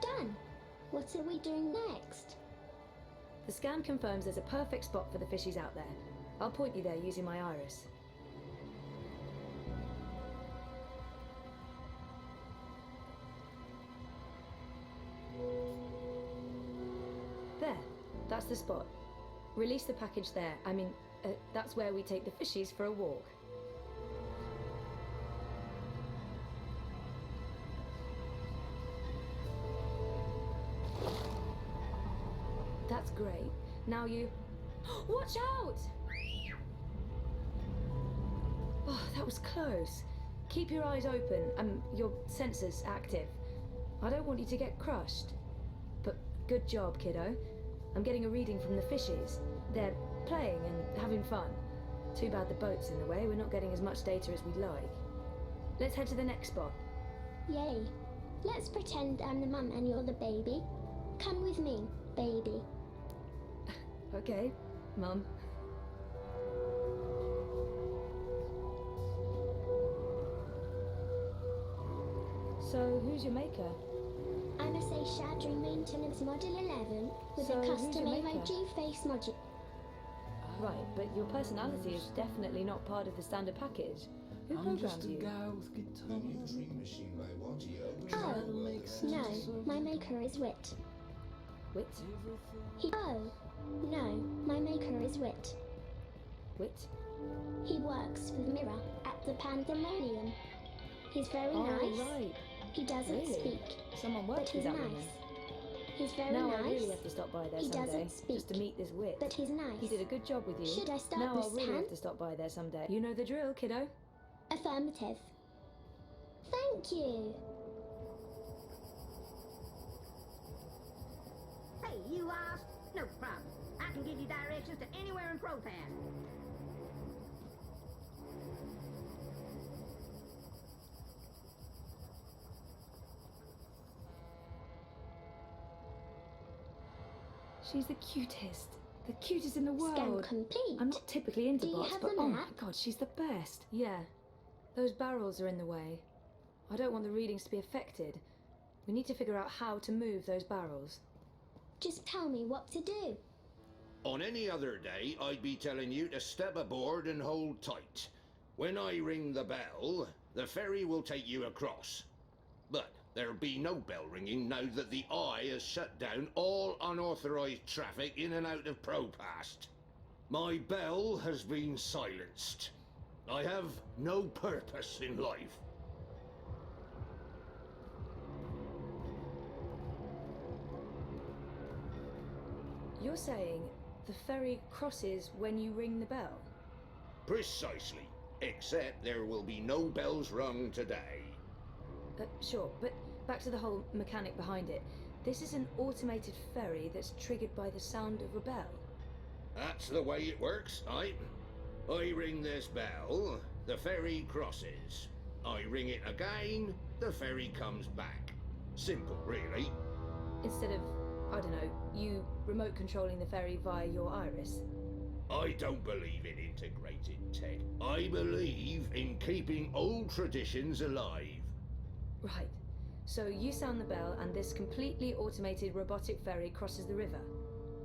Speaker 6: Done. What are we doing next?
Speaker 1: The scan confirms there's a perfect spot for the fishies out there. I'll point you there using my iris. There. That's the spot. Release the package there. That's where we take the fishies for a walk. That's great. Now you... Watch out! Oh, that was close. Keep your eyes open, your sensors active. I don't want you to get crushed. But good job, kiddo. I'm getting a reading from the fishies. They're playing and having fun. Too bad the boat's in the way. We're not getting as much data as we'd like. Let's head to the next spot.
Speaker 6: Yay. Let's pretend I'm the mum and you're the baby. Come with me, baby.
Speaker 1: Okay, Mum. So, who's your maker?
Speaker 6: I'm a Say Shadow Maintenance Module 11 with
Speaker 1: So,
Speaker 6: a
Speaker 1: who's
Speaker 6: custom
Speaker 1: your maker?
Speaker 6: emoji face module.
Speaker 1: Right, but your personality is definitely not part of the standard package. Who programmed you?
Speaker 6: Oh, no, my maker is Wit.
Speaker 1: Wit?
Speaker 6: Oh, no, my maker is Wit.
Speaker 1: Wit?
Speaker 6: He works with Mirror at the Pandemonium. He's very nice.
Speaker 1: Right.
Speaker 6: He doesn't
Speaker 1: Really?
Speaker 6: speak.
Speaker 1: Someone
Speaker 6: But
Speaker 1: works
Speaker 6: he's
Speaker 1: with that
Speaker 6: nice.
Speaker 1: woman.
Speaker 6: He's very
Speaker 1: Now
Speaker 6: nice.
Speaker 1: I really have to stop by there
Speaker 6: He
Speaker 1: someday.
Speaker 6: doesn't speak.
Speaker 1: Just to meet this Wit.
Speaker 6: But he's nice.
Speaker 1: He did a good job with you.
Speaker 6: Should I start
Speaker 1: Now
Speaker 6: this
Speaker 1: I'll really
Speaker 6: time?
Speaker 1: have to stop by there someday. You know the drill, kiddo.
Speaker 6: Affirmative. Thank you.
Speaker 15: Hey, you lost? No problem. I can give you directions to anywhere in Propan.
Speaker 1: She's the cutest. The cutest in the world.
Speaker 6: Scan complete.
Speaker 1: I'm not typically into
Speaker 6: Do you
Speaker 1: bots,
Speaker 6: have
Speaker 1: but
Speaker 6: the
Speaker 1: oh my
Speaker 6: map?
Speaker 1: god, she's the best. Yeah. Those barrels are in the way. I don't want the readings to be affected. We need to figure out how to move those barrels.
Speaker 6: Just tell me what to do.
Speaker 18: On any other day, I'd be telling you to step aboard and hold tight. When I ring the bell, the ferry will take you across. But there'll be no bell ringing now that the Eye has shut down all unauthorized traffic in and out of Propast. My bell has been silenced. I have no purpose in life.
Speaker 1: You're saying the ferry crosses when you ring the bell?
Speaker 18: Precisely. Except there will be no bells rung today.
Speaker 1: Sure, but back to the whole mechanic behind it. This is an automated ferry that's triggered by the sound of a bell.
Speaker 18: That's the way it works, I ring this bell, the ferry crosses. I ring it again, the ferry comes back. Simple, really.
Speaker 1: Instead of, I don't know, you remote controlling the ferry via your iris.
Speaker 18: I don't believe in integrated tech. I believe in keeping old traditions alive.
Speaker 1: Right. So you sound the bell and this completely automated robotic ferry crosses the river.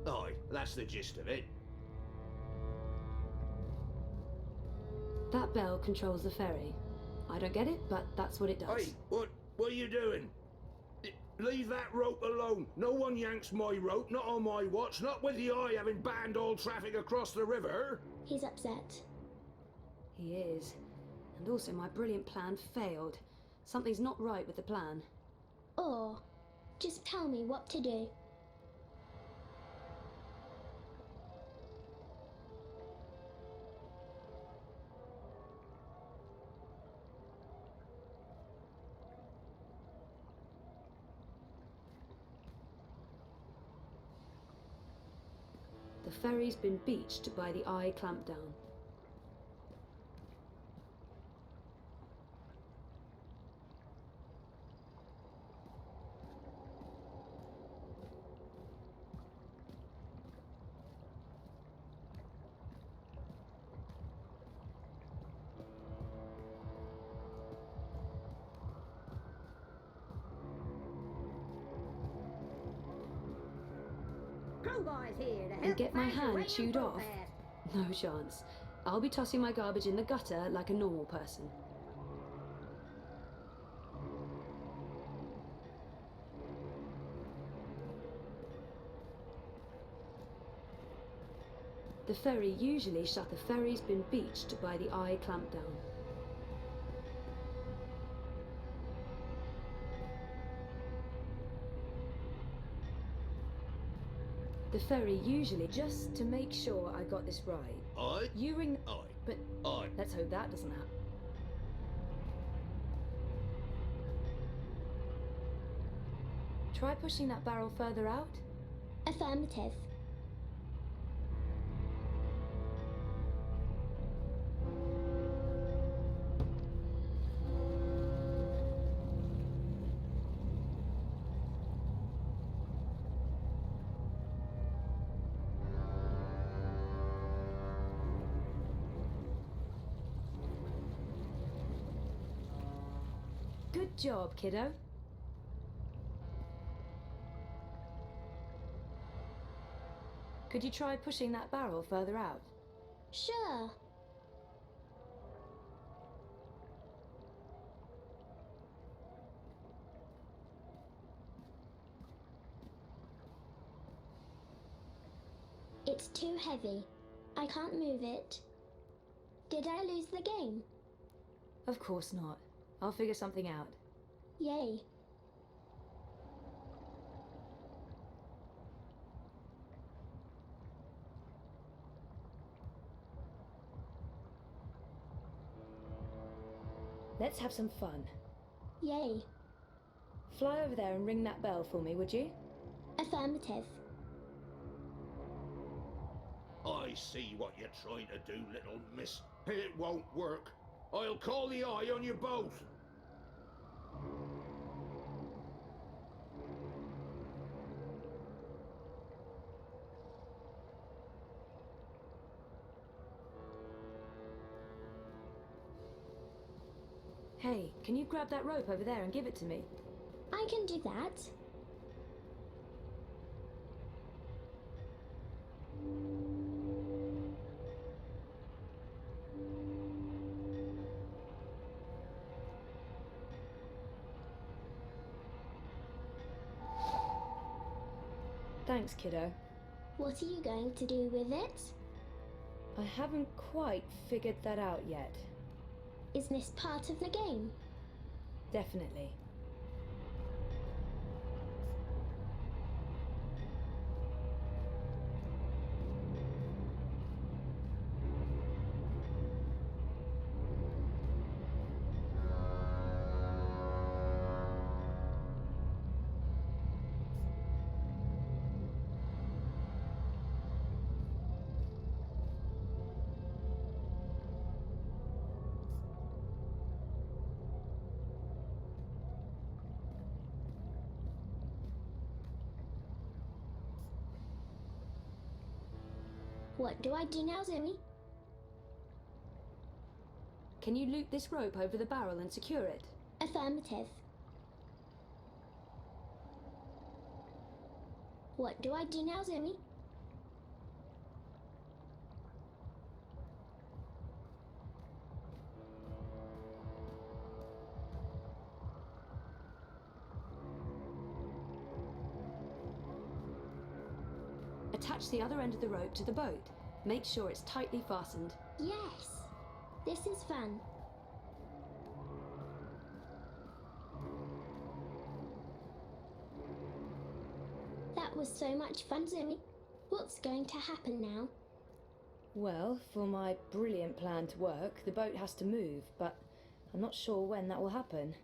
Speaker 18: Aye, that's the gist of it.
Speaker 1: That bell controls the ferry. I don't get it, but that's what it does.
Speaker 18: Hey, what are you doing? Leave that rope alone. No one yanks my rope, not on my watch, not with the Eye having banned all traffic across the river.
Speaker 6: He's upset.
Speaker 1: He is. And also my brilliant plan failed. Something's not right with the plan.
Speaker 6: Or, just tell me what to do.
Speaker 1: The ferry's been beached by the Eye clampdown.
Speaker 15: Crowbar's here to help
Speaker 1: And get my
Speaker 15: find your way
Speaker 1: hand
Speaker 15: in
Speaker 1: chewed off?
Speaker 15: Propast.
Speaker 1: No chance. I'll be tossing my garbage in the gutter like a normal person. The ferry usually shut. The ferry's been beached by the Eye clampdown. The ferry usually, just to make sure I got this right.
Speaker 18: Aye?
Speaker 1: You ring.
Speaker 18: Aye.
Speaker 1: But
Speaker 18: Aye.
Speaker 1: let's hope that doesn't happen. Try pushing that barrel further out.
Speaker 6: Affirmative.
Speaker 1: Good job, kiddo. Could you try pushing that barrel further out?
Speaker 6: Sure. It's too heavy. I can't move it. Did I lose the game?
Speaker 1: Of course not. I'll figure something out.
Speaker 6: Yay.
Speaker 1: Let's have some fun.
Speaker 6: Yay.
Speaker 1: Fly over there and ring that bell for me, would you?
Speaker 6: Affirmative.
Speaker 18: I see what you're trying to do, little miss. It won't work. I'll call the Eye on you both.
Speaker 1: Hey, can you grab that rope over there and give it to me?
Speaker 6: I can do that.
Speaker 1: Thanks, kiddo.
Speaker 6: What are you going to do with it?
Speaker 1: I haven't quite figured that out yet.
Speaker 6: Is this part of the game?
Speaker 1: Definitely.
Speaker 6: What do I do now, Zoe?
Speaker 1: Can you loop this rope over the barrel and secure it?
Speaker 6: Affirmative. What do I do now, Zoe?
Speaker 1: Attach the other end of the rope to the boat. Make sure it's tightly fastened.
Speaker 6: Yes. This is fun. That was so much fun, Zoe. What's going to happen now?
Speaker 1: Well, for my brilliant plan to work, the boat has to move, but I'm not sure when that will happen.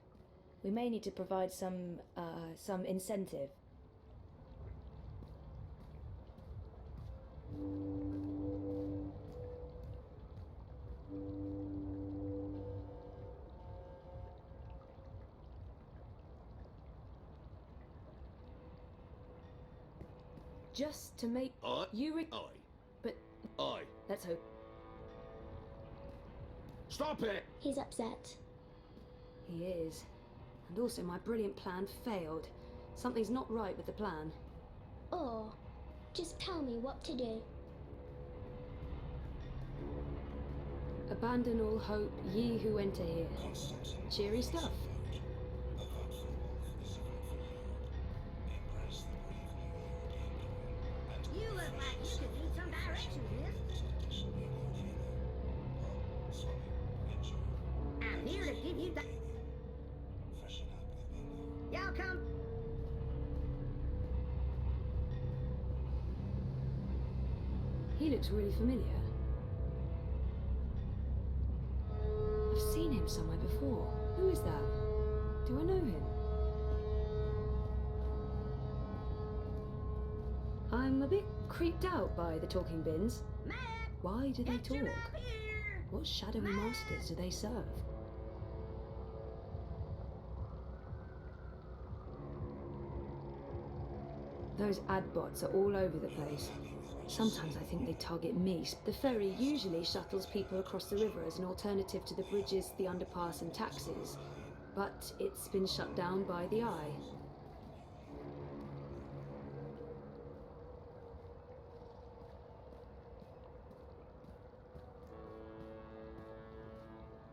Speaker 1: We may need to provide some incentive. Just to make you but let's hope.
Speaker 18: Stop it!
Speaker 6: He's upset.
Speaker 1: He is. And also my brilliant plan failed. Something's not right with the plan.
Speaker 6: Or just tell me what to do.
Speaker 1: Abandon all hope, ye who enter here. Cheery stuff.
Speaker 15: You look like you could need some direction, miss. I'm here to give you Y'all come.
Speaker 1: He looks really familiar. I've seen him somewhere before. Who is that? Do I know him? I'm a bit creeped out by the talking bins. Why do they talk? What shadowy masters do they serve? Those ad bots are all over the place. Sometimes I think they target me. The ferry usually shuttles people across the river as an alternative to the bridges, the underpass and taxis. But it's been shut down by the Eye.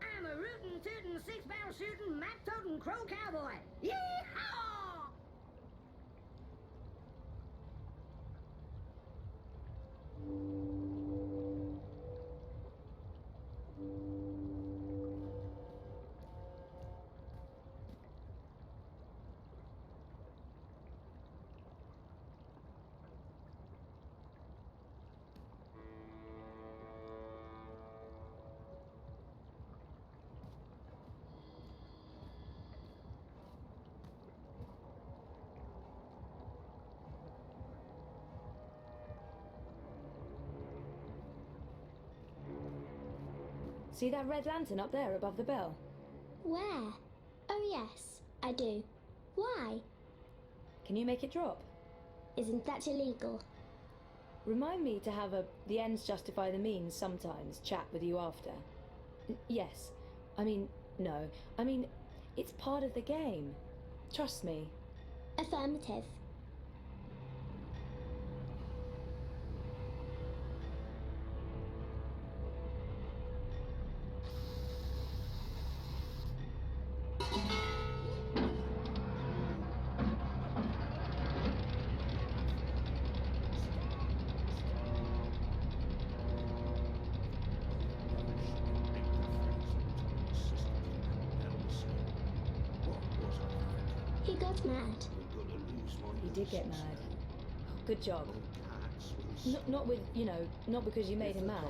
Speaker 15: I'm a rootin', tootin', six-barrel shootin', map-totin' crow cowboy. Yee-haw!
Speaker 1: See that red lantern up there above the bell?
Speaker 6: Where? Oh yes, I do. Why?
Speaker 1: Can you make it drop?
Speaker 6: Isn't that illegal?
Speaker 1: Remind me to have the ends justify the means sometimes chat with you after. Yes. I mean, No, I mean, it's part of the game. Trust me.
Speaker 6: Affirmative. He got mad.
Speaker 1: He did get mad. Good job. Not with, not because you made him mad,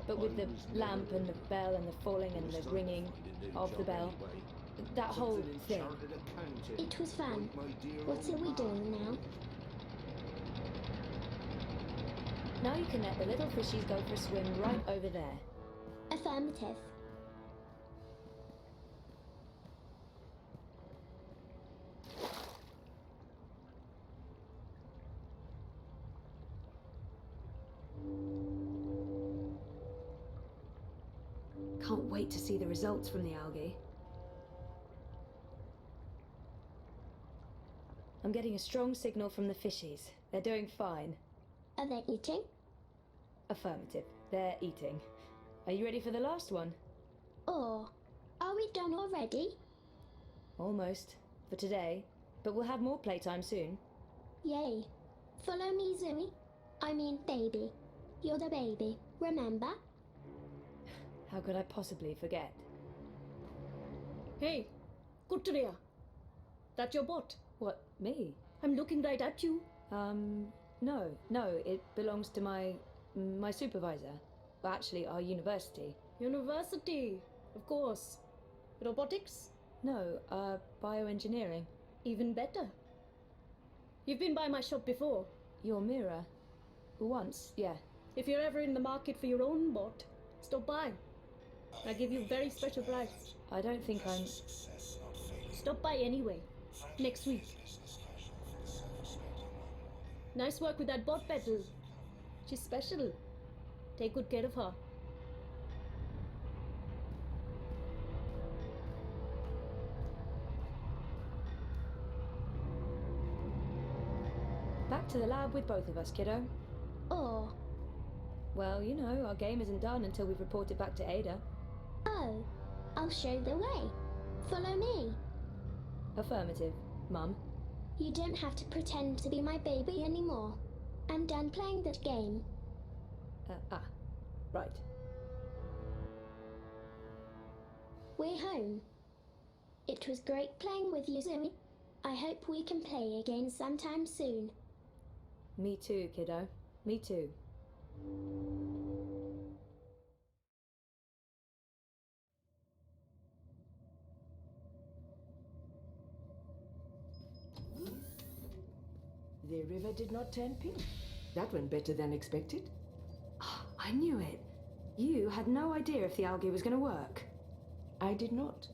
Speaker 1: but with the lamp and the bell and the falling and the ringing of the bell. That whole thing.
Speaker 6: It was fun. What are we doing now?
Speaker 1: Now you can let the little fishies go for a swim right over there.
Speaker 6: Affirmative.
Speaker 1: Can't wait to see the results from the algae. I'm getting a strong signal from the fishies. They're doing fine.
Speaker 6: Are they eating?
Speaker 1: Affirmative. They're eating. Are you ready for the last one?
Speaker 6: Or are we done already?
Speaker 1: Almost. For today. But we'll have more playtime soon.
Speaker 6: Yay. Follow me, Zoe. I mean, baby. You're the baby, remember?
Speaker 1: How could I possibly forget?
Speaker 7: Hey, Kuttria. That your bot?
Speaker 1: What, me?
Speaker 7: I'm looking right at you.
Speaker 1: No, it belongs to my supervisor. Well, actually, our university.
Speaker 7: University, of course. Robotics?
Speaker 1: No, bioengineering.
Speaker 7: Even better. You've been by my shop before.
Speaker 1: Your mirror? Once, yeah.
Speaker 7: If you're ever in the market for your own bot, stop by. I give you a very special price.
Speaker 1: I don't think I'm...
Speaker 7: Stop by anyway. Next week. Nice work with that bot petal. She's special. Take good care of her.
Speaker 1: Back to the lab with both of us, kiddo.
Speaker 6: Or...
Speaker 1: Well, our game isn't done until we've reported back to Ada.
Speaker 6: Oh, I'll show the way. Follow me.
Speaker 1: Affirmative, Mum.
Speaker 6: You don't have to pretend to be my baby anymore. I'm done playing that game.
Speaker 1: Right.
Speaker 6: We're home. It was great playing with you, Zoe. I hope we can play again sometime soon.
Speaker 1: Me too, kiddo. Me too.
Speaker 21: The river did not turn pink. That went better than expected.
Speaker 1: I knew it. You had no idea if the algae was going to work.
Speaker 21: I did not.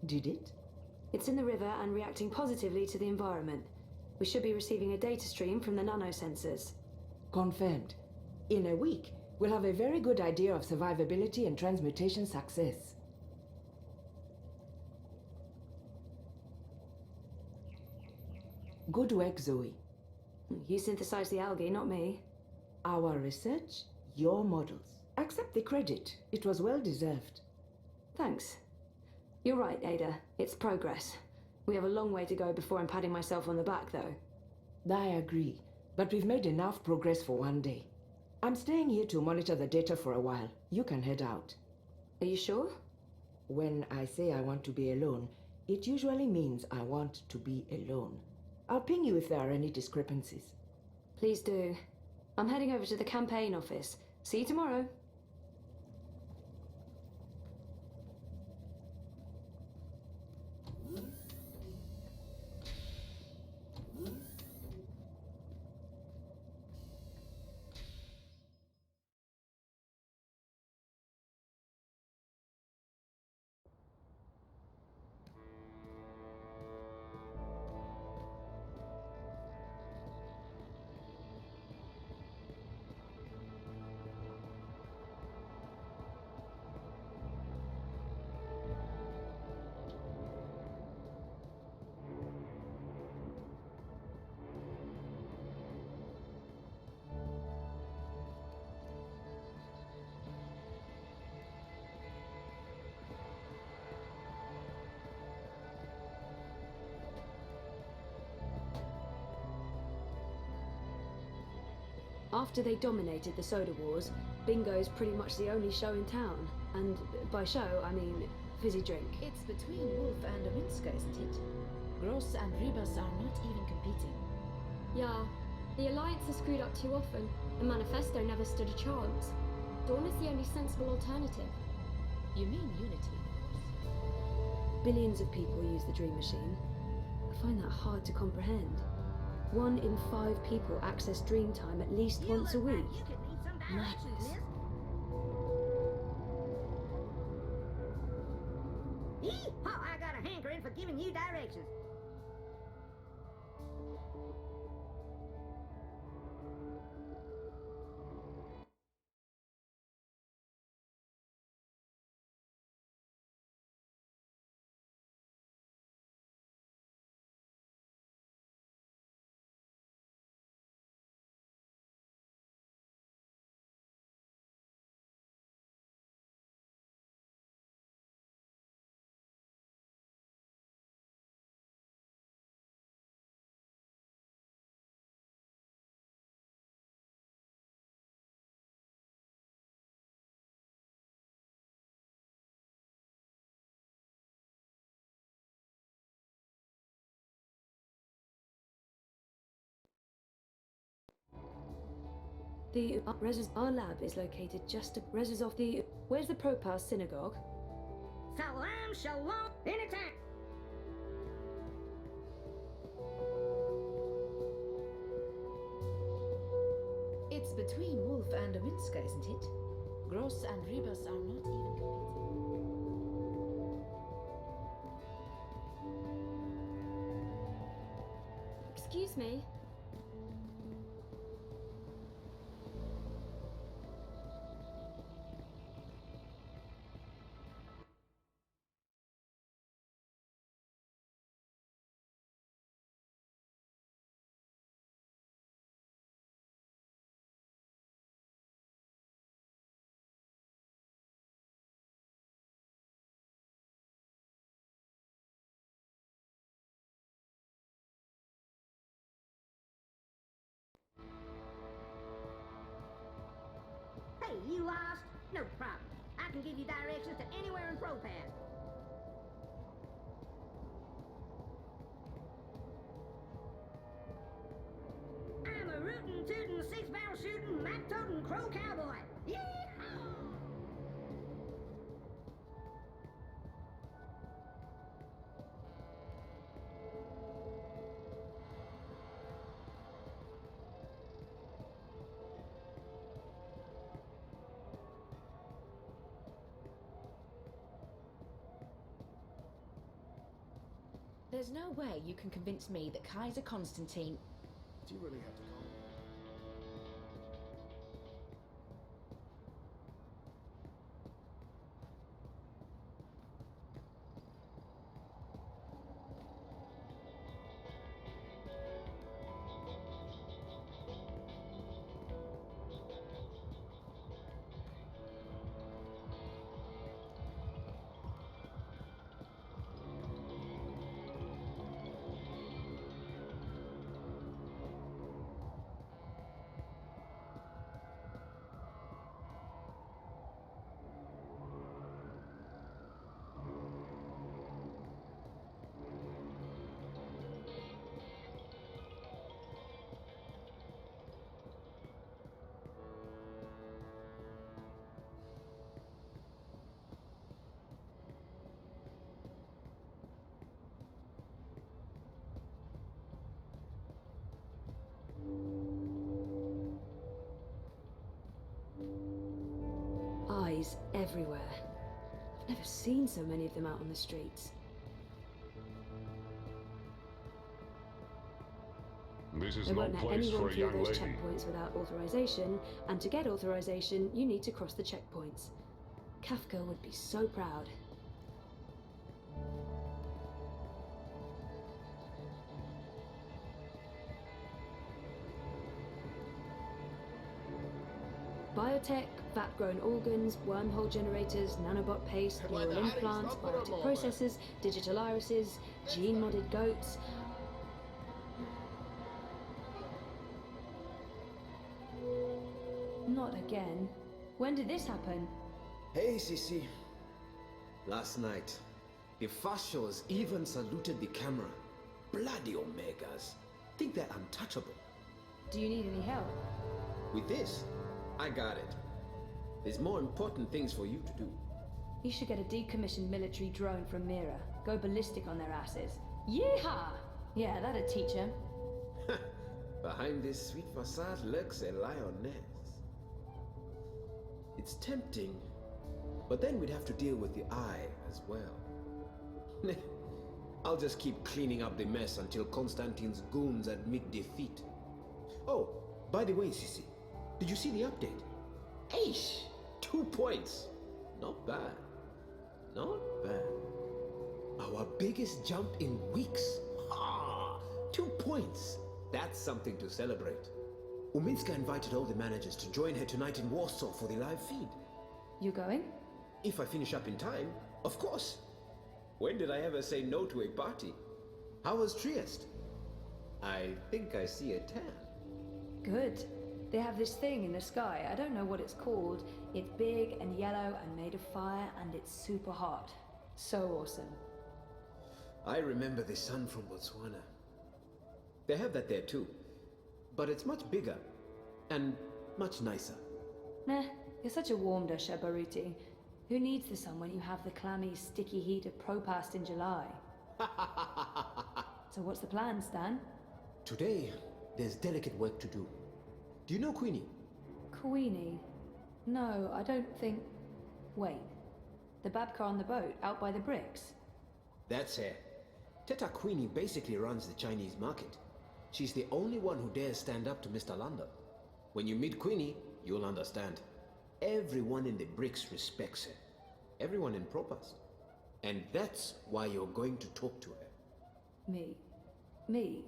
Speaker 21: Did it?
Speaker 1: It's in the river and reacting positively to the environment. We should be receiving a data stream from the nanosensors.
Speaker 21: Confirmed. In a week, we'll have a very good idea of survivability and transmutation success. Good work, Zoe.
Speaker 1: You synthesized the algae, not me.
Speaker 21: Our research, your models. Accept the credit. It was well deserved.
Speaker 1: Thanks. You're right, Ada. It's progress. We have a long way to go before I'm patting myself on the back, though.
Speaker 21: I agree. But we've made enough progress for one day. I'm staying here to monitor the data for a while. You can head out.
Speaker 1: Are you sure?
Speaker 21: When I say I want to be alone, it usually means I want to be alone. I'll ping you if there are any discrepancies.
Speaker 1: Please do. I'm heading over to the campaign office. See you tomorrow. After they dominated the soda wars, bingo's pretty much the only show in town. And by show, I mean fizzy drink.
Speaker 20: It's between Wolf and Ominska, isn't it? Gross and Rebus are not even competing.
Speaker 11: Yeah, the Alliance has screwed up too often. The Manifesto never stood a chance. Dawn is the only sensible alternative.
Speaker 20: You mean Unity?
Speaker 1: Billions of people use the Dream Machine. I find that hard to comprehend. 1 in 5 people access Dream Time at least once a week. Madness.
Speaker 15: Yee-haw, I got a hankering for giving you directions.
Speaker 1: Our lab is located just to Rez's off the. Where's the Propass synagogue?
Speaker 15: Salam shalom, anytime.
Speaker 20: It's between Wolf and Ominska, isn't it? Gross and Rebus are not even competing.
Speaker 11: Excuse me.
Speaker 15: Hey, you lost? No problem. I can give you directions to anywhere in Propass. I'm a rootin', tootin', 6-barrel shootin', map-totin' crow cowboy. Yee-haw!
Speaker 20: There's no way you can convince me that Kaiser Constantine...
Speaker 12: Do you really have to call?
Speaker 1: Eyes everywhere. I've never seen so many of them out on the streets.
Speaker 22: This is
Speaker 1: They
Speaker 22: no
Speaker 1: won't let
Speaker 22: place
Speaker 1: anyone
Speaker 22: for a
Speaker 1: through
Speaker 22: young
Speaker 1: those
Speaker 22: lady.
Speaker 1: checkpoints without authorization, and to get authorization, you need to cross the checkpoints. Kafka would be so proud. Biotech, vat-grown organs, wormhole generators, nanobot paste, neural implants, biotic processors, digital irises, gene-modded goats. Not again. When did this happen?
Speaker 8: Hey, Sissy. Last night, the Fashos even saluted the camera. Bloody Omegas. Think they're untouchable.
Speaker 1: Do you need any help?
Speaker 8: With this, I got it. There's more important things for you to do.
Speaker 1: You should get a decommissioned military drone from Mira. Go ballistic on their asses. Yeehaw! Yeah, that'd teach them.
Speaker 8: Behind this sweet facade lurks a lioness. It's tempting, but then we'd have to deal with the eye as well. I'll just keep cleaning up the mess until Constantine's goons admit defeat. Oh, by the way, Sissy, did you see the update? Aish! 2 points! Not bad. Not bad. Our biggest jump in weeks. 2 points. That's something to celebrate. Uminska invited all the managers to join her tonight in Warsaw for the live feed.
Speaker 1: You going?
Speaker 8: If I finish up in time, of course. When did I ever say no to a party? How was Trieste? I think I see a tan.
Speaker 1: Good. They have this thing in the sky. I don't know what it's called. It's big and yellow and made of fire, and it's super hot. So awesome.
Speaker 8: I remember the sun from Botswana. They have that there too. But it's much bigger and much nicer.
Speaker 1: Nah, you're such a warm dusher, Baruti. Who needs the sun when you have the clammy, sticky heat of Propast in July? So what's the plan, Stan?
Speaker 8: Today, there's delicate work to do. Do you know Queenie?
Speaker 1: Queenie? No, I don't think... Wait. The Babka on the boat, out by the bricks?
Speaker 8: That's her. Teta Queenie basically runs the Chinese market. She's the only one who dares stand up to Mr. London. When you meet Queenie, you'll understand. Everyone in the bricks respects her. Everyone in Propast. And that's why you're going to talk to her.
Speaker 1: Me? Me?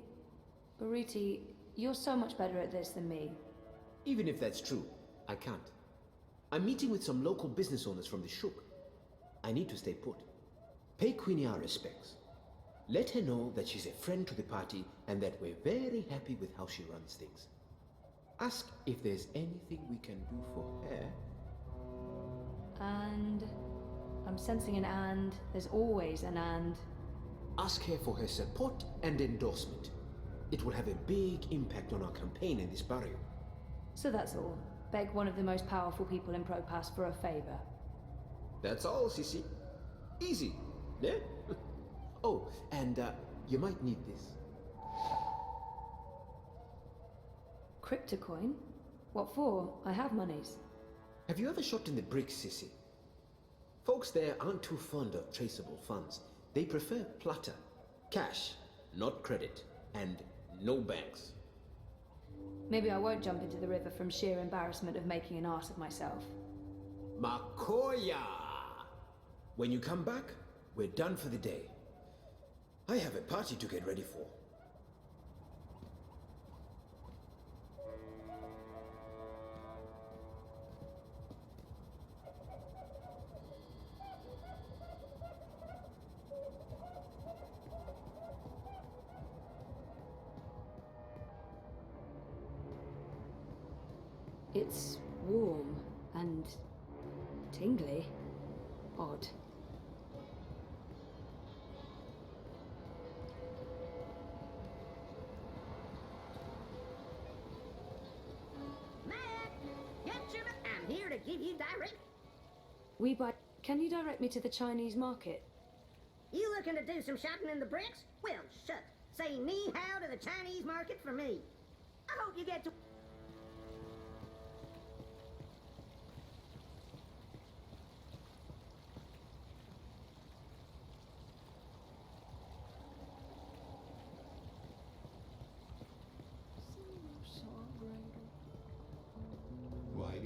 Speaker 1: Baruti, you're so much better at this than me.
Speaker 8: Even if that's true, I can't. I'm meeting with some local business owners from the Shuk. I need to stay put. Pay Queenie our respects. Let her know that she's a friend to the party and that we're very happy with how she runs things. Ask if there's anything we can do for her.
Speaker 1: And... I'm sensing an and. There's always an and.
Speaker 8: Ask her for her support and endorsement. It will have a big impact on our campaign in this barrio.
Speaker 1: So that's all. Beg one of the most powerful people in Propass for a favor.
Speaker 8: That's all, Sissy. Easy, yeah? Oh, and you might need this.
Speaker 1: Cryptocoin? What for? I have monies.
Speaker 8: Have you ever shopped in the bricks, Sissy? Folks there aren't too fond of traceable funds. They prefer plata. Cash, not credit. And no banks.
Speaker 1: Maybe I won't jump into the river from sheer embarrassment of making an ass of myself.
Speaker 8: Makoya! When you come back, we're done for the day. I have a party to get ready for.
Speaker 1: It's warm and tingly. Odd.
Speaker 15: I'm here to give you direct.
Speaker 1: Can you direct me to the Chinese market?
Speaker 15: You looking to do some shopping in the bricks? Well, shucks. Say ni hao to the Chinese market for me. I hope you get to...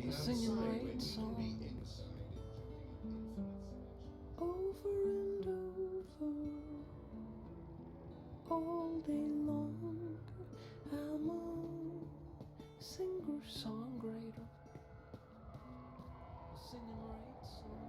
Speaker 16: Singing right song over and over all day long. I'm a singer-songwriter singing right song.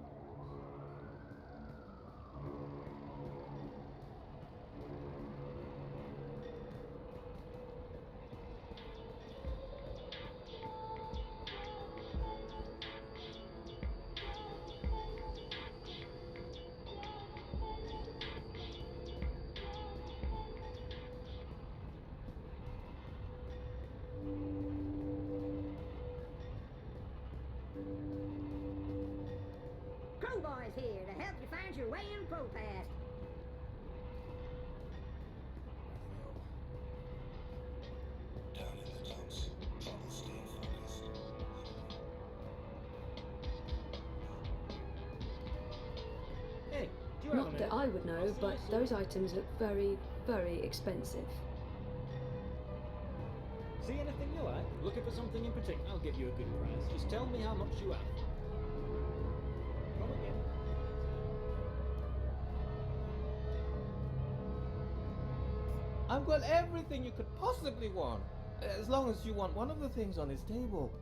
Speaker 15: Crowboy's here to help you find your way in Propass.
Speaker 10: Down in the dumps. Trouble staying focused.
Speaker 17: Hey, do you have a
Speaker 1: Not
Speaker 17: minute?
Speaker 1: that I would know, but those items look very, very expensive.
Speaker 17: See anything you like? Looking for something in particular? I'll give you a good price. Just tell me how much you have. Come again.
Speaker 16: I've got everything you could possibly want. As long as you want one of the things on his table.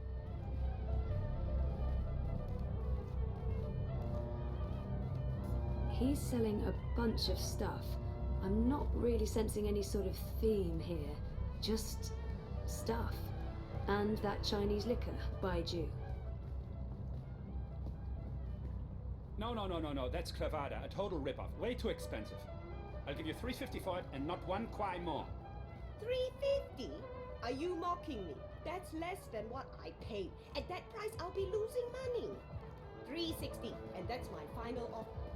Speaker 1: He's selling a bunch of stuff. I'm not really sensing any sort of theme here. Just stuff. And that Chinese liquor, Baiju.
Speaker 22: No. That's clavada. A total ripoff. Way too expensive. I'll give you $3.50 for it and not one kwai more.
Speaker 14: $3.50? Are you mocking me? That's less than what I paid. At that price, I'll be losing money. $3.60, and that's my final offer.